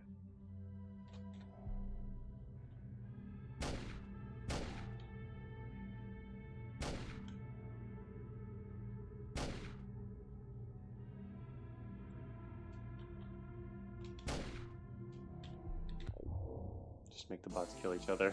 Just make the bots kill each other.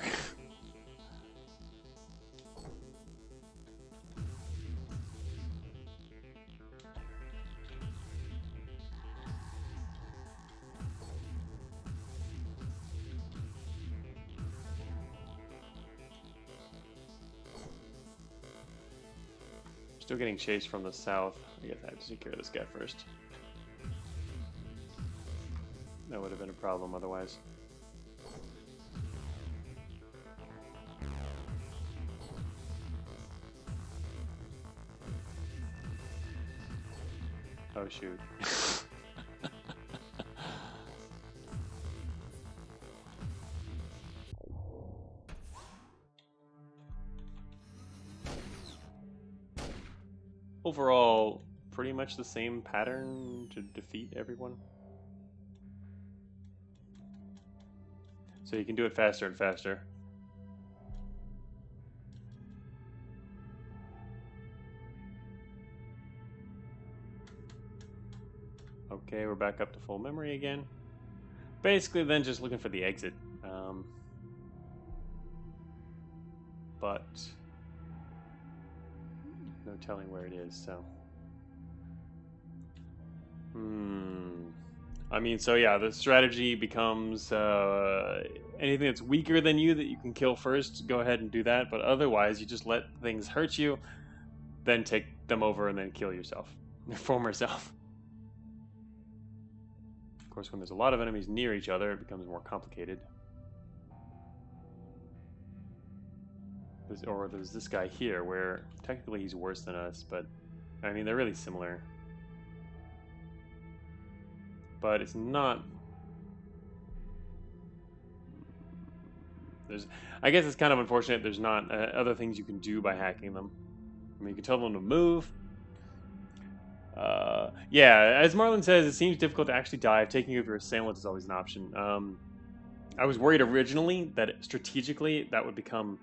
Still getting chased from the south. I guess I have to take care of this guy first. That would have been a problem otherwise. Oh shoot. overall pretty much the same pattern to defeat everyone. So you can do it faster and faster. Okay, we're back up to full memory again. Basically, then just looking for the exit. But no telling where it is, so. I mean, so yeah, the strategy becomes anything that's weaker than you that you can kill first, go ahead and do that. But otherwise, you just let things hurt you, then take them over and then kill yourself, your former self. Of course, when there's a lot of enemies near each other, it becomes more complicated. There's this guy here where technically he's worse than us, but I mean, they're really similar. But it's not. I guess it's kind of unfortunate there's not other things you can do by hacking them. I mean, you can tell them to move. Yeah, as Marlon says, it seems difficult to actually dive. Taking over your assailant is always an option. I was worried originally that strategically that would become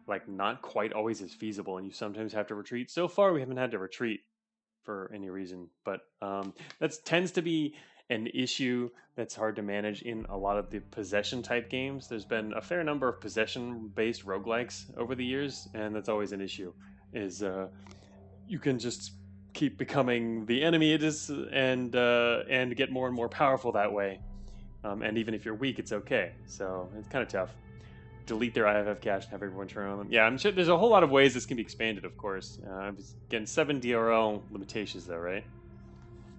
like not quite always as feasible, and you sometimes have to retreat. So far, we haven't had to retreat for any reason, but that tends to be an issue that's hard to manage in a lot of the possession type games. There's been a fair number of possession based roguelikes over the years, and that's always an issue, is you can just keep becoming the enemy it is, and get more and more powerful that way, and even if you're weak, it's okay. So it's kind of tough. Delete their IFF cache and have everyone turn on them. Yeah, I'm sure there's a whole lot of ways this can be expanded, of course. Again, 7 DRL limitations, though, right?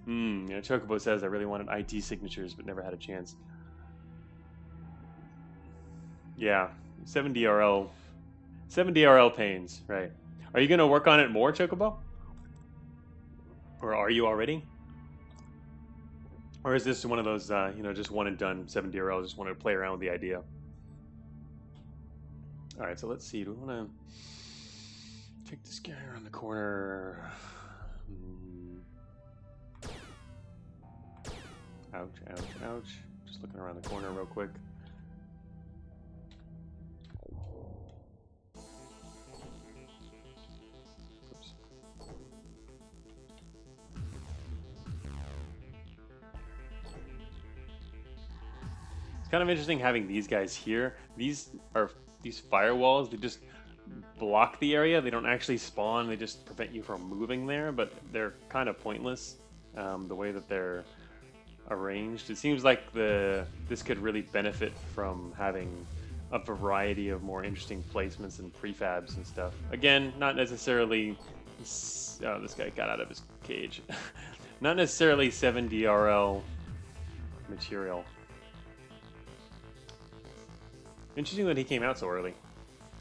Yeah, Chocobo says I really wanted IT signatures, but never had a chance. Yeah, 7 DRL pains, right? Are you going to work on it more, Chocobo? Or are you already? Or is this one of those, just one and done 7 DRL, just wanted to play around with the idea? All right, so let's see. Do we want to take this guy around the corner? Ouch, ouch, ouch. Just looking around the corner real quick. Oops. It's kind of interesting having these guys here. These firewalls, they just block the area. They don't actually spawn. They just prevent you from moving there, but they're kind of pointless the way that they're arranged. It seems like this could really benefit from having a variety of more interesting placements and prefabs and stuff. Again, not necessarily... Oh, this guy got out of his cage. Not necessarily 7 DRL material. Interesting that he came out so early.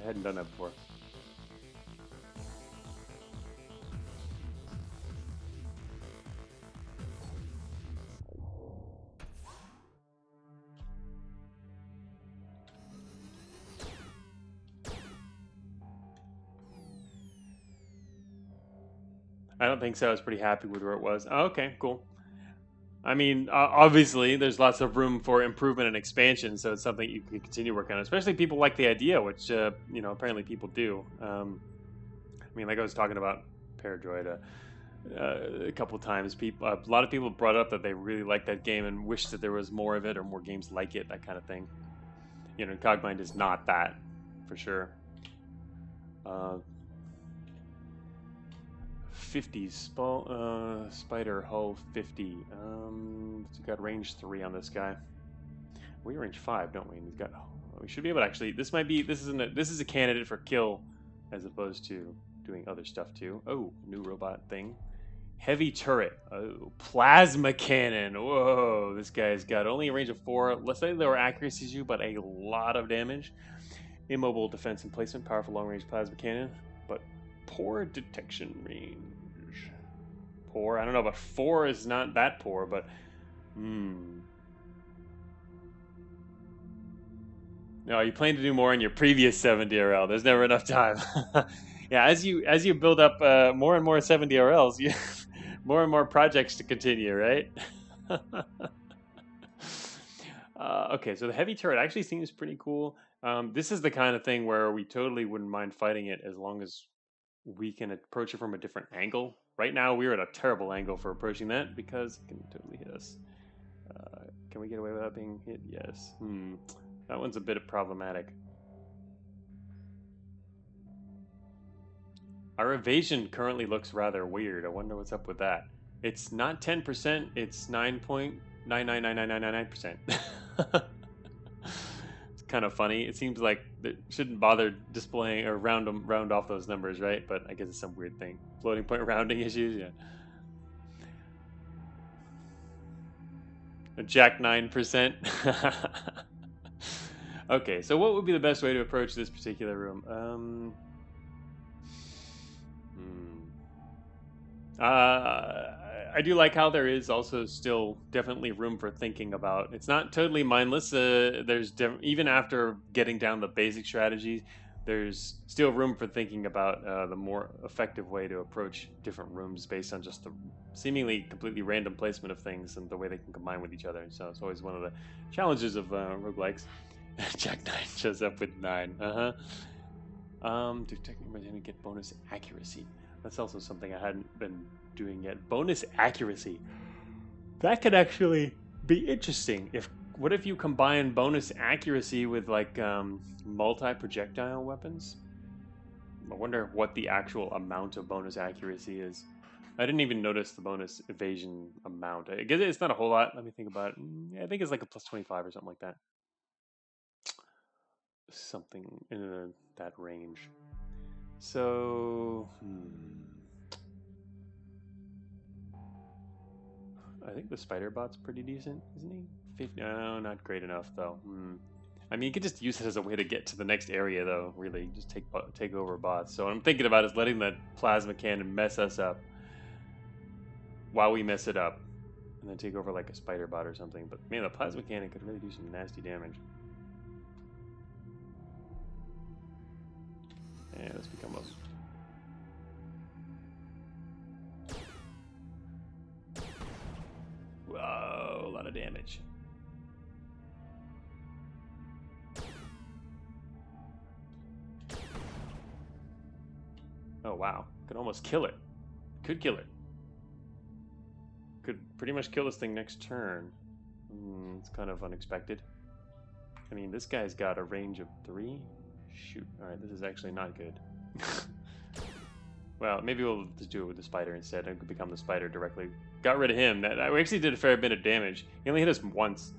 I hadn't done that before. I don't think so. I was pretty happy with where it was. Oh, okay, cool. I mean, obviously, there's lots of room for improvement and expansion, so it's something you can continue working on. Especially people like the idea, which apparently people do. I mean, like I was talking about Paradroid a couple times. A lot of people brought up that they really liked that game and wish that there was more of it or more games like it, that kind of thing. Cogmind is not that, for sure. 50 spider hull 50. We've got range 3 on this guy. We range 5, don't we? And we should be able to actually. This is a candidate for kill, as opposed to doing other stuff too. Oh, new robot thing. Heavy turret. Oh, plasma cannon. Whoa, this guy's got only a range of 4. Let's say lower accuracy as you, but a lot of damage. Immobile defense and placement. Powerful long range plasma cannon, but poor detection range. Poor. I don't know, but 4 is not that poor, but No, you plan to do more in your previous 7 DRL. There's never enough time. Yeah, as you build up more and more 70 RLs, you more and more projects to continue, right? Okay, so the heavy turret actually seems pretty cool. This is the kind of thing where we totally wouldn't mind fighting it as long as we can approach it from a different angle. Right now, we're at a terrible angle for approaching that because it can totally hit us. Can we get away without being hit? Yes. That one's a bit problematic. Our evasion currently looks rather weird. I wonder what's up with that. It's not 10%, it's 9.9999999%. It's kind of funny. It seems like it shouldn't bother displaying or round off those numbers, right? But I guess it's some weird thing. Floating point rounding issues, yeah. A Jack 9%. Okay, so what would be the best way to approach this particular room? I do like how there is also still definitely room for thinking about. It's not totally mindless. There's even after getting down the basic strategies, there's still room for thinking about the more effective way to approach different rooms based on just the seemingly completely random placement of things and the way they can combine with each other. So it's always one of the challenges of roguelikes. Jack 9 shows up with 9. Do technically get bonus accuracy. That's also something I hadn't been doing yet. Bonus accuracy. That could actually be interesting. What if you combine bonus accuracy with like multi-projectile weapons? I wonder what the actual amount of bonus accuracy is. I didn't even notice the bonus evasion amount. I guess it's not a whole lot. Let me think about it. I think it's like a plus 25 or something like that. Something in that range. So, I think the spider bot's pretty decent, isn't he? No, not great enough though. I mean, you could just use it as a way to get to the next area, though. Really, just take over bots. So what I'm thinking about is letting that plasma cannon mess us up while we mess it up, and then take over like a spider bot or something. But man, the plasma cannon could really do some nasty damage. Yeah, let's become a... Whoa, a lot of damage. Oh wow, could almost kill it. Could kill it. Could pretty much kill this thing next turn. It's kind of unexpected. I mean, this guy's got a range of 3. Shoot. Alright, this is actually not good. Well, maybe we'll just do it with the spider instead. I could become the spider directly. Got rid of him. That actually did a fair bit of damage. He only hit us once.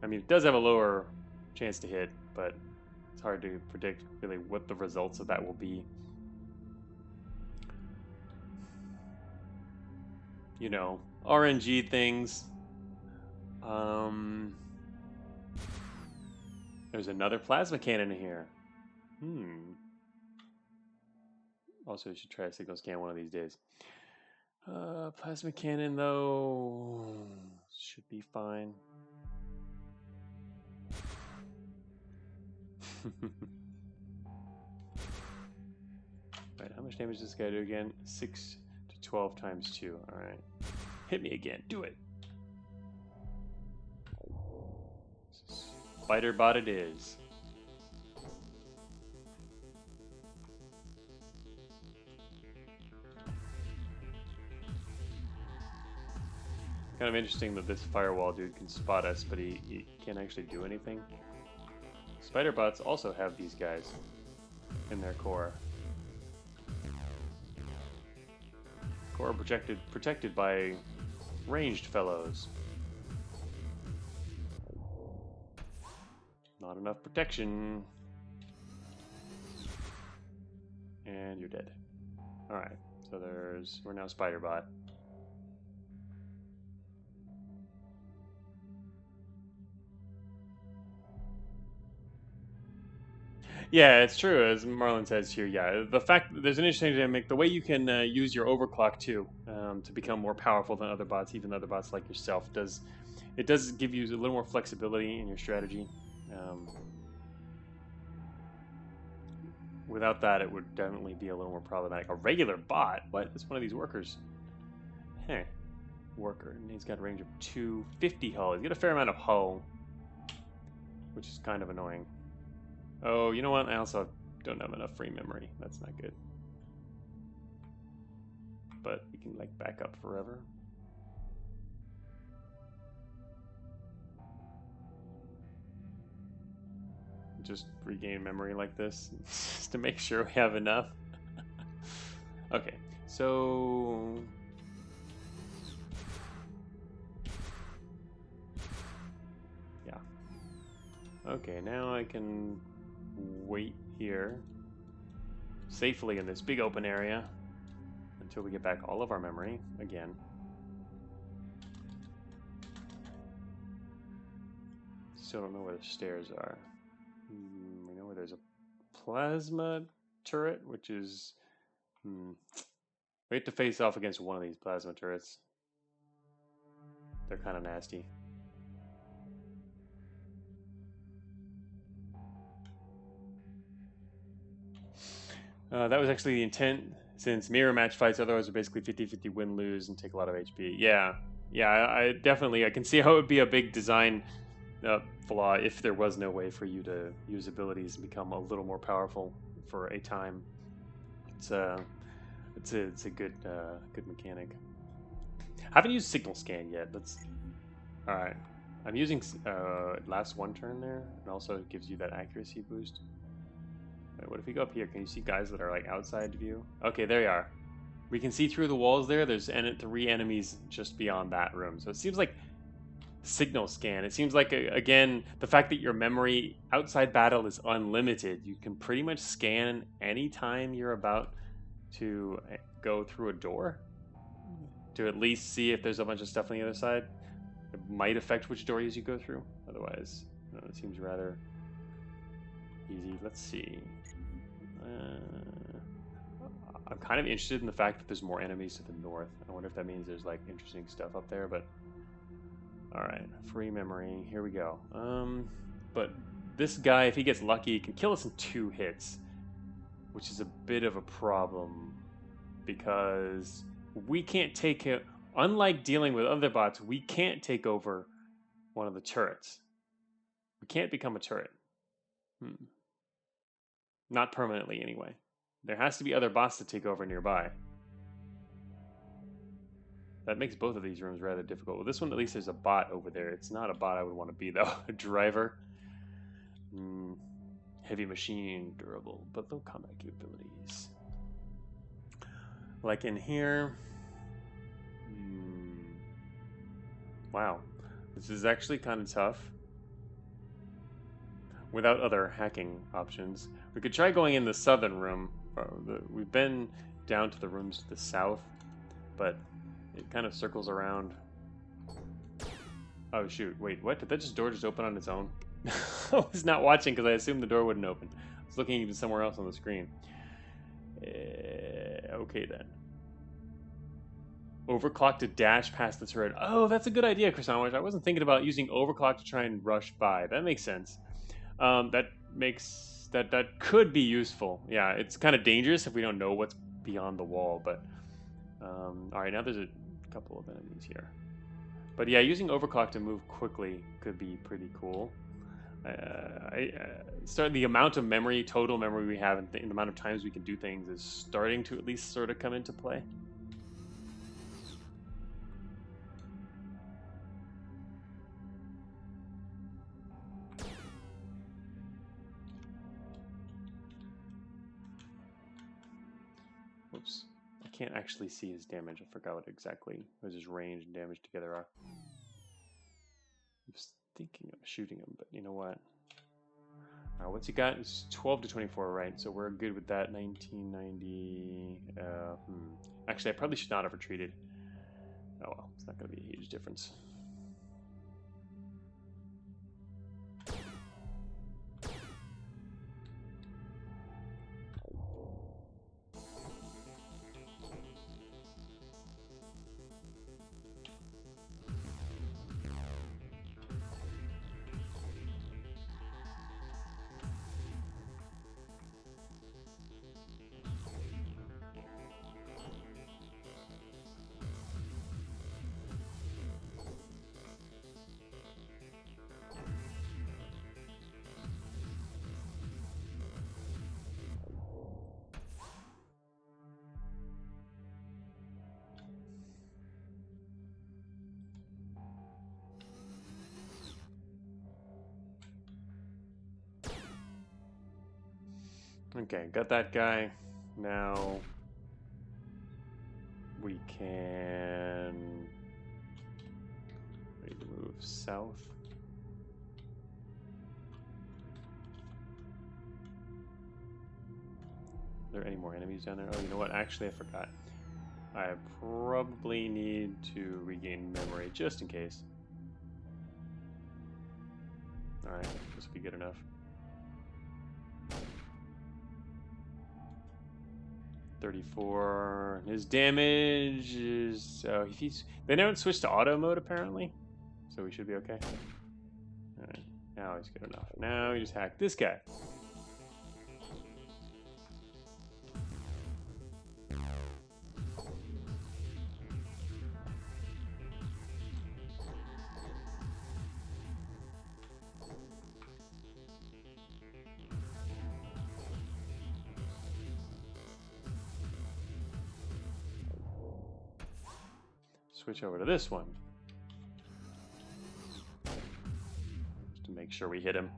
I mean, it does have a lower chance to hit, but it's hard to predict really what the results of that will be. You know, RNG things. There's another plasma cannon in here. Also, you should try a signal scan one of these days. Plasma cannon, though, should be fine. Right, how much damage does this guy do again? 6 to 12 times 2. Alright. Hit me again. Do it. Spider bot it is. Kind of interesting that this firewall dude can spot us, but he can't actually do anything. Spider bots also have these guys in their core. Core protected by ranged fellows. Not enough protection. And you're dead. Alright, so we're now spider bot. Yeah, it's true, as Marlon says here. Yeah, the fact that there's an interesting dynamic. The way you can use your overclock too to become more powerful than other bots, even other bots like yourself, does give you a little more flexibility in your strategy. Without that, it would definitely be a little more problematic. A regular bot? What? It's one of these workers. Hey, worker. And he's got a range of 250 hull. He's got a fair amount of hull, which is kind of annoying. Oh, you know what? I also don't have enough free memory. That's not good. But we can like back up forever. Just regain memory like this just to make sure we have enough. Okay, so yeah. Okay, now I can wait here safely in this big open area until we get back all of our memory again. Still don't know where the stairs are. We know where there's a plasma turret, which is... we have to face off against one of these plasma turrets. They're kind of nasty. That was actually the intent, since mirror match fights otherwise are basically 50-50 win-lose and take a lot of HP. Yeah, I definitely, I can see how it would be a big design flaw if there was no way for you to use abilities and become a little more powerful for a time. It's a good good mechanic. I haven't used signal scan yet. All right. I'm using last one turn there, and also it gives you that accuracy boost. Wait, what if we go up here? Can you see guys that are like outside view? Okay, there you are. We can see through the walls there. There's 3 enemies just beyond that room. So it seems like signal scan. It seems like, again, the fact that your memory outside battle is unlimited. You can pretty much scan anytime you're about to go through a door to at least see if there's a bunch of stuff on the other side. It might affect which doors you go through. Otherwise, it seems rather easy. Let's see. I'm kind of interested in the fact that there's more enemies to the north. I wonder if that means there's like interesting stuff up there, but all right, free memory. Here we go. But this guy, if he gets lucky, he can kill us in 2 hits, which is a bit of a problem because we can't take it. Unlike dealing with other bots, we can't take over one of the turrets. We can't become a turret. Not permanently, anyway. There has to be other bots to take over nearby. That makes both of these rooms rather difficult. Well, this one, at least there's a bot over there. It's not a bot I would want to be, though. A driver. Heavy machine, durable, but low combat capabilities. Like in here. Wow. This is actually kind of tough. Without other hacking options. We could try going in the southern room. We've been down to the rooms to the south, but it kind of circles around. Oh shoot, wait, what? Did that door just open on its own? I was not watching because I assumed the door wouldn't open. I was looking even somewhere else on the screen. Okay then. Overclock to dash past the turret. Oh, that's a good idea, Chronosphere. I wasn't thinking about using overclock to try and rush by. That makes sense. That could be useful. Yeah, it's kind of dangerous if we don't know what's beyond the wall, but all right, now there's a couple of enemies here. But yeah, using overclock to move quickly could be pretty cool. The amount of memory, total memory we have, and the amount of times we can do things is starting to at least sort of come into play. Whoops. I can't actually see his damage. I forgot what exactly his range and damage together are. I was thinking of shooting him, but you know what? All right, what's he got? It's 12 to 24, right? So we're good with that. 1990. Actually, I probably should not have retreated. Oh well, it's not going to be a huge difference. Okay, got that guy. Now we can move south. Are there any more enemies down there? Oh, you know what? Actually, I forgot. I probably need to regain memory just in case. Alright, this will be good enough. 34. His damage is... Oh, they don't switch to auto mode apparently, so we should be okay. Alright, now he's good enough. Now we just hack this guy. Switch over to this one. Just to make sure we hit him.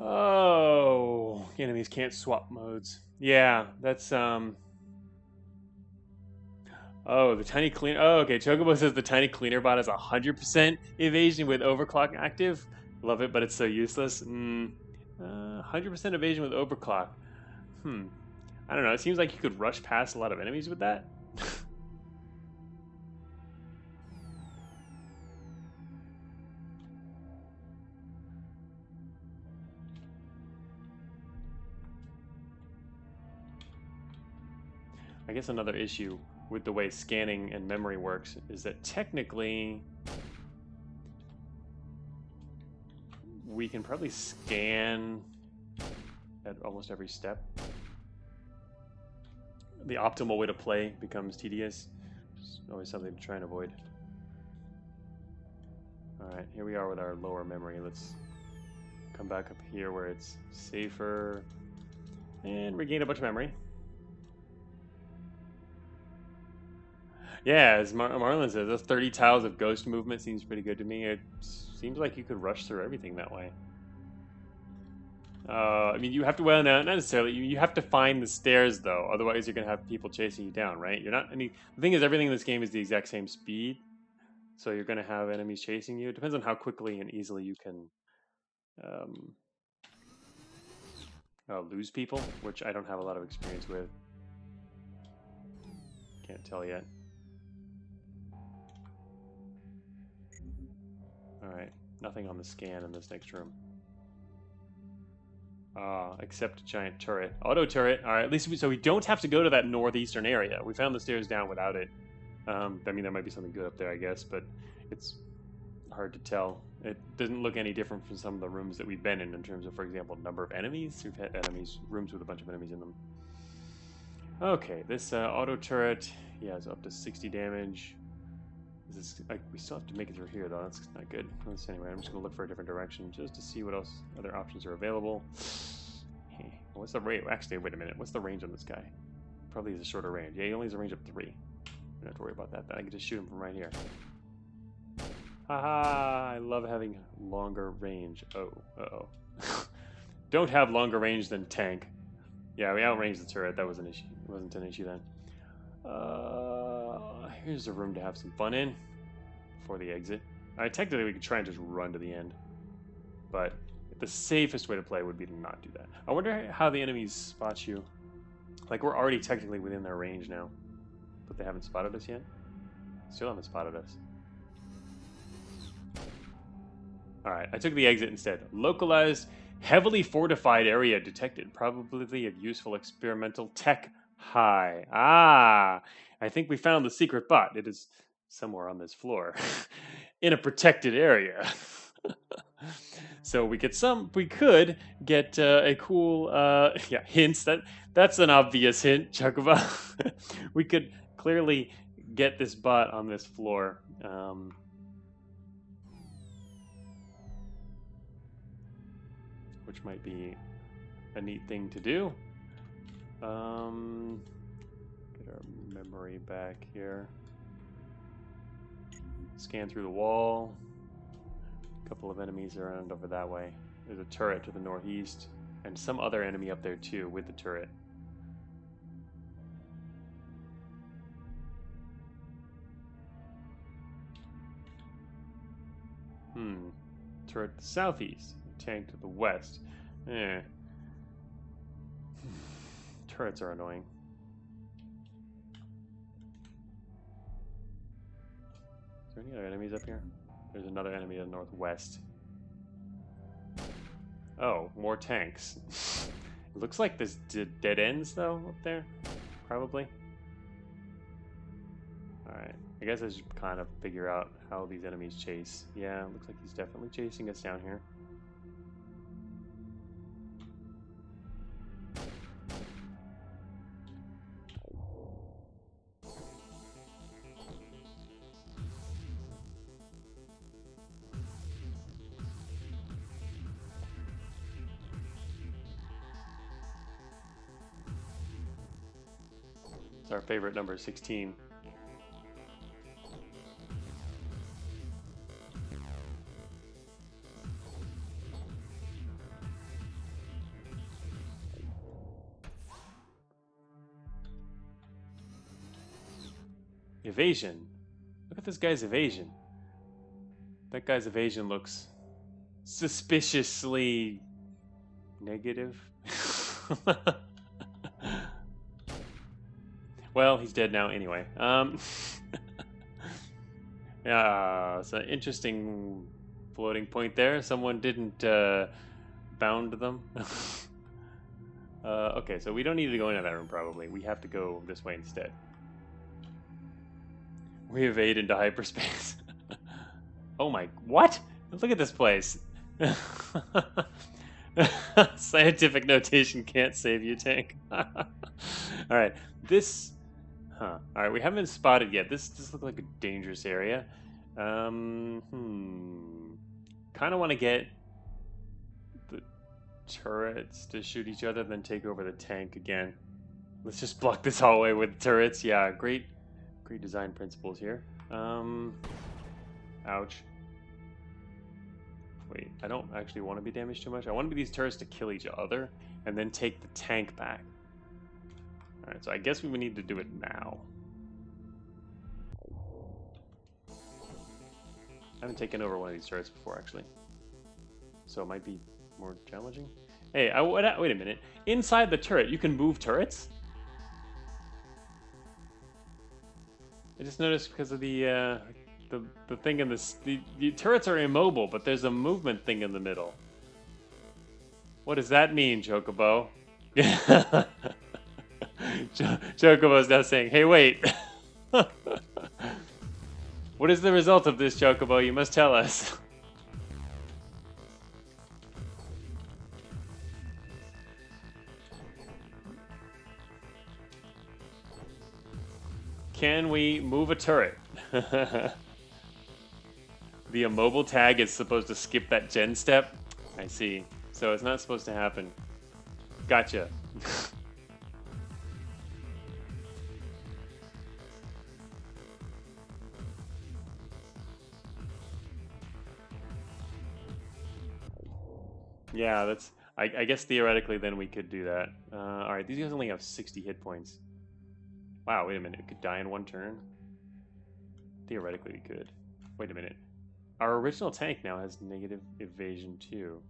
Oh, enemies can't swap modes. Yeah, that's Oh, the tiny cleaner. Oh, okay. Chocobo says the tiny cleaner bot has 100% evasion with overclock active. Love it, but it's so useless. 100% evasion with overclock. I don't know. It seems like you could rush past a lot of enemies with that. I guess another issue with the way scanning and memory works is that technically we can probably scan at almost every step. The optimal way to play becomes tedious. It's always something to try and avoid. Alright, here we are with our lower memory. Let's come back up here where it's safer and regain a bunch of memory. Yeah, as Marlon says, those 30 tiles of ghost movement seems pretty good to me. It seems like you could rush through everything that way. I mean, you have to, well, no, not necessarily. You have to find the stairs, though. Otherwise, you're going to have people chasing you down, right? You're not, the thing is, everything in this game is the exact same speed. So you're going to have enemies chasing you. It depends on how quickly and easily you can lose people, which I don't have a lot of experience with. Can't tell yet. Alright, nothing on the scan in this next room. Except a giant turret. Auto turret. Alright, at least so we don't have to go to that northeastern area. We found the stairs down without it. I mean, there might be something good up there, I guess, but it's hard to tell. It doesn't look any different from some of the rooms that we've been in terms of, for example, number of enemies. We've had rooms with a bunch of enemies in them. Okay, this auto turret, yeah, is up to 60 damage. We still have to make it through here, though. That's not good. Anyway, I'm just going to look for a different direction just to see what else other options are available. Hey, what's the range? Actually, wait a minute. What's the range on this guy? Probably is a shorter range. Yeah, he only has a range of 3. I don't have to worry about that. I can just shoot him from right here. Haha! I love having longer range. Oh, uh-oh. Don't have longer range than tank. Yeah, we outranged the turret. That was an issue. It wasn't an issue then. Here's a room to have some fun in before the exit. Technically, we could try and just run to the end, but the safest way to play would be to not do that. I wonder how the enemies spot you. Like, we're already technically within their range now, but they haven't spotted us yet. Still haven't spotted us. Alright, I took the exit instead. Localized, heavily fortified area detected. Probability of useful experimental tech high. I think we found the secret bot. It is somewhere on this floor. In a protected area. So we could get a cool hints. That's an obvious hint, Chocobo. We could clearly get this bot on this floor. Which might be a neat thing to do. Get our memory back here. Scan through the wall. A couple of enemies around over that way. There's a turret to the northeast. And some other enemy up there too with the turret. Turret to the southeast. Tank to the west. Eh. Turrets are annoying. Is there any other enemies up here? There's another enemy to the northwest. Oh, more tanks. It looks like there's dead ends, though, up there. Probably. Alright. I guess I should kind of figure out how these enemies chase. Yeah, it looks like he's definitely chasing us down here. It's our favorite number, 16. Evasion. Look at this guy's evasion. That guy's evasion looks suspiciously negative. Well, he's dead now anyway. Yeah, it's an interesting floating point there. Someone didn't bound them. Okay, so we don't need to go into that room probably. We have to go this way instead. We evade into hyperspace. Oh my, what? Look at this place. Scientific notation can't save you, tank. Alright, this... Huh. Alright, we haven't been spotted yet. This looks like a dangerous area. Kind of want to get the turrets to shoot each other, then take over the tank again. Let's just block this hallway with turrets. Yeah, great design principles here. Ouch. Wait, I don't actually want to be damaged too much. I want these turrets to kill each other and then take the tank back. Alright, so I guess we would need to do it now. I haven't taken over one of these turrets before, actually. So it might be more challenging. Hey, wait a minute. Inside the turret, you can move turrets? I just noticed because of the thing in this... The turrets are immobile, but there's a movement thing in the middle. What does that mean, Chocobo? Chocobo's now saying, hey, wait. What is the result of this, Chocobo? You must tell us. Can we move a turret? The immobile tag is supposed to skip that gen step? I see. So it's not supposed to happen. Gotcha. Yeah, that's... I guess theoretically then we could do that. Alright, these guys only have 60 hit points. Wow, wait a minute. We could die in one turn? Theoretically we could. Wait a minute. Our original tank now has negative evasion too.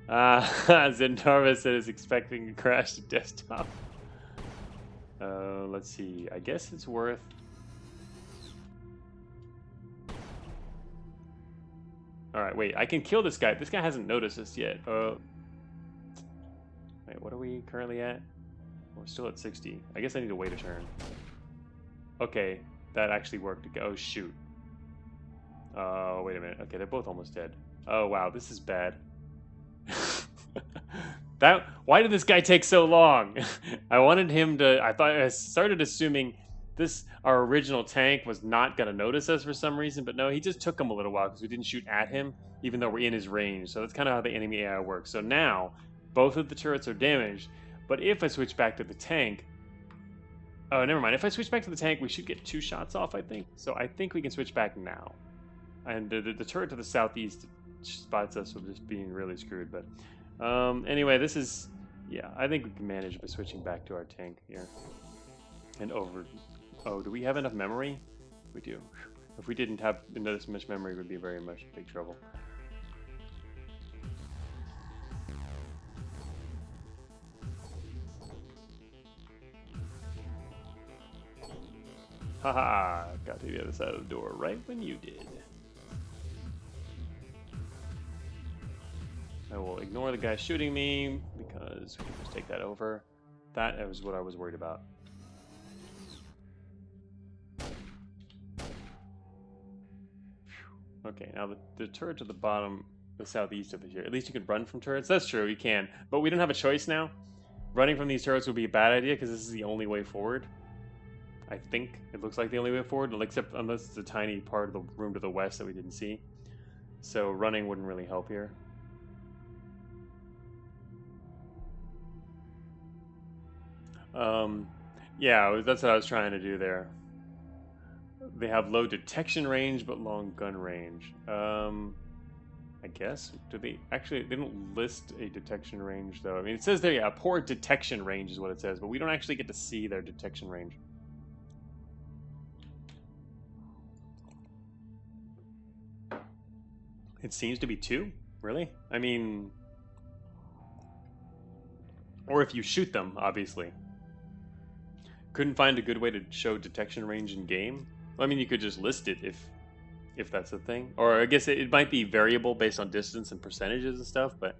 Zendarva said is expecting to crash the desktop. Let's see. I guess it's worth... Alright, wait. I can kill this guy. This guy hasn't noticed us yet. Wait, what are we currently at? We're still at 60. I guess I need to wait a turn. Okay, that actually worked. Oh, shoot. Oh, wait a minute. Okay, they're both almost dead. Oh, wow, this is bad. Why did this guy take so long? I wanted him to... I started assuming our original tank was not going to notice us for some reason, but no, he just took him a little while because we didn't shoot at him, even though we're in his range. So that's kind of how the enemy AI works. So now, both of the turrets are damaged, but if I switch back to the tank... Oh, never mind. If I switch back to the tank, we should get 2 shots off, I think. So I think we can switch back now. And the turret to the southeast spots us with just being really screwed. But anyway, this is, yeah, I think we can manage by switching back to our tank here. And over, oh, do we have enough memory? We do. If we didn't have this much memory, we'd be very much big trouble. Haha, got to the other side of the door right when you did. I will ignore the guy shooting me because we can just take that over. That was what I was worried about. Okay, now the turret at the bottom, the southeast of it here. At least you can run from turrets. That's true, you can. But we don't have a choice now. Running from these turrets would be a bad idea because this is the only way forward. I think it looks like the only way forward, except unless it's a tiny part of the room to the west that we didn't see. So running wouldn't really help here. Yeah, that's what I was trying to do there. They have low detection range but long gun range. I guess. Do they actually? They don't list a detection range though. I mean, it says there, yeah, poor detection range is what it says, but we don't actually get to see their detection range. It seems to be 2. Really? I mean, or if you shoot them, obviously. Couldn't find a good way to show detection range in game. Well, I mean, you could just list it if that's the thing. Or I guess it might be variable based on distance and percentages and stuff, but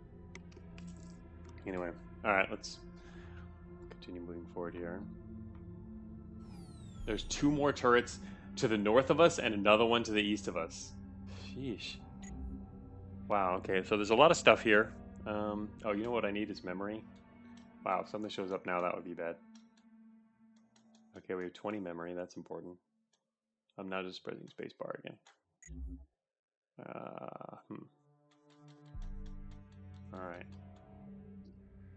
anyway. Alright, let's continue moving forward here. There's 2 more turrets to the north of us and another one to the east of us. Sheesh. Wow, okay, so there's a lot of stuff here. Oh, you know what I need is memory. Wow, if something shows up now, that would be bad. Okay, we have 20 memory, that's important. I'm now just pressing spacebar again. Alright.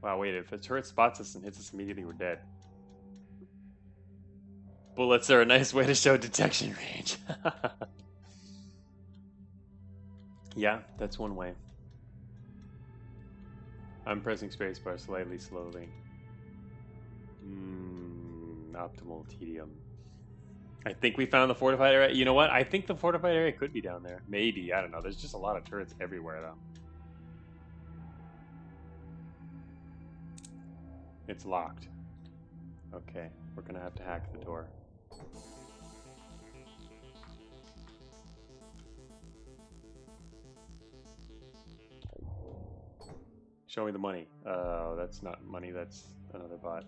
Wow, wait, if a turret spots us and hits us immediately, we're dead. Bullets are a nice way to show detection range. Yeah, that's one way. I'm pressing spacebar slightly slowly. Optimal tedium. I think we found the fortified area. You know what? I think the fortified area could be down there. Maybe. I don't know. There's just a lot of turrets everywhere, though. It's locked. Okay. We're going to have to hack the door. Show me the money. Oh, that's not money. That's another bot.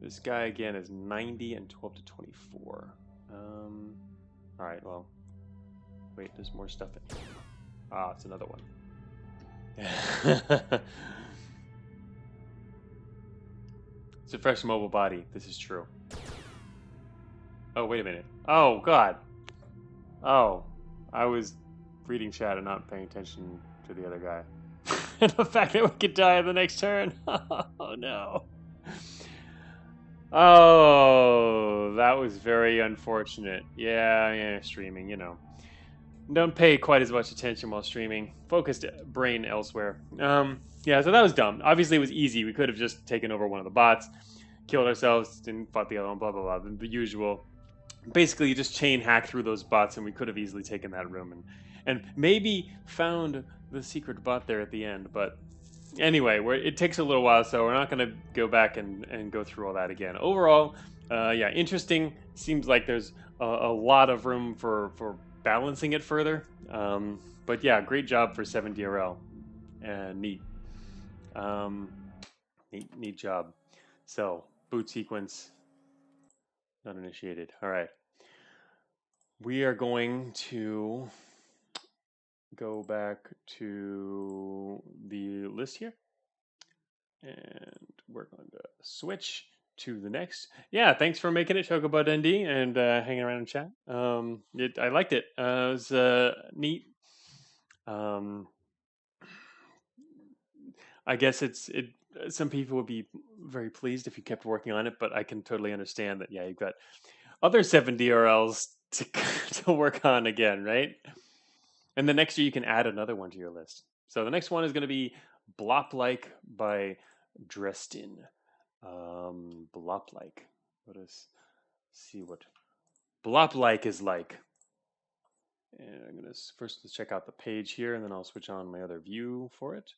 This guy again is 90 and 12 to 24. Alright, well. Wait, there's more stuff in here. Ah, it's another one. It's a fresh mobile body. This is true. Oh, wait a minute. Oh, God. Oh, I was reading chat and not paying attention to the other guy. And the fact that we could die in the next turn. Oh, no. Oh, that was very unfortunate. Yeah, streaming, you know. Don't pay quite as much attention while streaming. Focused brain elsewhere. Yeah, so that was dumb. Obviously, it was easy. We could have just taken over one of the bots, killed ourselves, and fought the other one, blah, blah, blah. The usual. Basically, you just chain hack through those bots, and we could have easily taken that room and maybe found the secret bot there at the end, but anyway, it takes a little while, so we're not going to go back and go through all that again. Overall, yeah, interesting. Seems like there's a lot of room for balancing it further. But yeah, great job for 7DRL. Neat. Neat job. So, boot sequence, not initiated. All right. We are going to go back to the list here. And we're going to switch to the next. Yeah, thanks for making it, Chocobo Dundee, and hanging around in chat. I liked it. It was neat. I guess some people would be very pleased if you kept working on it, but I can totally understand that. Yeah, you've got other 7 DRLs to to work on again, right? And the next year you can add another one to your list. So the next one is going to be Bloplike by Dresden. Bloplike. Let us see what Bloplike is like. And I'm going to first check out the page here, and then I'll switch on my other view for it.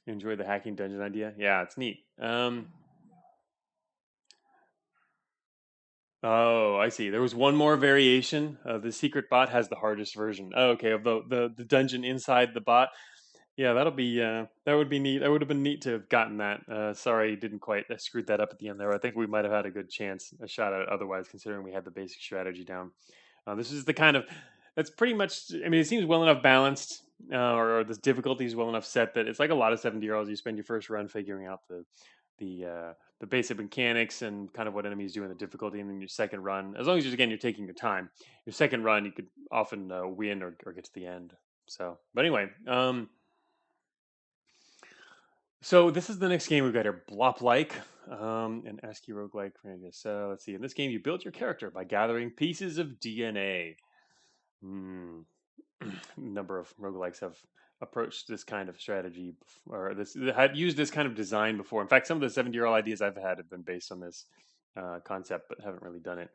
Enjoy the hacking dungeon idea? Yeah, it's neat. Oh, I see. There was one more variation. The secret bot has the hardest version. Oh, okay, of the dungeon inside the bot. Yeah, that'll be that would be neat. That would have been neat to have gotten that. Sorry, didn't quite screwed that up at the end there. I think we might have had a good chance, a shot at it otherwise, considering we had the basic strategy down. This is the kind of that's pretty much. I mean, it seems well enough balanced, or the difficulty is well enough set that it's like a lot of 7 DRLs. You spend your first run figuring out the basic mechanics and kind of what enemies do in the difficulty, and then your second run, as long as you're taking your time, your second run you could often win or get to the end. So, but anyway, so this is the next game we've got here, Bloplike, an ASCII roguelike. So let's see. In this game, you build your character by gathering pieces of DNA. Hmm. A number of roguelikes have approached this kind of strategy, or this had used this kind of design before. In fact, some of the 7 year old ideas I've had have been based on this concept, but haven't really done it.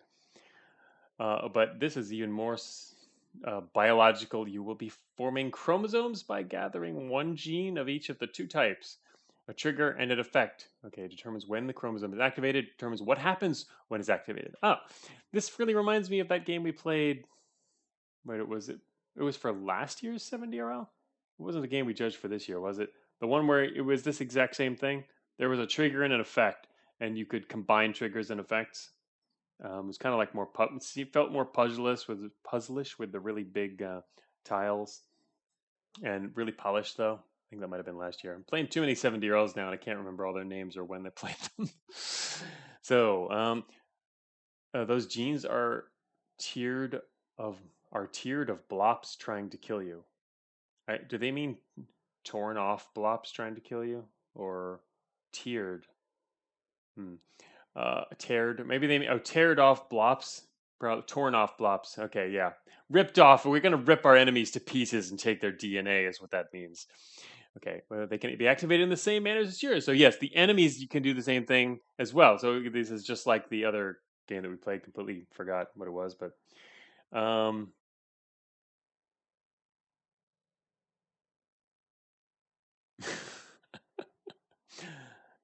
But this is even more biological. You will be forming chromosomes by gathering one gene of each of the two types. A trigger and an effect. Okay, determines when the chromosome is activated, determines what happens when it's activated. Oh, this really reminds me of that game we played. Wait, it was for last year's 7 DRL? It wasn't the game we judged for this year, was it? The one where it was this exact same thing? There was a trigger and an effect, and you could combine triggers and effects. It was kind of like more it felt more puzzlish with the really big tiles, and really polished though. I think that might have been last year. I'm playing too many 7 DRLs now, and I can't remember all their names or when they played them. So those genes tiered of tiered of blops trying to kill you. Do they mean torn off blops trying to kill you, or tiered? Hmm. Teared. Maybe they mean teared off blops. Torn off blops. Okay, yeah. Ripped off. We're gonna rip our enemies to pieces and take their DNA. Is what that means. Okay, well, they can be activated in the same manner as yours. So yes, the enemies you can do the same thing as well. So this is just like the other game that we played. Completely forgot what it was, but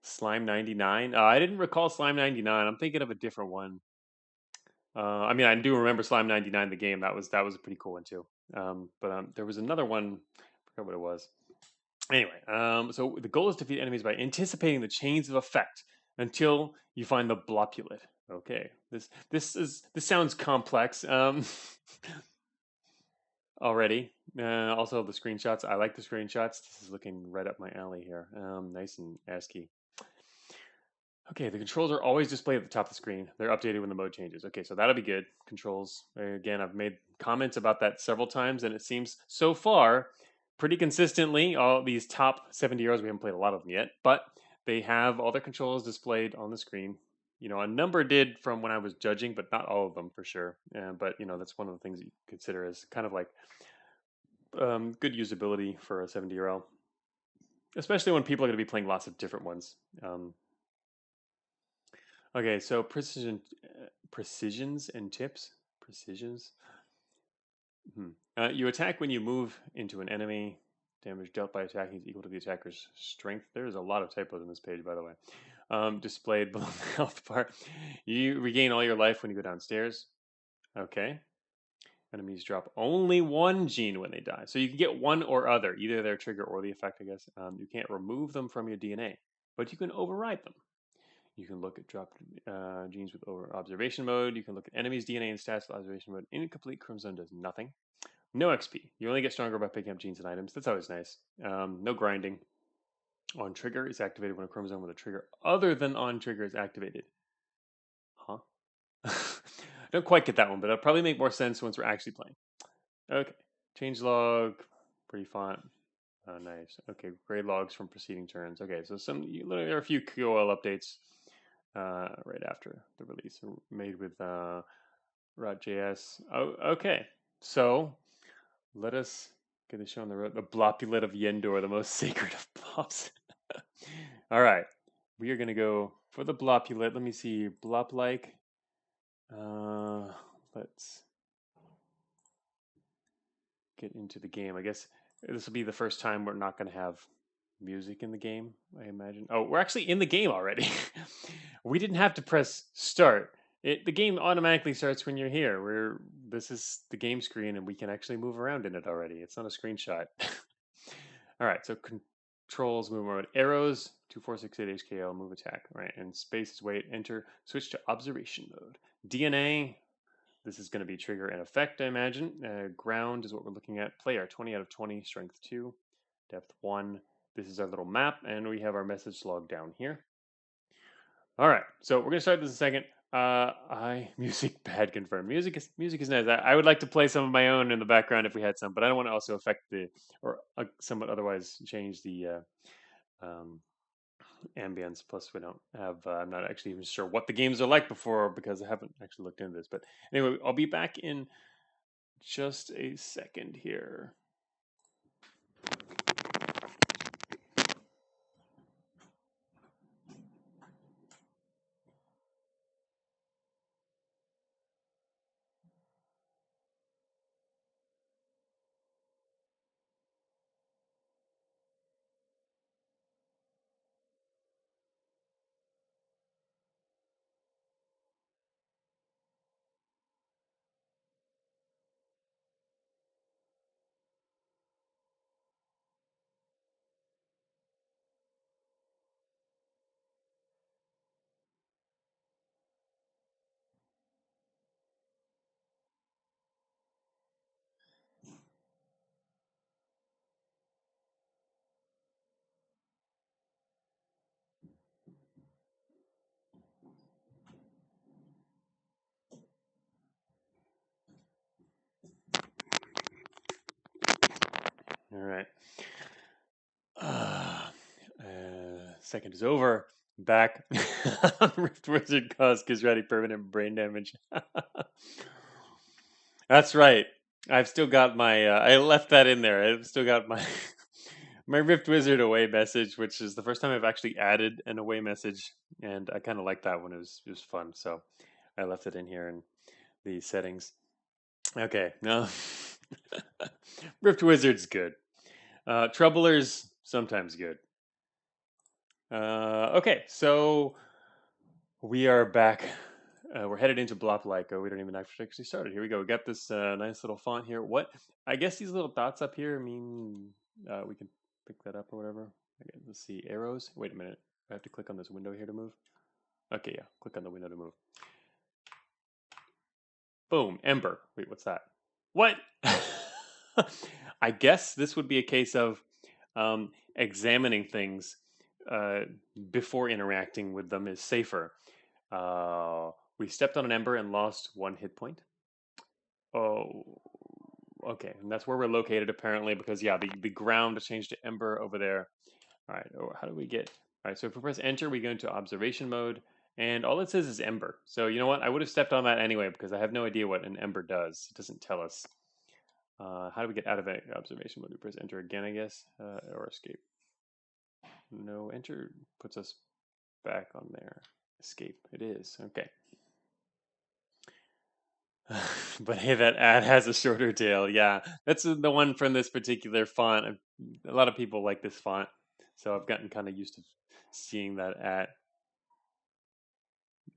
Slime 99. I didn't recall Slime 99. I'm thinking of a different one. I mean, I do remember Slime 99, the game. That was a pretty cool one too. But there was another one. I forgot what it was. Anyway, so the goal is to defeat enemies by anticipating the chains of effect until you find the blopulate. Okay, this sounds complex. Already. Also, the screenshots. I like the screenshots. This is looking right up my alley here. Nice and ASCII. Okay, the controls are always displayed at the top of the screen. They're updated when the mode changes. Okay, so that'll be good. Controls. Again, I've made comments about that several times, and it seems so far pretty consistently. All these top 70 euros, we haven't played a lot of them yet, but they have all their controls displayed on the screen. You know, a number did from when I was judging, but not all of them for sure. But you know, that's one of the things that you consider as kind of like good usability for a 70 year especially when people are going to be playing lots of different ones. Okay, so precisions and tips. Precisions. You attack when you move into an enemy. Damage dealt by attacking is equal to the attacker's strength. There's a lot of typos on this page, by the way. Displayed below the health bar. You regain all your life when you go downstairs. Okay. Enemies drop only one gene when they die. So you can get one or other, either their trigger or the effect, I guess. You can't remove them from your DNA, but you can override them. You can look at dropped genes with over observation mode. You can look at enemies' DNA and stats with observation mode. Incomplete chromosome does nothing. No XP. You only get stronger by picking up genes and items. That's always nice. No grinding. On trigger is activated when a chromosome with a trigger other than on trigger is activated. Huh? I don't quite get that one, but it'll probably make more sense once we're actually playing. Okay. Change log. Pretty font. Oh, nice. Okay. Grade logs from preceding turns. Okay. So there are a few QOL updates. right after the release, made with Rot.js. Oh, okay. So let us get the show on the road. The Blopulet of Yendor, the most sacred of blobs. All right. We are going to go for the Blopulet. Let me see. Bloplike. Let's get into the game. I guess this will be the first time we're not going to have music in the game, I imagine. Oh, we're actually in the game already. We didn't have to press start. The game automatically starts when you're here. This is the game screen and we can actually move around in it already. It's not a screenshot. All right, so controls, move mode, arrows, 2468 HKL, move attack, right? And space is wait, enter, switch to observation mode. DNA, this is going to be trigger and effect, I imagine. Ground is what we're looking at. Player, 20 out of 20, strength 2, depth 1. This is our little map, and we have our message log down here. All right, so we're going to start this in a second. Music bad confirmed. Music is nice. I would like to play some of my own in the background if we had some, but I don't want to also affect somewhat otherwise change the um, ambience. Plus, we don't have. I'm not actually even sure what the games are like before because I haven't actually looked into this. But anyway, I'll be back in just a second here. All right. Second is over. Back. Rift Wizard caused Gizrati permanent brain damage. That's right. I've still got my. I left that in there. I've still got my my Rift Wizard away message, which is the first time I've actually added an away message, and I kind of like that one. It was fun, so I left it in here in the settings. Okay, no. Rift Wizard's good. Troublers sometimes good. Okay, so we are back. We're headed into Bloplike. We don't even actually started. Here we go. We got this nice little font here. What? I guess these little dots up here mean we can pick that up or whatever. Okay, let's see. Arrows. Wait a minute. I have to click on this window here to move. Okay, yeah. Click on the window to move. Boom. Ember. Wait, what's that? What? I guess this would be a case of examining things uh, before interacting with them is safer. We stepped on an ember and lost 1 hit point. Oh, okay. And that's where we're located apparently because, yeah, the ground has changed to ember over there. All right. Oh, how do we get? All right. So if we press enter, we go into observation mode. And all it says is ember. So you know what? I would have stepped on that anyway because I have no idea what an ember does. It doesn't tell us. How do we get out of observation mode? We press enter again, I guess, or escape. No, enter puts us back on there. Escape. It is. Okay. But hey, that ad has a shorter tail. Yeah, that's the one from this particular font. A lot of people like this font, so I've gotten kind of used to seeing that ad.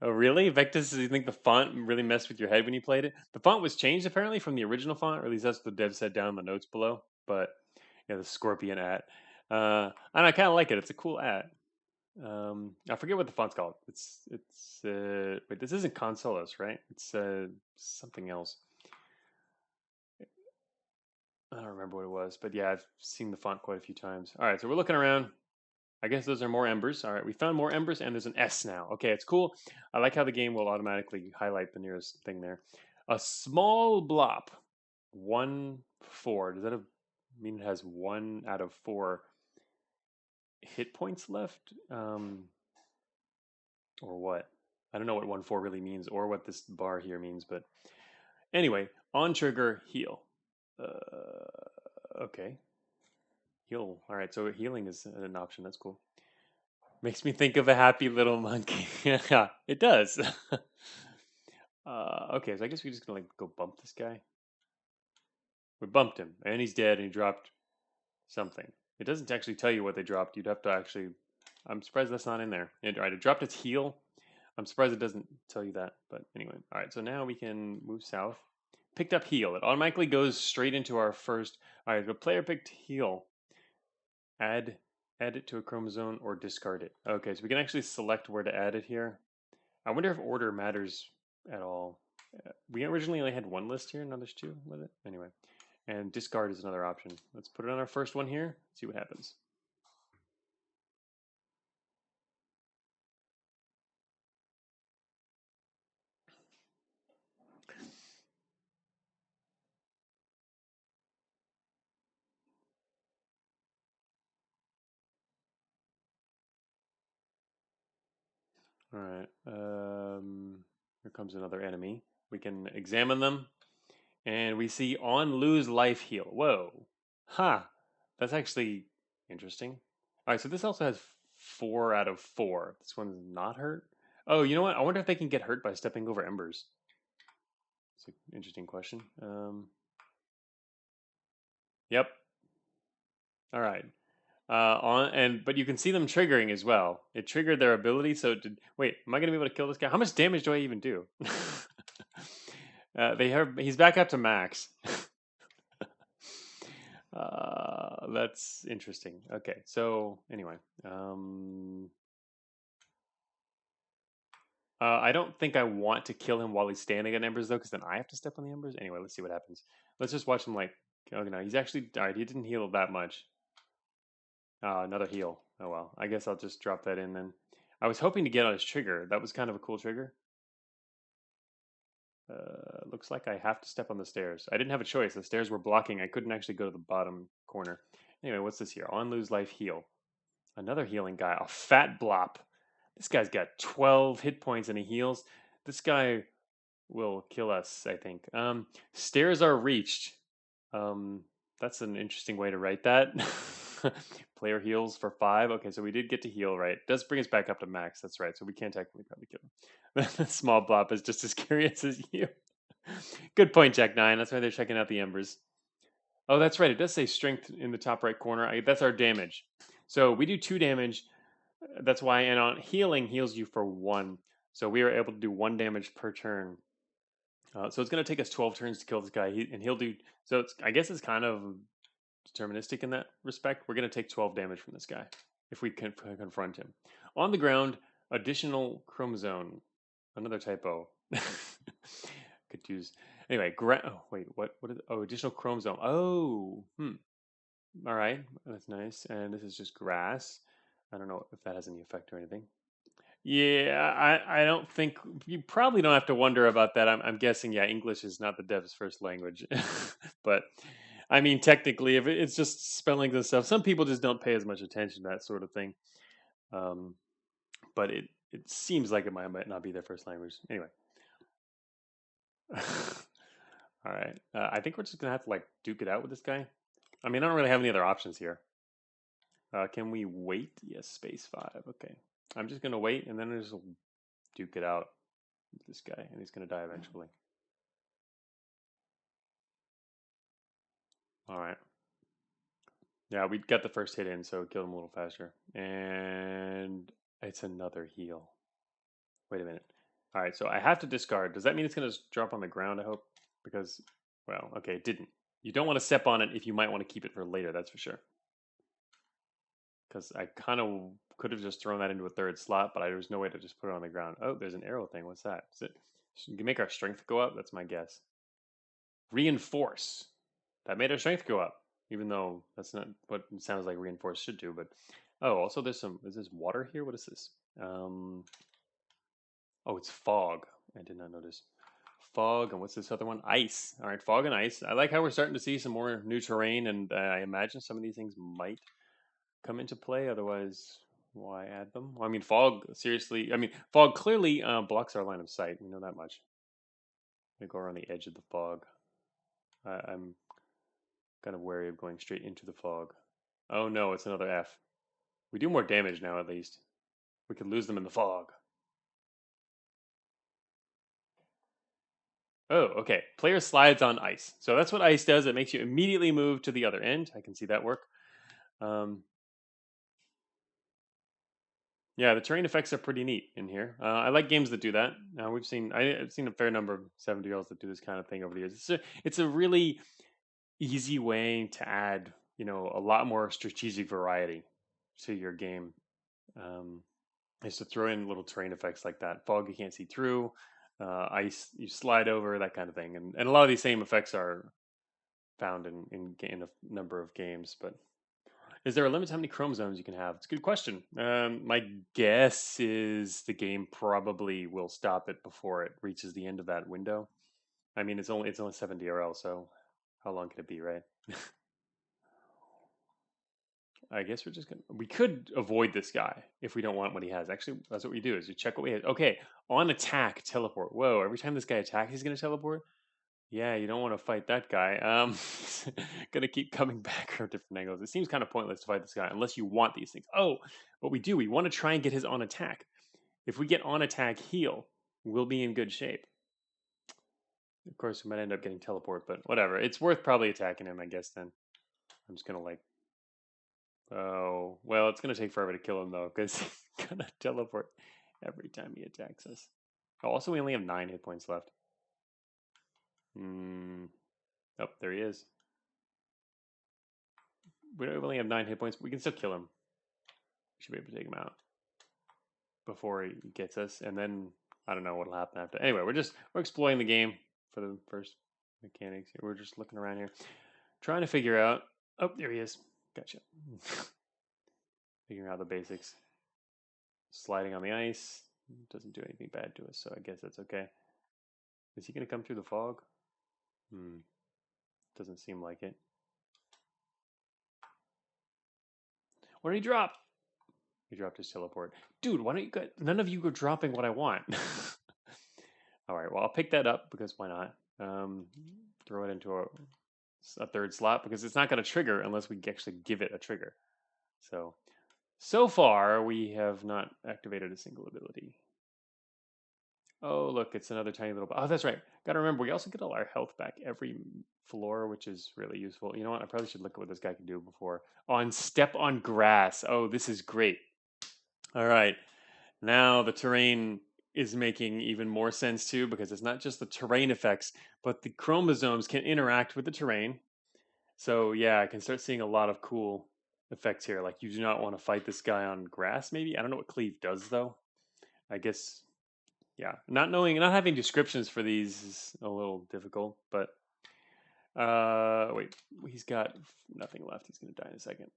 Oh, really? Vectis, you think the font really messed with your head when you played it? The font was changed apparently from the original font, or at least that's what the dev said down in the notes below. But yeah, the scorpion ad. And I kind of like it. It's a cool ad. I forget what the font's called. Wait, this isn't Consolos, right? It's something else. I don't remember what it was, but yeah, I've seen the font quite a few times. All right, so we're looking around. I guess those are more embers. All right, we found more embers, and there's an S now. Okay, it's cool. I like how the game will automatically highlight the nearest thing there. A small blop, 1/4. Does that mean it has 1 out of 4 hit points left? Or what? I don't know what 1-4 really means or what this bar here means, but anyway, on trigger, heal. Okay. Heal. All right, so healing is an option. That's cool. Makes me think of a happy little monkey. Yeah, it does. Okay, so I guess we're just gonna like go bump this guy. We bumped him, and he's dead, and he dropped something. It doesn't actually tell you what they dropped. You'd have to actually. I'm surprised that's not in there. All right, it dropped its heal. I'm surprised it doesn't tell you that. But anyway, all right. So now we can move south. Picked up heal. It automatically goes straight into our first. All right, the player picked heal. Add it to a chromosome or discard it. Okay, so we can actually select where to add it here. I wonder if order matters at all. We originally only had one list here, now there's two with it. Anyway, and discard is another option. Let's put it on our first one here, see what happens. All right, here comes another enemy. We can examine them, and we see on lose life heal. Whoa, that's actually interesting. All right, so this also has 4 out of 4. This one's not hurt. Oh, you know what? I wonder if they can get hurt by stepping over embers. It's an interesting question. Yep. All right. But you can see them triggering as well. It triggered their ability. So did wait? Am I going to be able to kill this guy? How much damage do I even do? He's back up to max. That's interesting. Okay. So anyway, I don't think I want to kill him while he's standing on embers though, because then I have to step on the embers. Anyway, let's see what happens. Let's just watch him like. Okay, no, he's actually died. He didn't heal that much. Another heal. Oh well. I guess I'll just drop that in then. I was hoping to get on his trigger. That was kind of a cool trigger. Looks like I have to step on the stairs. I didn't have a choice. The stairs were blocking. I couldn't actually go to the bottom corner. Anyway, what's this here? On lose life heal. Another healing guy. A fat blop. This guy's got 12 hit points and he heals. This guy will kill us, I think. Stairs are reached. Um, that's an interesting way to write that. Player heals for 5. Okay, so we did get to heal, right? It does bring us back up to max. That's right. So we can technically probably kill him. The small blop is just as curious as you. Good point, Jack 9. That's why they're checking out the embers. Oh, that's right. It does say strength in the top right corner. That's our damage. So we do 2 damage. That's why, and on healing heals you for 1. So we are able to do 1 damage per turn. So it's going to take us 12 turns to kill this guy, and he'll do. So I guess it's kind of deterministic in that respect. We're going to take 12 damage from this guy if we can confront him. On the ground, additional chromosome. Another typo. Could use anyway. Oh wait, what? What is? Oh, additional chromosome. Oh, All right, that's nice. And this is just grass. I don't know if that has any effect or anything. Yeah, I don't think you probably don't have to wonder about that. I'm guessing, yeah, English is not the dev's first language, but I mean, technically, if it's just spellings and stuff, some people just don't pay as much attention to that sort of thing. Um, but it seems like it might not be their first language. Anyway, all right. I think we're just gonna have to like duke it out with this guy. I mean, I don't really have any other options here. Can we wait? Yes, space 5. Okay, I'm just gonna wait, and then I just duke it out. This guy, and he's going to die eventually. All right. Yeah, we got the first hit in, so it killed him a little faster. And it's another heal. Wait a minute. All right, so I have to discard. Does that mean it's going to drop on the ground, I hope? Because, well, okay, it didn't. You don't want to step on it if you might want to keep it for later, that's for sure. Because I kind of could have just thrown that into a third slot, but there was no way to just put it on the ground. Oh, there's an arrow thing. What's that? Is it? You can make our strength go up? That's my guess. Reinforce. That made our strength go up, even though that's not what it sounds like reinforce should do. But oh, also there's some. Is this water here? What is this? Oh, it's fog. I did not notice. Fog, and what's this other one? Ice. All right, fog and ice. I like how we're starting to see some more new terrain, and I imagine some of these things might come into play. Otherwise, Why add them? Well, I mean, fog, seriously. I mean, fog clearly blocks our line of sight. We know that much. I go around the edge of the fog. I'm kind of wary of going straight into the fog. Oh no, it's another F. We do more damage now, at least. We could lose them in the fog. Oh, okay. Player slides on ice. So that's what ice does. It makes you immediately move to the other end. I can see that work. Um, yeah, the terrain effects are pretty neat in here. I like games that do that. I've seen a fair number of 70-year-olds that do this kind of thing over the years. It's a really easy way to add, a lot more strategic variety to your game. Um, is to throw in little terrain effects like that. Fog you can't see through, ice you slide over, that kind of thing. And a lot of these same effects are found in a number of games. But is there a limit to how many chromosomes you can have? It's a good question. My guess is the game probably will stop it before it reaches the end of that window. I mean, it's only 7 DRL, so how long can it be, right? I guess we could avoid this guy if we don't want what he has. Actually, that's what we do is we check what we have. Okay, on attack, teleport. Whoa, every time this guy attacks, he's going to teleport? Yeah, you don't want to fight that guy. Gonna keep coming back from different angles. It seems kind of pointless to fight this guy unless you want these things. Oh, what we do, we want to try and get his on attack. If we get on attack heal, we'll be in good shape. Of course, we might end up getting teleport, but whatever. It's worth probably attacking him, I guess, then. I'm just gonna oh, well, it's gonna take forever to kill him though, because he's gonna teleport every time he attacks us. Oh, also, we only have 9 hit points left. Oh, there he is. We only have 9 hit points, but we can still kill him. We should be able to take him out before he gets us, and then I don't know what'll happen after. Anyway, we're exploring the game for the first mechanics. We're just looking around here, trying to figure out. Oh, there he is. Gotcha. Figuring out the basics. Sliding on the ice doesn't do anything bad to us, so I guess that's okay. Is he gonna come through the fog? Doesn't seem like it. What did he drop? He dropped his teleport. Dude, why don't you guys, none of you are dropping what I want. All right, well, I'll pick that up because why not? Throw it into a third slot because it's not going to trigger unless we actually give it a trigger. So far, we have not activated a single ability. Oh, look, it's another tiny little. Oh, that's right. Got to remember, we also get all our health back every floor, which is really useful. You know what? I probably should look at what this guy can do before. On step on grass. Oh, this is great. All right. Now the terrain is making even more sense too, because it's not just the terrain effects, but the chromosomes can interact with the terrain. So yeah, I can start seeing a lot of cool effects here. Like you do not want to fight this guy on grass, maybe. I don't know what cleave does though. I guess yeah. Not having descriptions for these is a little difficult, but wait, he's got nothing left. He's gonna die in a second.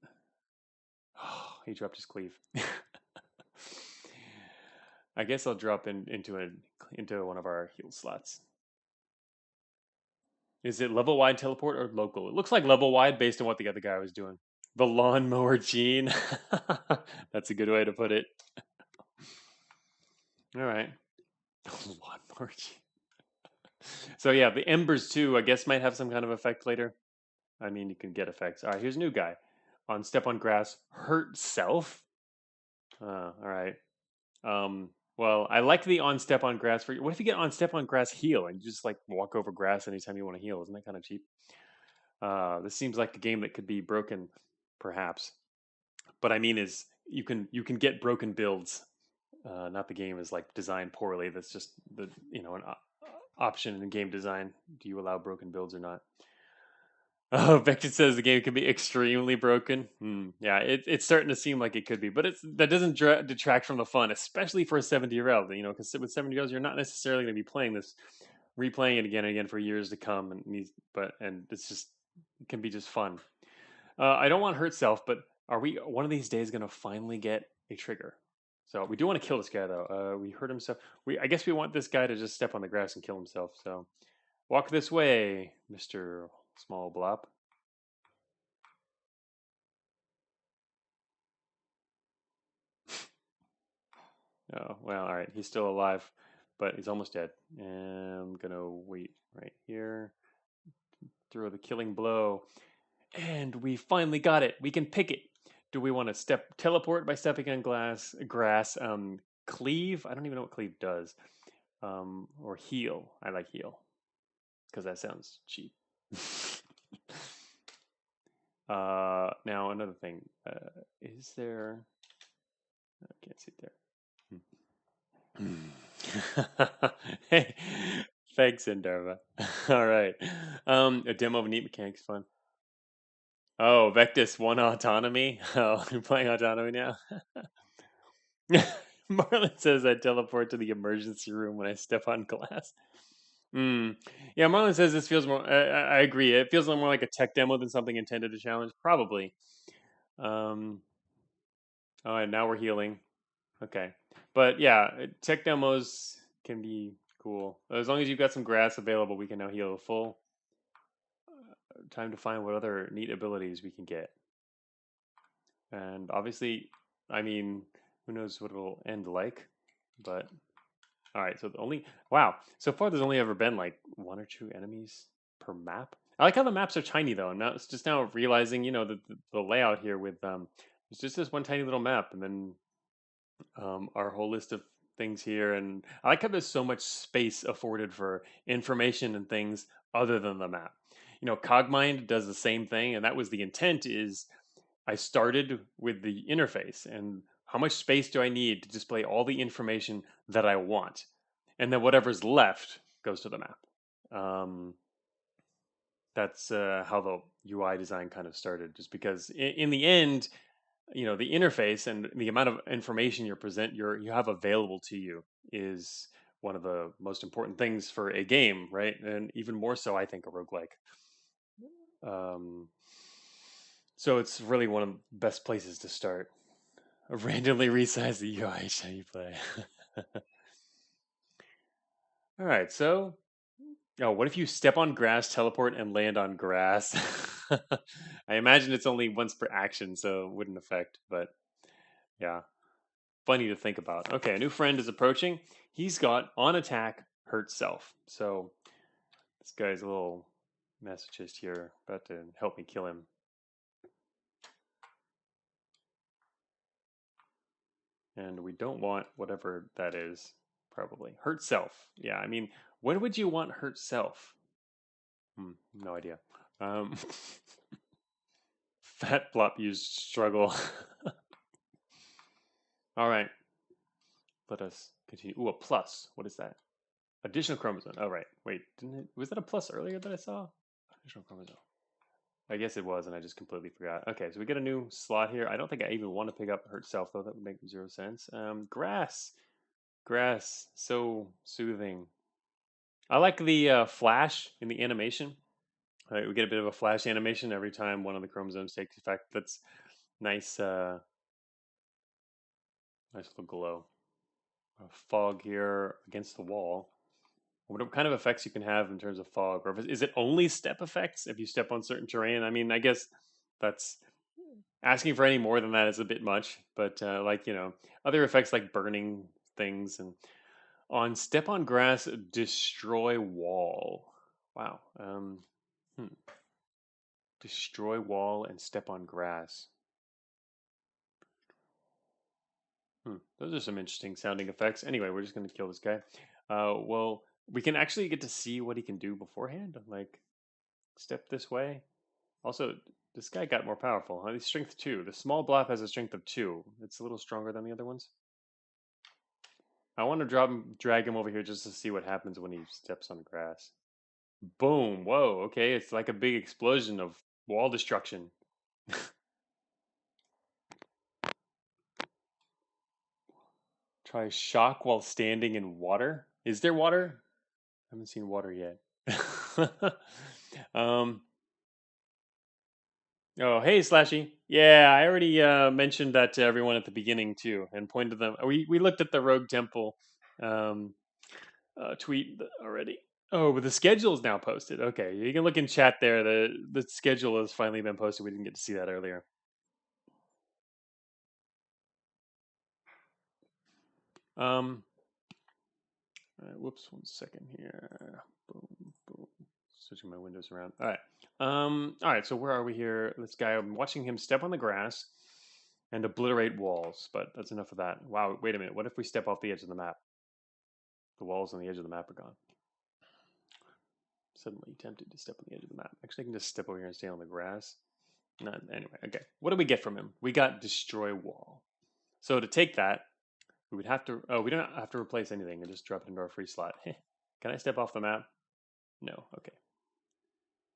Oh, he dropped his cleave. I guess I'll drop into one of our heal slots. Is it level wide teleport or local? It looks like level wide based on what the other guy was doing. The lawnmower gene. That's a good way to put it. All right. Lawnmower gene. So yeah, the embers too, I guess might have some kind of effect later. I mean, you can get effects. All right, here's a new guy. On step on grass, hurt self. All right. Well, I like the on step on grass. What if you get on step on grass heal and you just like walk over grass anytime you want to heal? Isn't that kind of cheap? This seems like a game that could be broken, perhaps. But I mean, is you can get broken builds. Not the game is like designed poorly. That's just the an option in game design. Do you allow broken builds or not? Oh, Vector says the game can be extremely broken. Yeah, it's starting to seem like it could be, but that doesn't detract from the fun, especially for a 70-year-old. Because with 70-year-olds, you're not necessarily going to be playing this, replaying it again and again for years to come, and it's just it can be just fun. I don't want to hurt self, but are we one of these days going to finally get a trigger? So we do want to kill this guy though. We hurt himself. I guess we want this guy to just step on the grass and kill himself. So walk this way, Mister Small Blop. Oh, well, all right. He's still alive, but he's almost dead. And I'm gonna wait right here. Throw the killing blow. And we finally got it. We can pick it. Do we want to teleport by stepping on grass? Cleave? I don't even know what cleave does. Or heal. I like heal because that sounds cheap. Now another thing. Is there? I can't see it there. Hey, thanks, Indarva. All right. A demo of neat mechanics, fun. Oh, Vectis won autonomy. Oh, you're playing autonomy now. Marlon says I teleport to the emergency room when I step on glass. Yeah, Marlon says this feels more. I agree. It feels a little more like a tech demo than something intended to challenge. Probably. Um, oh, and now we're healing. Okay, but yeah, tech demos can be cool as long as you've got some grass available. We can now heal full. Time to find what other neat abilities we can get, and obviously, I mean, who knows what it'll end like, but all right, so the only wow. So far, there's only ever been like one or two enemies per map. I like how the maps are tiny though. Now it's just now realizing, the layout here with it's just this one tiny little map, and then our whole list of things here. And I like how there's so much space afforded for information and things other than the map. Cogmind does the same thing, and that was the intent. Is I started with the interface and how much space do I need to display all the information that I want? And then whatever's left goes to the map. Um, that's how the UI design kind of started, just because in the end, the interface and the amount of information you have available to you is one of the most important things for a game, right? And even more so, I think, a roguelike. Um, so it's really one of the best places to start. Randomly resize the UI each time you play. All right, so what if you step on grass, teleport, and land on grass? I imagine it's only once per action, so it wouldn't affect. But yeah, funny to think about. Okay, a new friend is approaching. He's got on attack, hurt self. So this guy's a little masochist here, about to help me kill him. And we don't want whatever that is, probably. Hurt self. Yeah, I mean, when would you want hurt self? No idea. Um, Fat Blop used struggle. All right, let us continue. Ooh, a plus. What is that? Additional chromosome. Oh, right. Wait, was that a plus earlier that I saw? Additional chromosome. I guess it was, and I just completely forgot. Okay, so we get a new slot here. I don't think I even want to pick up Hurt Self, though. That would make zero sense. Grass. Grass. So soothing. I like the flash in the animation. We get a bit of a flash animation every time one of the chromosomes takes effect. That's nice. Nice little glow. Fog here against the wall. What kind of effects you can have in terms of fog, or is it only step effects if you step on certain terrain? I mean, I guess that's asking for any more than that is a bit much. But other effects like burning things and on step on grass, destroy wall. Wow. Hmm. Destroy wall and step on grass. Those are some interesting sounding effects. Anyway, we're just going to kill this guy. Well, we can actually get to see what he can do beforehand. Like, step this way. Also, this guy got more powerful. Huh? He's strength 2. The small blob has a strength of 2. It's a little stronger than the other ones. I want to drag him over here just to see what happens when he steps on grass. Boom. Whoa. Okay. It's like a big explosion of wall destruction. Try shock while standing in water. Is there water? I haven't seen water yet. um. Oh, hey, Slashy. Yeah, I already mentioned that to everyone at the beginning too, and pointed them. We looked at the Rogue Temple um, tweet already. Oh, but the schedule is now posted. Okay, you can look in chat there. The schedule has finally been posted. We didn't get to see that earlier. Um, whoops, 1 second here. Boom, boom. Switching my windows around. All right. All right. So where are we here? This guy. I'm watching him step on the grass and obliterate walls. But that's enough of that. Wow. Wait a minute. What if we step off the edge of the map? The walls on the edge of the map are gone. Suddenly tempted to step on the edge of the map. Actually, I can just step over here and stay on the grass. Not anyway. Okay. What do we get from him? We got destroy wall. So to take that, we would have to. Oh, we don't have to replace anything and just drop it into our free slot. Can I step off the map? No. Okay.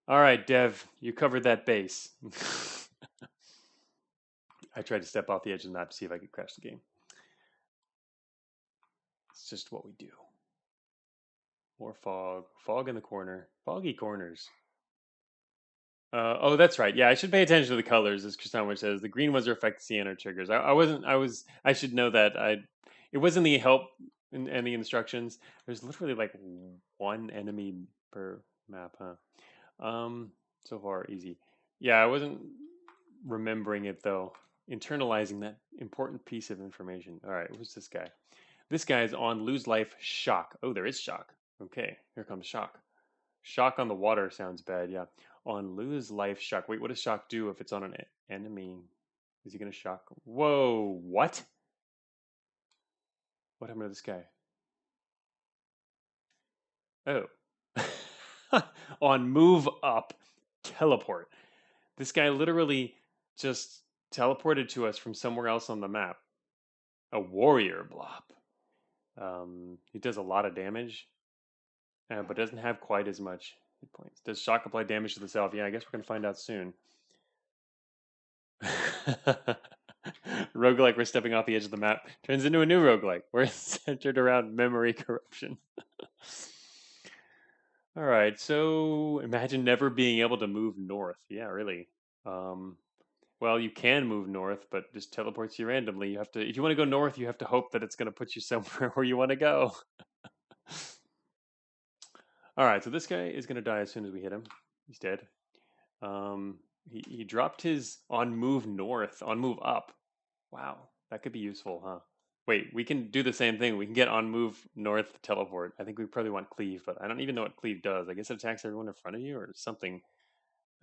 All right, Dev, you covered that base. I tried to step off the edge of the map to see if I could crash the game. It's just what we do. More fog. Fog in the corner. Foggy corners. Oh, that's right. Yeah, I should pay attention to the colors, as Kristan says. The green ones are affect CNR triggers. I wasn't. I was. I should know that. It wasn't the help and the instructions. There's literally like one enemy per map, huh? So far easy. Yeah, I wasn't remembering it though. Internalizing that important piece of information. All right, who's this guy? This guy is on lose life shock. Oh, there is shock. Okay, here comes shock. Shock on the water sounds bad. Yeah, on lose life shock. Wait, what does shock do if it's on an enemy? Is he gonna shock? Whoa, what? What happened to this guy? Oh, on move up, teleport. This guy literally just teleported to us from somewhere else on the map. A warrior blob. He does a lot of damage, but doesn't have quite as much hit points. Does shock apply damage to the self? Yeah, I guess we're gonna find out soon. Roguelike, we're stepping off the edge of the map. Turns into a new roguelike. We're centered around memory corruption. All right, so imagine never being able to move north. Yeah, really. Well, you can move north, but just teleports you randomly. You have to, if you want to go north, you have to hope that it's going to put you somewhere where you want to go. All right, so this guy is going to die as soon as we hit him. He's dead. He dropped his on move north, on move up. Wow, that could be useful, huh? Wait, we can do the same thing. We can get on move north teleport. I think we probably want cleave, but I don't even know what cleave does. I guess it attacks everyone in front of you or something.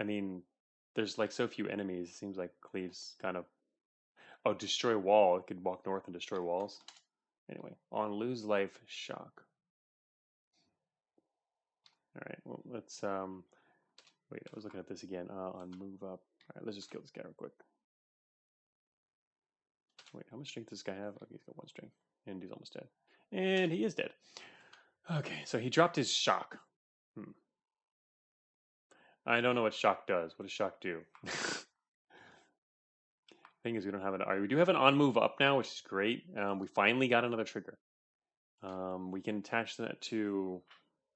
I mean, there's like so few enemies. It seems like cleave's kind of. Oh, destroy wall. It could walk north and destroy walls. Anyway, on lose life shock. All right. Well, let's wait. I was looking at this again. On move up. All right. Let's just kill this guy real quick. Wait, how much strength does this guy have? Okay, he's got 1 strength, and he's almost dead. And he is dead. Okay, so he dropped his shock. I don't know what shock does. What does shock do? Thing is, we don't have an. We do have an on move up now, which is great. We finally got another trigger. We can attach that to.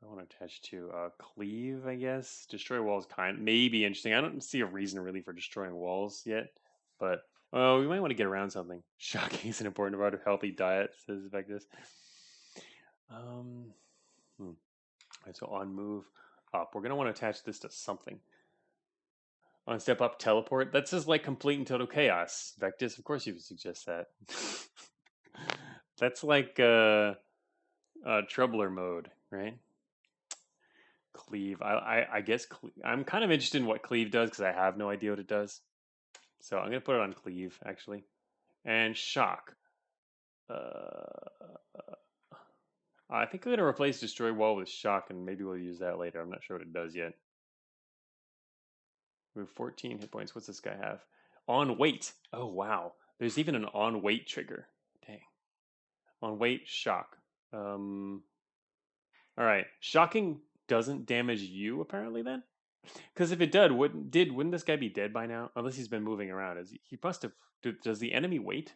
I want to attach to cleave, I guess. Destroy walls maybe interesting. I don't see a reason really for destroying walls yet, but we might want to get around something. Shocking is an important part of healthy diet, says Vectus. Right, so on move up, we're gonna want to attach this to something. On step up, teleport. That's just like complete and total chaos. Vectus, of course you would suggest that. That's like troubler mode, right? Cleave. I guess I'm kind of interested in what cleave does because I have no idea what it does. So I'm gonna put it on cleave actually, and shock. I think I'm gonna replace destroy wall with shock, and maybe we'll use that later. I'm not sure what it does yet. We have 14 hit points. What's this guy have? On weight. Oh wow. There's even an on weight trigger. Dang. On weight shock. All right. Shocking doesn't damage you apparently then. Because if it did, wouldn't this guy be dead by now? Unless he's been moving around. He must have. Does the enemy wait?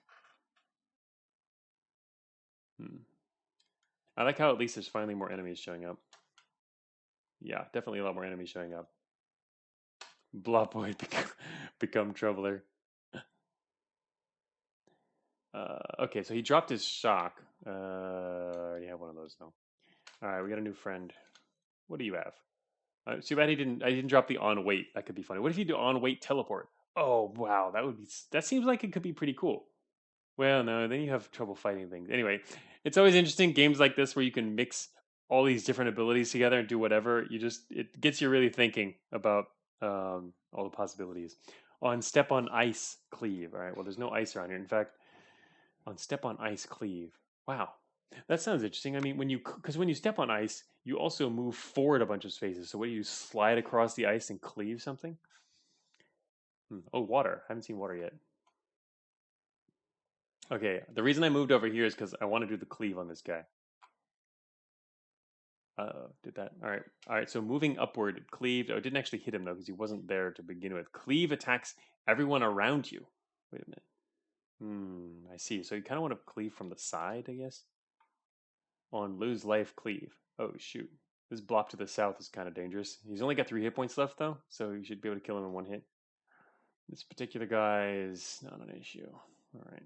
I like how at least there's finally more enemies showing up. Yeah, definitely a lot more enemies showing up. Bloplike become troubler. Okay, so he dropped his shock. I already have one of those now. All right, we got a new friend. What do you have? Too bad I didn't drop the on weight. That could be funny. What if you do on weight teleport? Oh wow, that seems like it could be pretty cool. Well, no, then you have trouble fighting things. Anyway, It's always interesting games like this where you can mix all these different abilities together and do whatever. It gets you really thinking about all the possibilities. On step on ice, cleave. All right. Well, there's no ice around here. In fact, on step on ice, cleave. Wow, that sounds interesting. I mean, because when you step on ice, you also move forward a bunch of spaces. So what do you slide across the ice and cleave something? Oh, water. I haven't seen water yet. Okay, the reason I moved over here is because I want to do the cleave on this guy. Did that. All right. All right. So moving upward, cleaved. Oh, it didn't actually hit him though because he wasn't there to begin with. Cleave attacks everyone around you. Wait a minute. I see. So you kind of want to cleave from the side, I guess. On lose life, cleave. Oh shoot. This blop to the south is kind of dangerous. He's only got 3 hit points left though, so you should be able to kill him in one hit. This particular guy is not an issue. All right.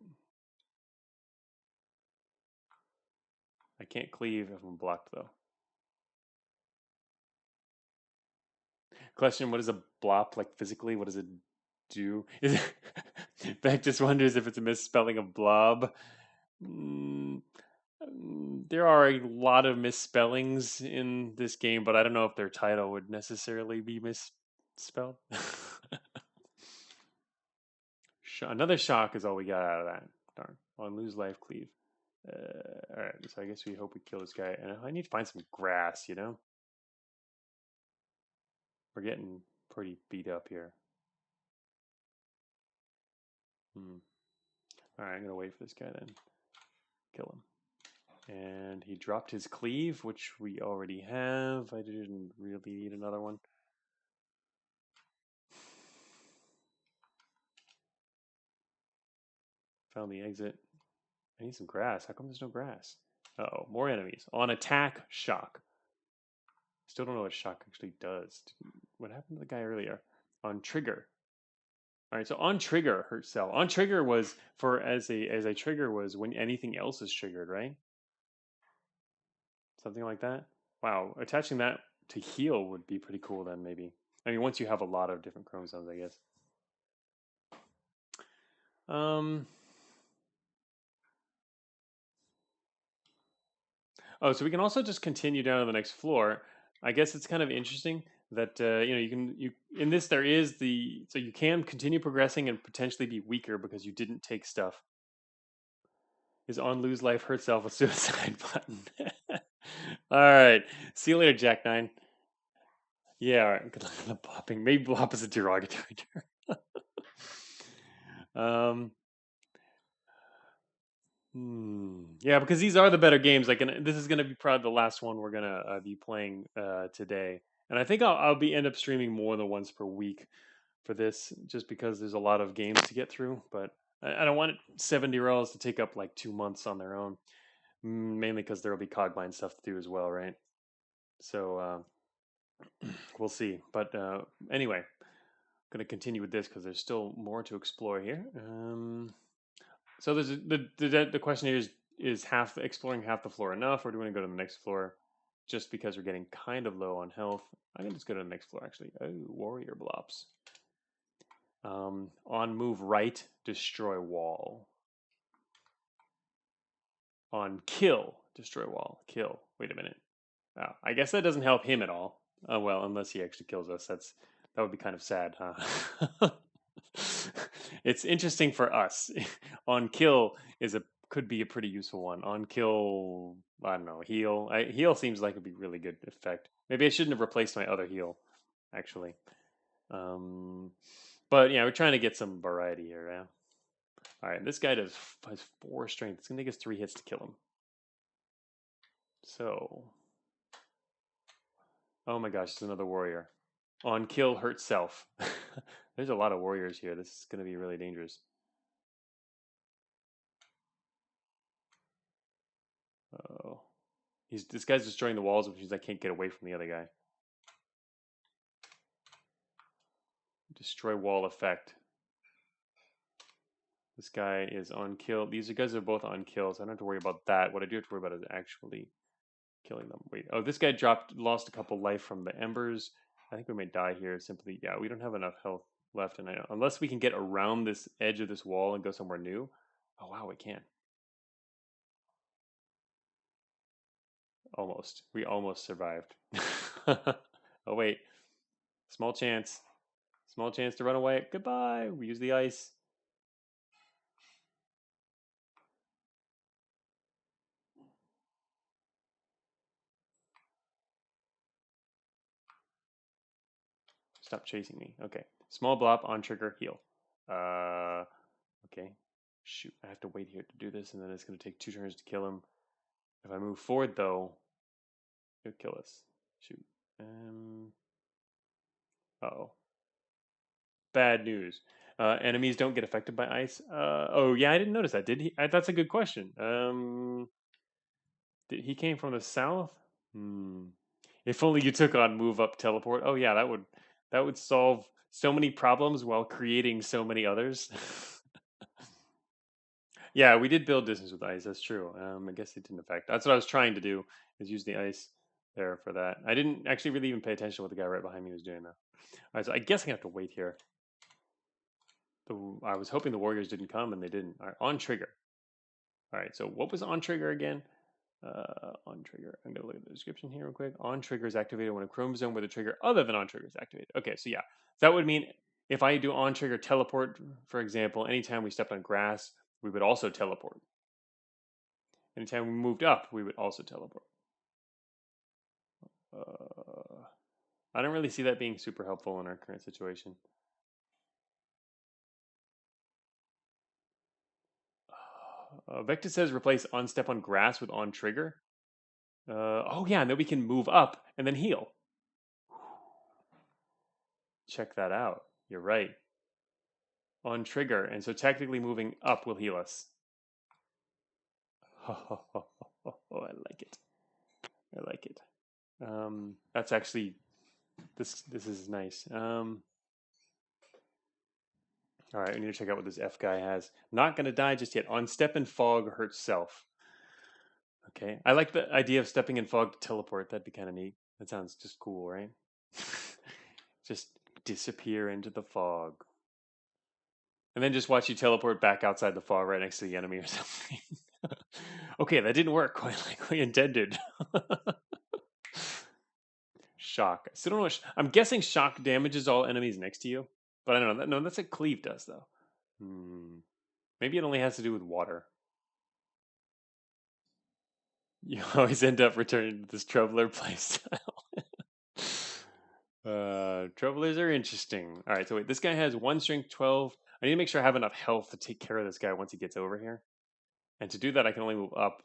I can't cleave if I'm blocked though. Question: what is a blop like physically? What does it do? Is it, Beck just wonders if it's a misspelling of blob. Mm, there are a lot of misspellings in this game, but I don't know if their title would necessarily be misspelled. Another shock is all we got out of that. Darn. On lose life, cleave. All right, so I guess we hope we kill this guy. And I need to find some grass, you know? We're getting pretty beat up here. All right, I'm going to wait for this guy then. Kill him. And he dropped his cleave, which we already have. I didn't really need another one. Found the exit. I need some grass. How come there's no grass? Uh-oh, more enemies. On attack, shock. Still don't know what shock actually does. What happened to the guy earlier? On trigger. All right, so on trigger hurt cell. On trigger was for as a trigger was when anything else is triggered, right? Something like that. Wow, attaching that to heal would be pretty cool then maybe. I mean, once you have a lot of different chromosomes, I guess. Um. Oh, so we can also just continue down to the next floor. I guess it's kind of interesting that you in this there is the so you can continue progressing and potentially be weaker because you didn't take stuff. Is on lose life hurt self a suicide button? All right, see you later, Jack Nine. Yeah, all right. Good luck on the blopping. Maybe blop is a derogatory term. um. Yeah, because these are the better games. Like, and this is gonna be probably the last one we're gonna be playing today. And I think I'll be end up streaming more than once per week for this, just because there's a lot of games to get through. But I don't want 70 rows to take up like 2 months on their own. Mainly because there will be Cogbind stuff to do as well, right? So we'll see. But anyway, going to continue with this because there's still more to explore here. So there's the question here is half exploring half the floor enough, or do we want to go to the next floor? Just because we're getting kind of low on health, I can just go to the next floor. Actually, oh, warrior blops. On move right, destroy wall. On kill, destroy wall. Kill. Wait a minute. Oh, I guess that doesn't help him at all. Oh well, unless he actually kills us. That would be kind of sad, huh? It's interesting for us. On kill could be a pretty useful one. On kill, I don't know, heal. Heal seems like it'd be really good effect. Maybe I shouldn't have replaced my other heal, actually. Um, but yeah, we're trying to get some variety here. Yeah. All right, this guy has 4 strength. It's gonna take us 3 hits to kill him. So, oh my gosh, it's another warrior. On kill, hurt self. There's a lot of warriors here. This is gonna be really dangerous. Oh, this guy's destroying the walls, which means I can't get away from the other guy. Destroy wall effect. This guy is on kill. These guys are both on kill, so I don't have to worry about that. What I do have to worry about is actually killing them. Wait, oh, this guy lost a couple life from the embers. I think we might die here simply. Yeah, we don't have enough health left, and unless we can get around this edge of this wall and go somewhere new. Oh wow, we can. Almost. We almost survived. Oh, wait. Small chance. Small chance to run away. Goodbye. We use the ice. Stop chasing me. Okay. Small blop on trigger, heal. Okay. Shoot. I have to wait here to do this, and then it's going to take 2 turns to kill him. If I move forward, though, he'll kill us. Shoot. Uh-oh. Bad news. Enemies don't get affected by ice. Oh, yeah, I didn't notice that. Did he? That's a good question. He came from the south? Hmm. If only you took on move up teleport. Oh yeah, that would solve so many problems while creating so many others. Yeah, we did build distance with ice. That's true. I guess it didn't affect. That's what I was trying to do, is use the ice there for that. I didn't actually really even pay attention to what the guy right behind me was doing though. All right, so I guess I have to wait here. I was hoping the warriors didn't come, and they didn't. All right, on trigger. All right, so what was on trigger again? On trigger. I'm going to look at the description here real quick. On trigger is activated when a chromosome with a trigger other than on trigger is activated. Okay, so yeah, that would mean if I do on trigger teleport, for example, anytime we stepped on grass, we would also teleport. Anytime we moved up, we would also teleport. I don't really see that being super helpful in our current situation. Vector says replace on step on grass with on trigger. Oh yeah, and then we can move up and then heal. Check that out. You're right. On trigger, and so technically moving up will heal us. Oh, I like it. I like it. That's actually this is nice. All right, we need to check out what this F guy has. Not gonna die just yet. On step in fog hurts self. Okay, I like the idea of stepping in fog to teleport. That'd be kind of neat. That sounds just cool, right? Just disappear into the fog, and then just watch you teleport back outside the fog right next to the enemy or something. Okay, that didn't work quite like we intended. Shock. I still don't know. I'm guessing shock damages all enemies next to you, but I don't know. No, that's what cleave does, though. Maybe it only has to do with water. You always end up returning to this Troubler playstyle. Troublers are interesting. All right, so wait, this guy has 1 strength, 12. I need to make sure I have enough health to take care of this guy once he gets over here. And to do that, I can only move up.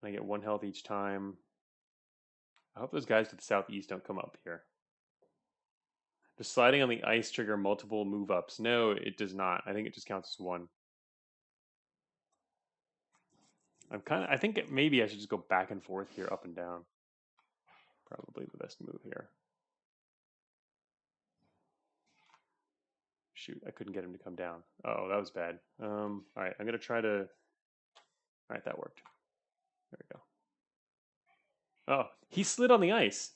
I get 1 health each time. I hope those guys to the southeast don't come up here. Does sliding on the ice trigger multiple move ups? No, it does not. I think it just counts as 1. I think maybe I should just go back and forth here, up and down. Probably the best move here. Shoot, I couldn't get him to come down. Oh, that was bad. All right, I'm gonna try to. All right, that worked. There we go. Oh, he slid on the ice.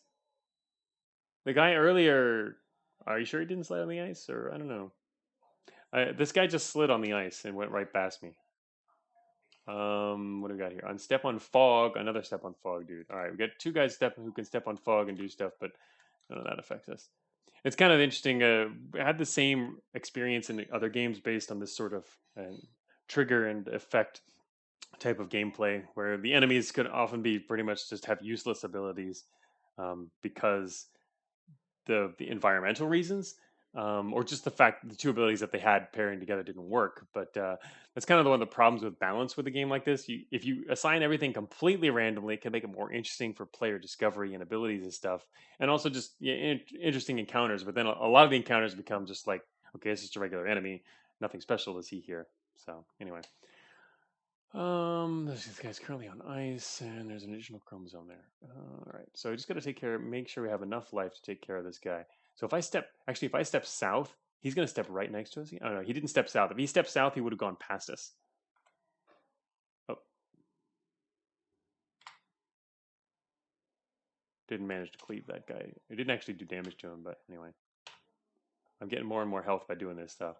The guy earlier. Are you sure he didn't slide on the ice, or I don't know? This guy just slid on the ice and went right past me. What do we got here? On step on fog, another step on fog, dude. All right, we got 2 guys who can step on fog and do stuff, but none of that affects us. It's kind of interesting. I had the same experience in other games based on this sort of trigger and effect type of gameplay, where the enemies could often be pretty much just have useless abilities because the environmental reasons, or just the fact that the 2 abilities that they had pairing together didn't work. But that's kind of one of the problems with balance with a game like this. If you assign everything completely randomly, it can make it more interesting for player discovery and abilities and stuff, and also just interesting encounters. But then a lot of the encounters become just like, okay, it's just a regular enemy, nothing special to see here. So anyway. This guy's currently on ice, and there's an additional chromosome there. All right, so I just got to make sure we have enough life to take care of this guy. So if I step south, he's gonna step right next to us. Oh no, he didn't step south. If he stepped south, he would have gone past us. Oh, didn't manage to cleave that guy. It didn't actually do damage to him, but anyway, I'm getting more and more health by doing this stuff.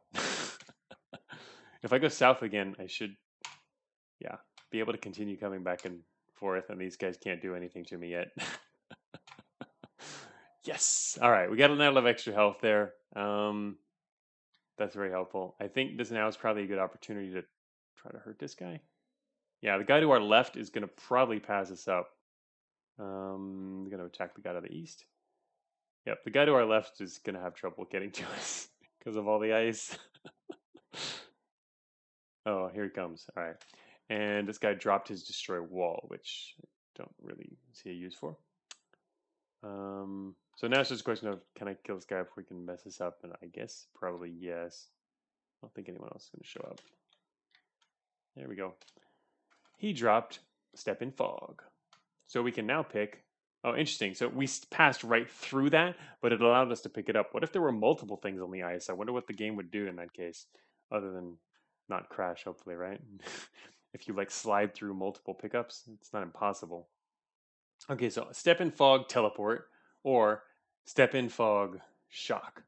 If I go south again, I should, yeah, be able to continue coming back and forth, and these guys can't do anything to me yet. Yes. All right, we got a little of extra health there. That's very helpful. I think this now is probably a good opportunity to try to hurt this guy. Yeah, the guy to our left is going to probably pass us up. We're going to attack the guy to the east. Yep, the guy to our left is going to have trouble getting to us because of all the ice. Oh, here he comes. All right. And this guy dropped his destroy wall, which I don't really see a use for. So now it's just a question of, can I kill this guy before he can mess us up? And I guess probably yes. I don't think anyone else is going to show up. There we go. He dropped Step in Fog. So we can now pick. Oh, interesting. So we passed right through that, but it allowed us to pick it up. What if there were multiple things on the ice? I wonder what the game would do in that case, other than not crash, hopefully, right? If you like slide through multiple pickups, it's not impossible. Okay, so Step in Fog Teleport or Step in Fog Shock.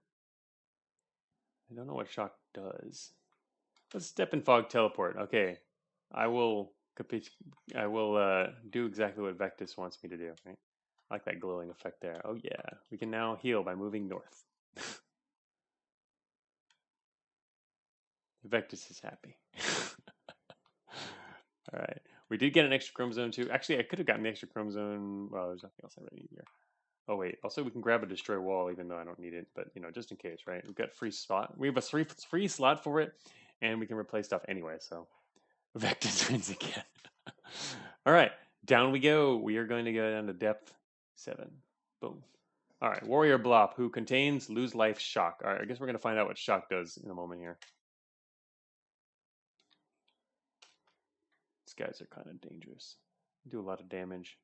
I don't know what Shock does. Let's Step in Fog Teleport. Okay, I will do exactly what Vectus wants me to do. Right? I like that glowing effect there. Oh yeah, we can now heal by moving north. Vectus is happy. All right, we did get an extra chromosome too. Actually, I could have gotten the extra chromosome. Well, there's nothing else I really need here. Oh wait, also we can grab a destroy wall even though I don't need it, but you know, just in case, right? We've got free slot. We have a free slot for it, and we can replace stuff anyway. So Vectus wins again. All right, down we go. We are going to go down to depth 7. Boom. All right, Warrior Blop, who contains lose life shock. All right, I guess we're going to find out what shock does in a moment here. These guys are kind of dangerous. Do a lot of damage.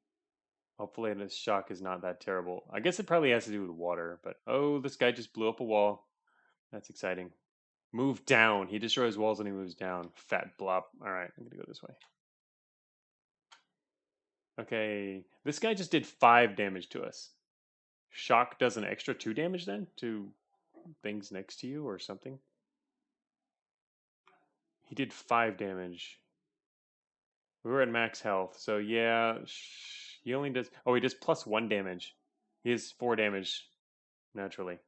Hopefully this shock is not that terrible. I guess it probably has to do with water, but oh, this guy just blew up a wall. That's exciting. Move down. He destroys walls and he moves down. Fat Blop. All right, I'm going to go this way. Okay, this guy just did 5 damage to us. Shock does an extra 2 damage then to things next to you or something? He did 5 damage. We were at max health, so yeah, he only does... Oh, he does plus 1 damage. He has 4 damage, naturally.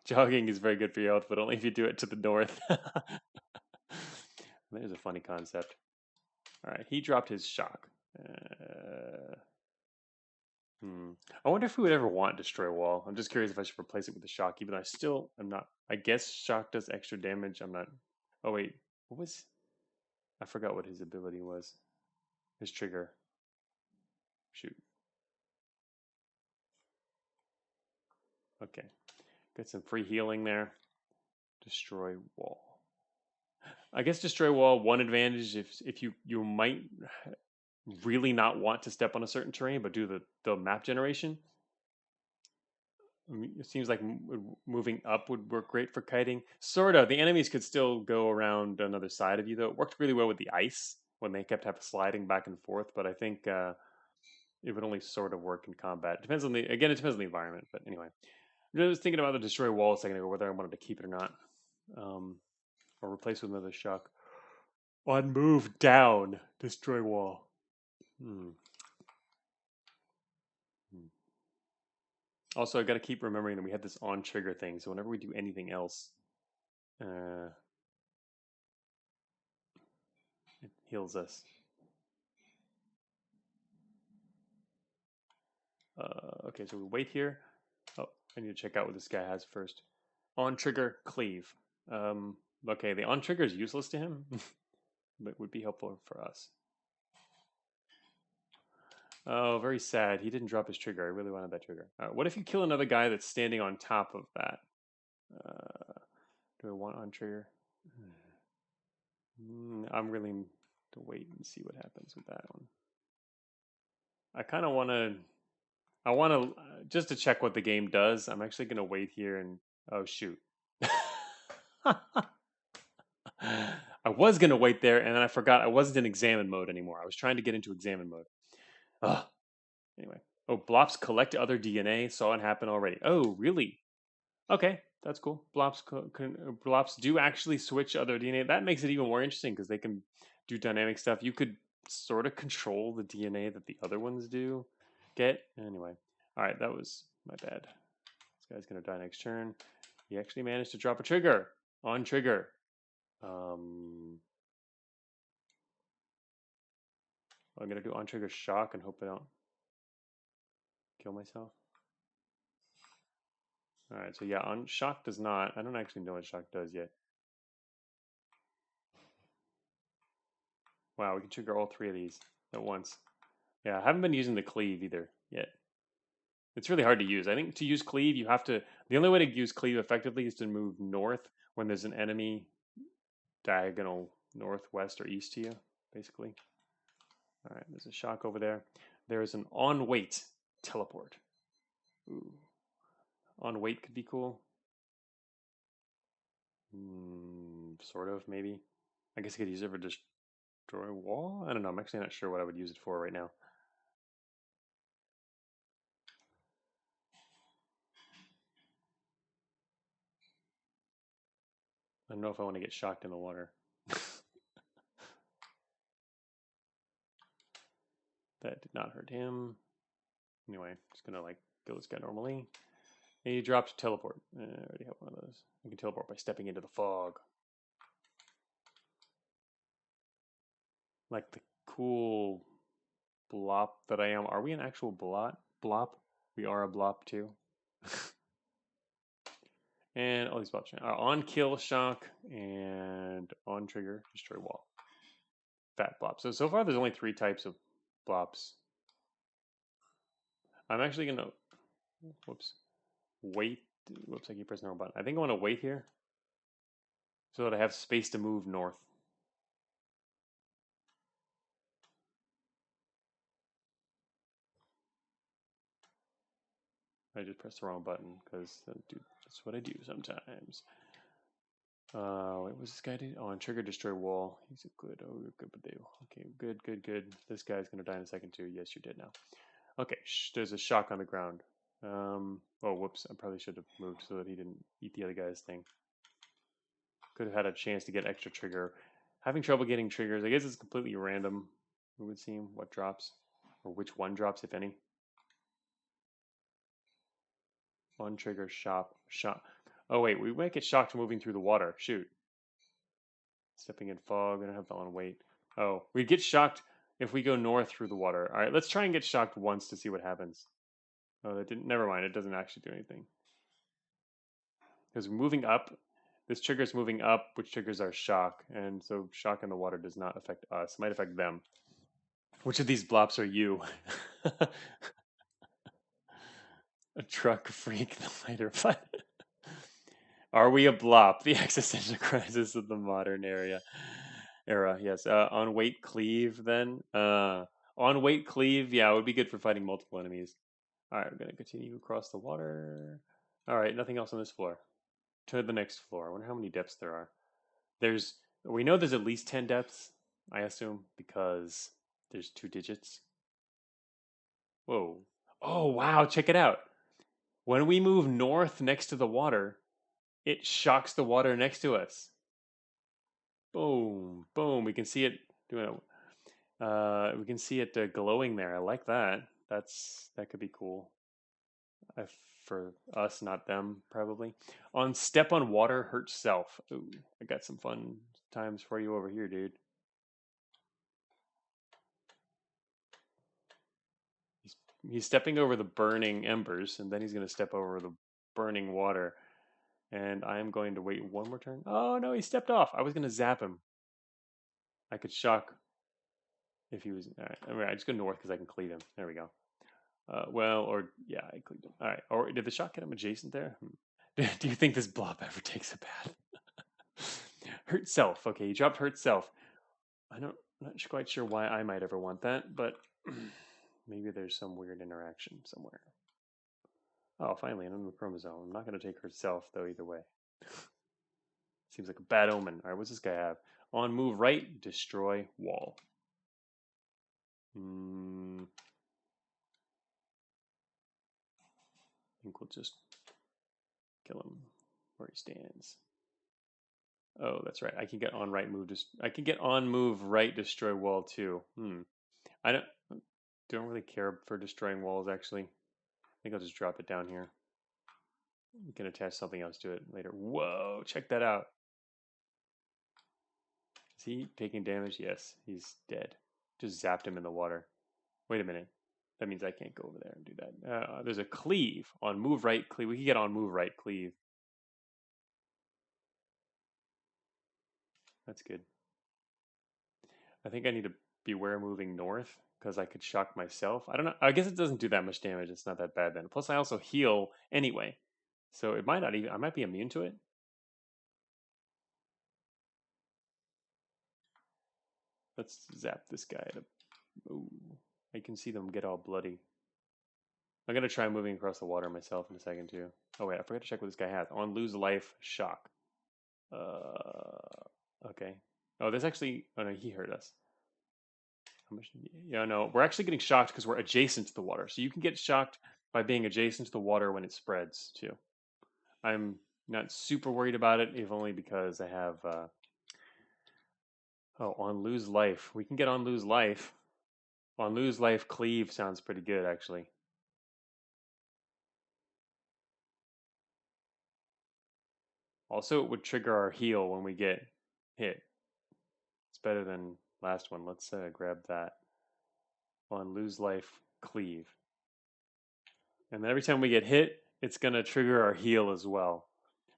Jogging is very good for your health, but only if you do it to the north. There's a funny concept. All right, he dropped his shock. I wonder if we would ever want Destroy Wall. I'm just curious if I should replace it with the shock, even though I still am not... I guess shock does extra damage. I'm not... Oh, wait. What was... I forgot what his ability was. His trigger. Shoot. Okay. Got some free healing there. Destroy Wall. I guess Destroy Wall, one advantage if you might really not want to step on a certain terrain, but do the map generation. I mean, it seems like moving up would work great for kiting. Sort of. The enemies could still go around another side of you, though. It worked really well with the ice when they kept sliding back and forth, but I think it would only sort of work in combat. It depends on it depends on the environment, but anyway. I was thinking about the Destroy Wall a second ago, whether I wanted to keep it or not. Or replace with another shock. On move down, Destroy Wall. Also, I got to keep remembering that we have this on trigger thing. So whenever we do anything else, it heals us. Okay, so we wait here. Oh, I need to check out what this guy has first. On trigger, cleave. Okay, the on trigger is useless to him, but would be helpful for us. Oh, very sad. He didn't drop his trigger. I really wanted that trigger. What if you kill another guy that's standing on top of that? Do I want on trigger? I'm really to wait and see what happens with that one. I kind of want to... I want to... just to check what the game does, I'm actually going to wait here and... Oh, shoot. I was going to wait there, and then I forgot I wasn't in examine mode anymore. I was trying to get into examine mode. Ugh. Anyway. Oh, Blops collect other DNA. Saw it happen already. Oh, really? Okay, that's cool. Blops do actually switch other DNA. That makes it even more interesting because they can do dynamic stuff. You could sort of control the DNA that the other ones do. Get anyway. All right, that was my bad. This guy's gonna die next turn. He actually managed to drop a trigger on trigger. I'm gonna do on trigger shock and hope I don't kill myself. All right, so yeah, on shock does not. I don't actually know what shock does yet. Wow, we can trigger all three of these at once. Yeah, I haven't been using the cleave either yet. It's really hard to use. I think to use cleave, you have to. The only way to use cleave effectively is to move north when there's an enemy diagonal northwest or east to you, basically. All right, there's a shock over there. There is an on wait teleport. Ooh. On wait could be cool. Sort of, maybe. I guess I could use it for destroy wall. I don't know. I'm actually not sure what I would use it for right now. I don't know if I want to get shocked in the water. That did not hurt him. Anyway, just gonna like kill this guy normally. And he dropped teleport. I already have one of those. You can teleport by stepping into the fog. Like the cool blop that I am. Are we an actual blop? We are a blop too. And all these blops are on kill shock and on trigger destroy wall. Fat blop. So far there's only 3 types of blops. I'm actually gonna wait. Whoops, I keep pressing the wrong button. I think I want to wait here so that I have space to move north. I just pressed the wrong button because that's what I do sometimes. What was this guy do? Oh, on trigger destroy wall. He's a good. Oh, good, but they. Okay, good. This guy's gonna die in a second too. Yes, you did now. Okay, there's a shock on the ground. Oh, whoops! I probably should have moved so that he didn't eat the other guy's thing. Could have had a chance to get extra trigger. Having trouble getting triggers. I guess it's completely random. It would seem what drops or which one drops, if any. On trigger shock. Oh wait, we might get shocked moving through the water. Shoot. Stepping in fog. I don't have that on wait. Oh, we get shocked if we go north through the water. All right, let's try and get shocked once to see what happens. Oh, that didn't. Never mind. It doesn't actually do anything. Because moving up, this trigger is moving up, which triggers our shock, and so shock in the water does not affect us. It might affect them. Which of these blops are you? A truck freak, the lighter fight. Are we a blop? The existential crisis of the modern era. Yes. On weight cleave then. On weight cleave, yeah, it would be good for fighting multiple enemies. All right, we're gonna continue across the water. All right, nothing else on this floor. To the next floor. I wonder how many depths there are. We know there's at least 10 depths, I assume, because there's 2 digits. Whoa. Oh, wow, check it out. When we move north next to the water, it shocks the water next to us. Boom, boom. We can see it doing it. We can see it glowing there. I like that. That could be cool. For us, not them, probably. On step on water, hurt self. Ooh, I got some fun times for you over here, dude. He's stepping over the burning embers, and then he's going to step over the burning water. And I'm going to wait one more turn. Oh, no, he stepped off. I was going to zap him. I could shock if he was... All right, I just go north because I can cleave him. There we go. Yeah, I cleaved him. All right, or did the shock get him adjacent there? Do you think this blob ever takes a bath? Hurt self. Okay, he dropped hurt self. I'm not quite sure why I might ever want that, but maybe there's some weird interaction somewhere. Oh, finally, an unknown chromosome. I'm not going to take hurt self, though, either way. Seems like a bad omen. All right, what's this guy have? On move right, destroy wall. I think we'll just kill him where he stands. Oh, that's right. I can get on right move. I can get on move right destroy wall too. I don't really care for destroying walls actually. I think I'll just drop it down here. You can attach something else to it later. Whoa, check that out. Is he taking damage? Yes, he's dead. Just zapped him in the water. Wait a minute. That means I can't go over there and do that. There's a cleave on move right cleave. We can get on move right cleave. That's good. I think I need to beware moving north because I could shock myself. I don't know. I guess it doesn't do that much damage. It's not that bad then. Plus, I also heal anyway, so it might not even. I might be immune to it. Let's zap this guy. Ooh, I can see them get all bloody. I'm gonna try moving across the water myself in a second too. Oh wait, I forgot to check what this guy has. On lose life, shock. Okay. Oh, this actually. Oh no, he hurt us. How much? Yeah, no, we're actually getting shocked because we're adjacent to the water. So you can get shocked by being adjacent to the water when it spreads too. I'm not super worried about it, if only because I have. Oh, on lose life. We can get on lose life. On lose life, cleave sounds pretty good actually. Also, it would trigger our heal when we get hit. It's better than last one. Let's grab that. On lose life, cleave. And then every time we get hit, it's going to trigger our heal as well.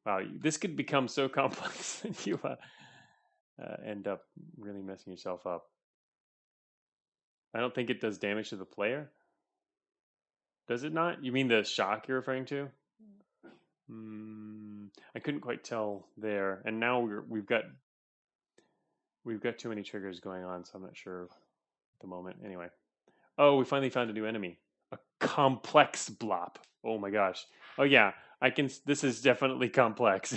Wow, this could become so complex that you end up really messing yourself up. I don't think it does damage to the player. Does it not? You mean the shock you're referring to? I couldn't quite tell there. And now we've got too many triggers going on, so I'm not sure at the moment. Anyway. Oh, we finally found a new enemy. A complex blop. Oh my gosh. Oh yeah, I can. This is definitely complex.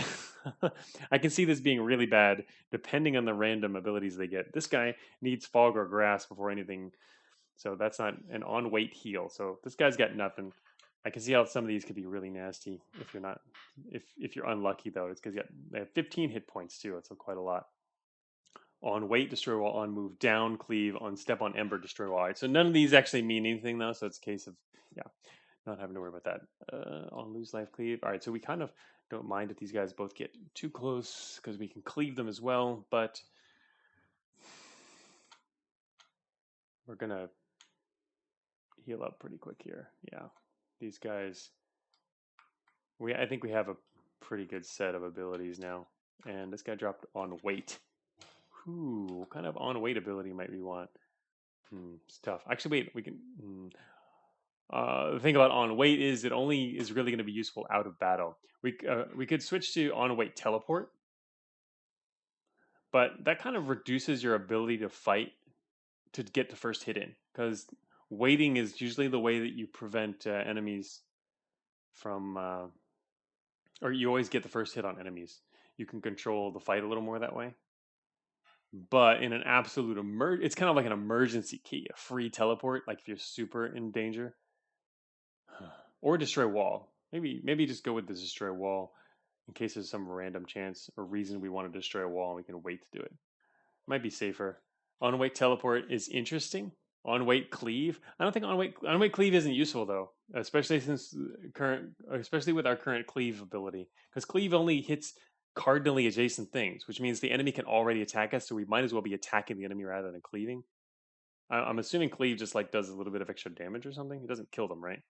I can see this being really bad depending on the random abilities they get. This guy needs fog or grass before anything, so that's not an on weight heal. So this guy's got nothing. I can see how some of these could be really nasty if you're not, if you're unlucky though. It's because they have 15 hit points too. It's quite a lot. On weight, destroy wall. On move down, cleave. On step on ember, destroy wall. All right, so none of these actually mean anything though. So it's a case of yeah, not having to worry about that. On lose life, cleave. All right, so we kind of don't mind if these guys both get too close because we can cleave them as well. But we're gonna heal up pretty quick here. Yeah, these guys. I think we have a pretty good set of abilities now. And this guy dropped on weight. Ooh, what kind of on weight ability might we want? It's tough. Actually, wait, we can. The thing about on weight is it only is really going to be useful out of battle. We could switch to on weight teleport, but that kind of reduces your ability to fight to get the first hit in because waiting is usually the way that you prevent enemies from, or you always get the first hit on enemies. You can control the fight a little more that way. But in an absolute it's kind of like an emergency key, a free teleport. Like if you're super in danger, or destroy wall. Maybe just go with the destroy wall in case there's some random chance or reason we want to destroy a wall and we can wait to do it. Might be safer. On weight teleport is interesting. On weight cleave. I don't think on weight cleave isn't useful though, especially especially with our current cleave ability, because cleave only hits cardinally adjacent things, which means the enemy can already attack us, so we might as well be attacking the enemy rather than cleaving. I'm assuming cleave just like does a little bit of extra damage or something. It doesn't kill them, right?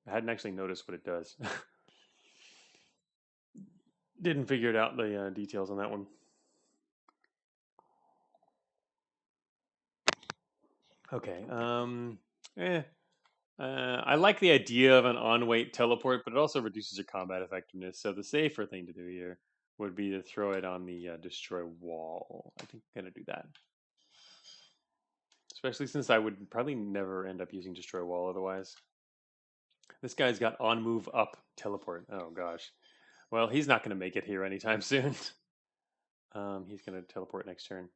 I hadn't actually noticed what it does. Didn't figure it out the details on that one. Okay. I like the idea of an on-weight teleport, but it also reduces your combat effectiveness. So the safer thing to do here would be to throw it on the destroy wall. I think I'm gonna do that, especially since I would probably never end up using destroy wall otherwise. This guy's got on move up teleport. Oh gosh. Well, he's not gonna make it here anytime soon. He's gonna teleport next turn.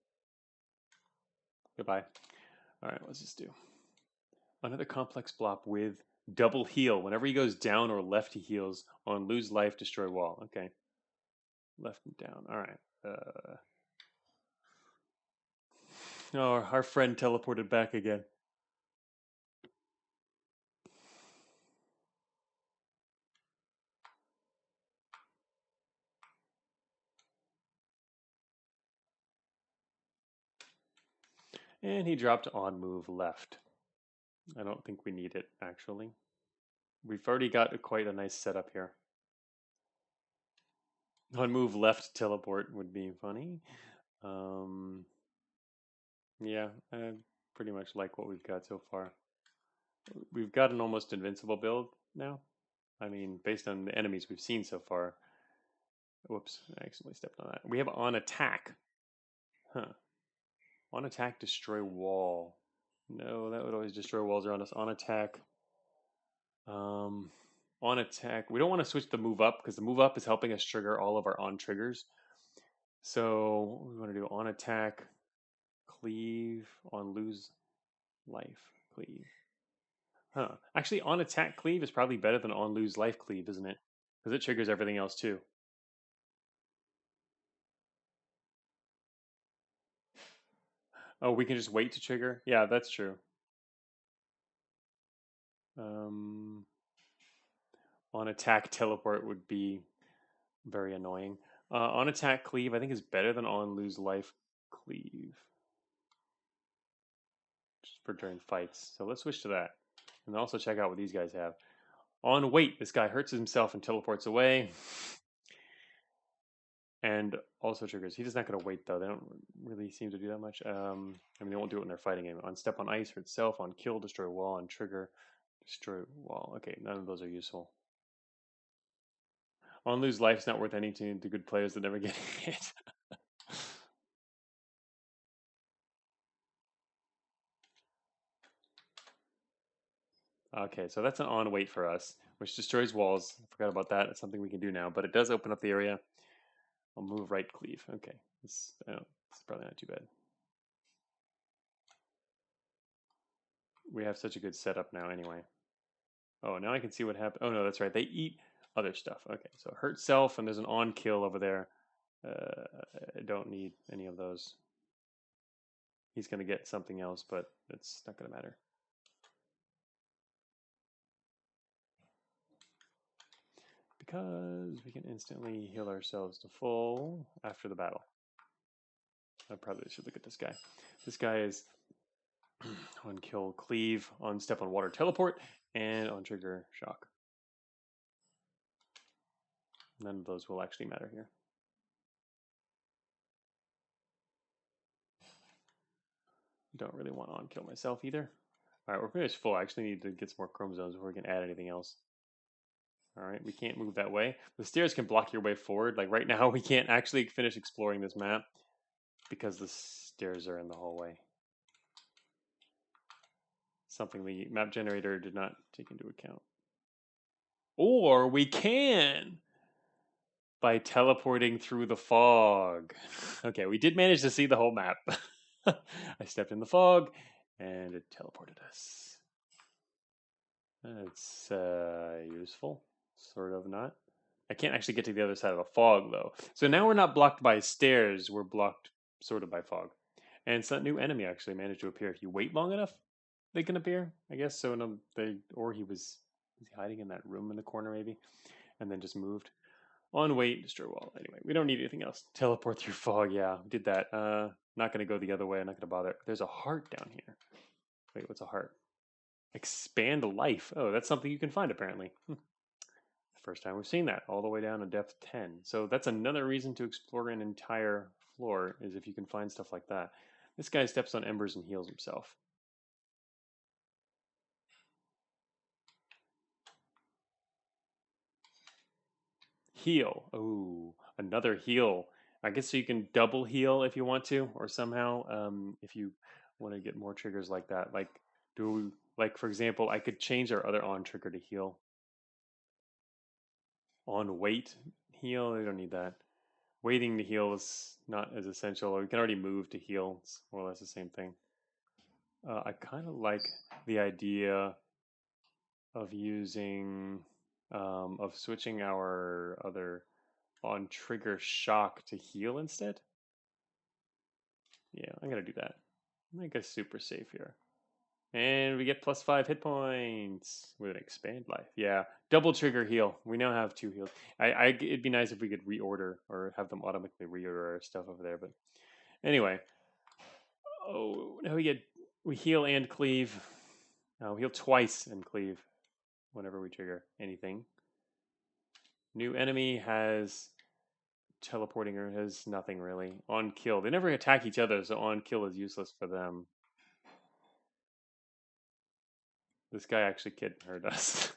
Goodbye. All right, let's just do another complex blop with double heal. Whenever he goes down or left, he heals. On lose life, destroy wall. Okay. Left and down. All right. Oh, our friend teleported back again. And he dropped on move left. I don't think we need it, actually. We've already got quite a nice setup here. On move left teleport would be funny. Yeah, I pretty much like what we've got so far. We've got an almost invincible build now. I mean, based on the enemies we've seen so far. Whoops, I accidentally stepped on that. We have on attack. Huh. On attack, destroy wall. No, that would always destroy walls around us. On attack. Um, on attack. We don't want to switch the move up because the move up is helping us trigger all of our on triggers. So what we want to do on attack, cleave, on lose life, cleave. Huh. Actually, on attack cleave is probably better than on lose life cleave, isn't it? Because it triggers everything else too. Oh, we can just wait to trigger? Yeah, that's true. Um, on attack teleport would be very annoying. On attack cleave, I think is better than on lose life cleave. Just for during fights. So let's switch to that. And also check out what these guys have. On wait, this guy hurts himself and teleports away. And also triggers. He's just not going to wait though. They don't really seem to do that much. I mean, they won't do it when they're fighting him. On step on ice, hurt self. On kill, destroy wall. On trigger, destroy wall. Okay, none of those are useful. On lose life's not worth anything to good players that never get hit. Okay, so that's an on wait for us, which destroys walls. I forgot about that. It's something we can do now, but it does open up the area. I'll move right cleave. Okay, this is probably not too bad. We have such a good setup now anyway. Oh, now I can see what happened. Oh no, that's right. They eat other stuff. Okay, so hurt self, and there's an on kill over there. I don't need any of those. He's going to get something else, but it's not going to matter. Because we can instantly heal ourselves to full after the battle. I probably should look at this guy. This guy is on kill cleave, on step on water teleport, and on trigger shock. None of those will actually matter here. Don't really want to on kill myself either. All right, we're pretty much full. I actually need to get some more chromosomes before we can add anything else. All right, we can't move that way. The stairs can block your way forward. Like right now, we can't actually finish exploring this map because the stairs are in the hallway. Something the map generator did not take into account. Or we can by teleporting through the fog. Okay, we did manage to see the whole map. I stepped in the fog and it teleported us. It's useful, sort of not. I can't actually get to the other side of the fog though. So now we're not blocked by stairs, we're blocked sort of by fog. And it's that new enemy actually managed to appear. If you wait long enough, they can appear, I guess. So or was he hiding in that room in the corner maybe? And then just moved. On wait, destroy wall. Anyway, we don't need anything else. Teleport through fog, yeah, did that. Not gonna go the other way, I'm not gonna bother. There's a heart down here. Wait, what's a heart? Expand life. Oh, that's something you can find apparently. First time we've seen that, all the way down to depth 10. So that's another reason to explore an entire floor, is if you can find stuff like that. This guy steps on embers and heals himself. Heal. Oh, another heal. I guess so you can double heal if you want to, or somehow, if you want to get more triggers like that. Like for example, I could change our other on trigger to heal. On wait heal, we don't need that. Waiting to heal is not as essential. We can already move to heal. It's more or less the same thing. I kind of like the idea of using, of switching our other on trigger shock to heal instead. Yeah, I'm gonna do that. Make us super safe here. And we get +5 hit points with an expand life. Yeah, double trigger heal. We now have 2 heals. It'd be nice if we could reorder or have them automatically reorder our stuff over there. But anyway, oh, now we heal and cleave. We heal twice and cleave whenever we trigger anything. New enemy has teleporting or has nothing really. On kill, they never attack each other, so on kill is useless for them. This guy actually couldn't hurt us.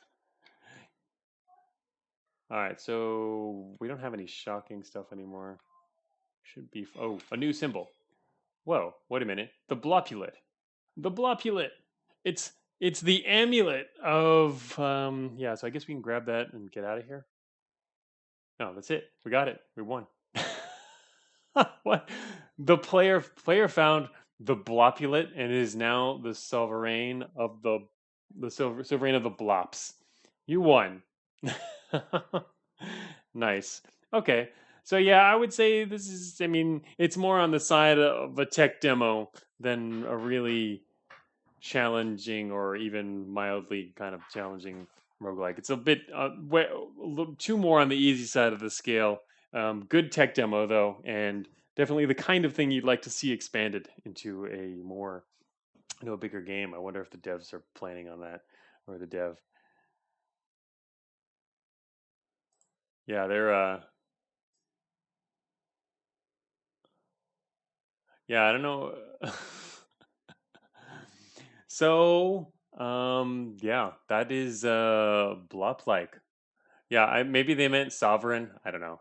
All right, so we don't have any shocking stuff anymore. Should be a new symbol. Whoa, wait a minute. The Blopulet. The Blopulet. It's the amulet of yeah. So I guess we can grab that and get out of here. No, that's it. We got it. We won. What? The player found the Blopulet and is now the sovereign of the sovereign of the Blops. You won. Nice. Okay. So yeah, I would say this is. I mean, it's more on the side of a tech demo than a really challenging or even mildly kind of challenging roguelike. It's a bit too more on the easy side of the scale. Good tech demo though, and definitely the kind of thing you'd like to see expanded into a more, a bigger game. I wonder if the devs are planning on that, or the dev. Yeah, they're yeah, I don't know. So, yeah, that is Bloplike. Yeah, maybe they meant sovereign. I don't know.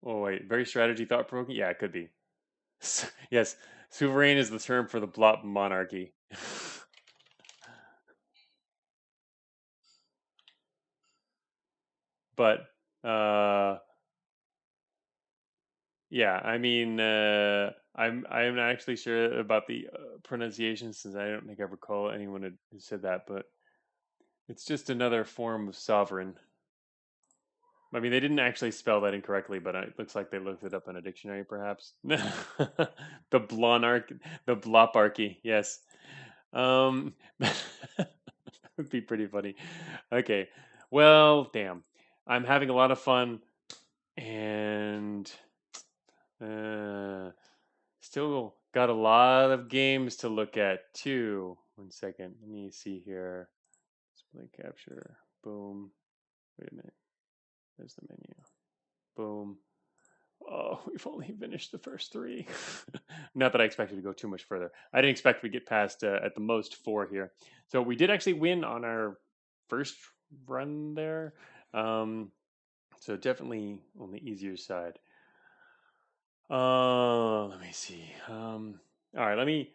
Oh wait, very strategy thought provoking. Yeah, it could be. Yes, sovereign is the term for the Blop monarchy. But uh, yeah, I mean, I'm not actually sure about the pronunciation since I don't think I recall anyone who said that. But it's just another form of sovereign. I mean, they didn't actually spell that incorrectly, but it looks like they looked it up in a dictionary, perhaps. The blonarch, the bloparchy, yes. That would be pretty funny. Okay, well, damn, I'm having a lot of fun, and uh, still got a lot of games to look at too. 1 second, let me see here. Display capture, boom. Wait a minute, there's the menu. Boom. Oh, we've only finished the first 3. Not that I expected to go too much further. I didn't expect we get past at the most 4 here. So we did actually win on our first run there. So definitely on the easier side. Let me see. All right, let me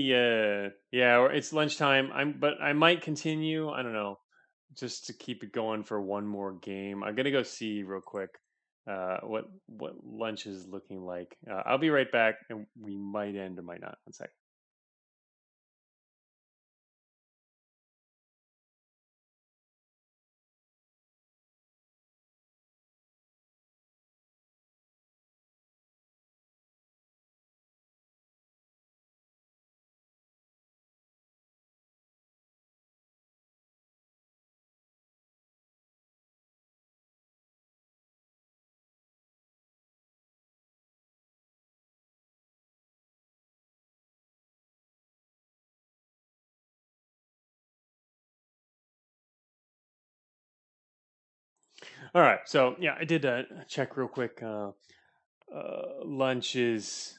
yeah, it's lunchtime. But I might continue. I don't know, just to keep it going for one more game. I'm gonna go see real quick what lunch is looking like. I'll be right back, and we might end or might not. 1 sec. All right, so yeah, I did check real quick. Lunch is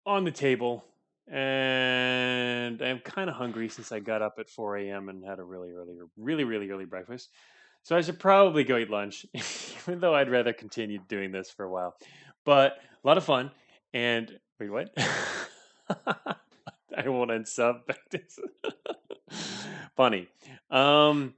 on the table, and I'm kind of hungry since I got up at 4 a.m. and had a really early breakfast. So I should probably go eat lunch, even though I'd rather continue doing this for a while. But a lot of fun. And wait, what? I won't unsub. Funny. Um,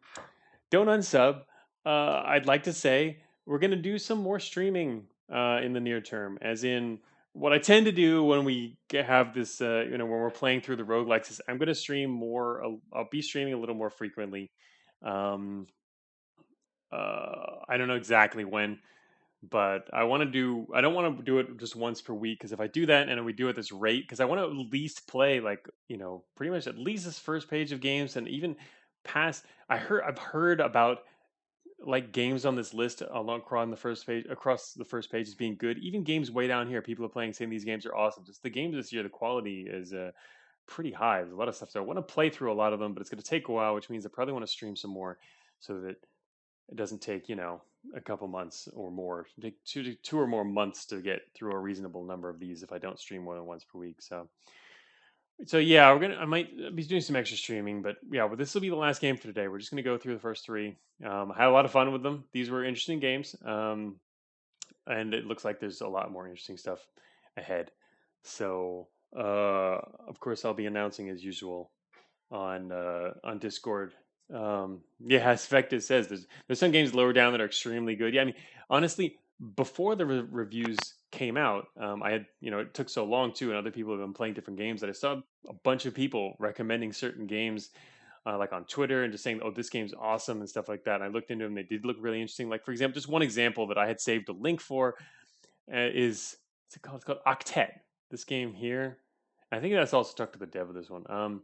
don't unsub. I'd like to say we're going to do some more streaming in the near term, as in what I tend to do when we have this, when we're playing through the roguelikes is I'm going to stream more. I'll be streaming a little more frequently. Um, I don't know exactly when, but I don't want to do it just once per week, because if I do that and we do it at this rate, because I want to at least play like, pretty much at least this first page of games, and even past. I've heard about like games on this list along across the first page as being good. Even games way down here, people are playing saying these games are awesome. Just the games this year, the quality is pretty high. There's a lot of stuff, so I want to play through a lot of them, but it's going to take a while, which means I probably want to stream some more, so that it doesn't take a couple months or more. It'd take two or more months to get through a reasonable number of these if I don't stream more than once per week. So yeah, I might be doing some extra streaming, but yeah, well, this will be the last game for today. We're just gonna go through the first three. I had a lot of fun with them. These were interesting games, and it looks like there's a lot more interesting stuff ahead. So of course, I'll be announcing as usual on Discord. Yeah, as Vectis says, there's some games lower down that are extremely good. Yeah, I mean, honestly, before the reviews came out, I had it took so long too, and other people have been playing different games, that I saw a bunch of people recommending certain games, like on Twitter, and just saying, "Oh, this game's awesome" and stuff like that. And I looked into them; they did look really interesting. Like, for example, just one example that I had saved a link for is what's it called? It's called Octet. This game here. I think that's also stuck to the dev of this one.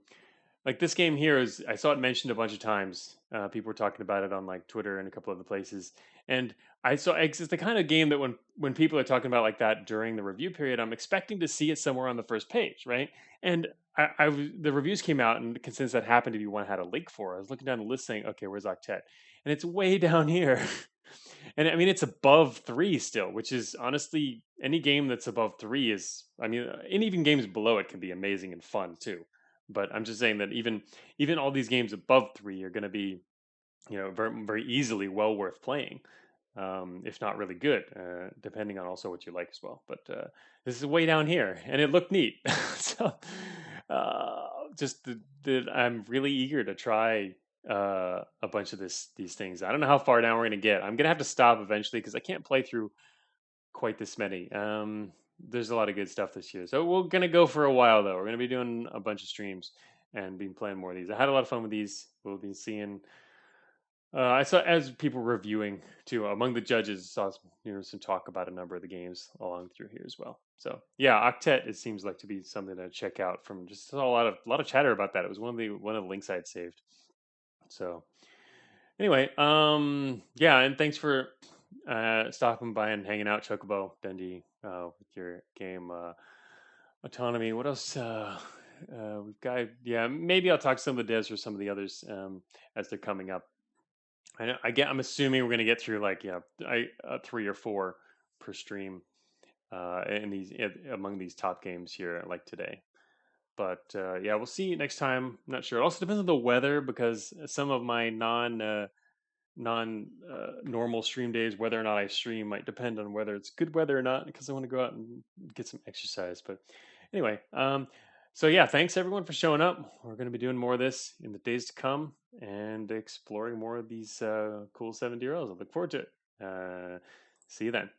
Like this game here is, I saw it mentioned a bunch of times. People were talking about it on like Twitter and a couple other places, and I saw it's the kind of game that when people are talking about like that during the review period, I'm expecting to see it somewhere on the first page, right? And the reviews came out, and since that happened to be one I had a link for, I was looking down the list saying, okay, where's Octet? And it's way down here. And I mean, it's above three still, which is honestly, any game that's above three is, I mean, and even games below it can be amazing and fun too. But I'm just saying that even all these games above three are going to be, very, very easily well worth playing, if not really good, depending on also what you like as well. But this is way down here, and it looked neat. So uh, just that I'm really eager to try a bunch of these things. I don't know how far down we're gonna get. I'm gonna have to stop eventually because I can't play through quite this many. There's a lot of good stuff this year, so we're gonna go for a while though. We're gonna be doing a bunch of streams and be playing more of these. I had a lot of fun with these. We'll be seeing. I saw, as people reviewing too, among the judges, saw some talk about a number of the games along through here as well. So yeah, Octet, it seems like to be something to check out. From just saw a lot of chatter about that. It was one of the links I had saved. So anyway, yeah, and thanks for stopping by and hanging out, Chocobo Dundee, with your game Autonomy. What else? We've got, yeah. Maybe I'll talk to some of the devs or some of the others as they're coming up. I know. I'm assuming we're gonna get through like, three or four per stream in among these top games here like today. But yeah, we'll see next time. I'm not sure. It also depends on the weather, because some of my non normal stream days, whether or not I stream, might depend on whether it's good weather or not, because I want to go out and get some exercise. But anyway, so yeah, thanks everyone for showing up. We're going to be doing more of this in the days to come and exploring more of these cool 7D roles. I look forward to it. See you then.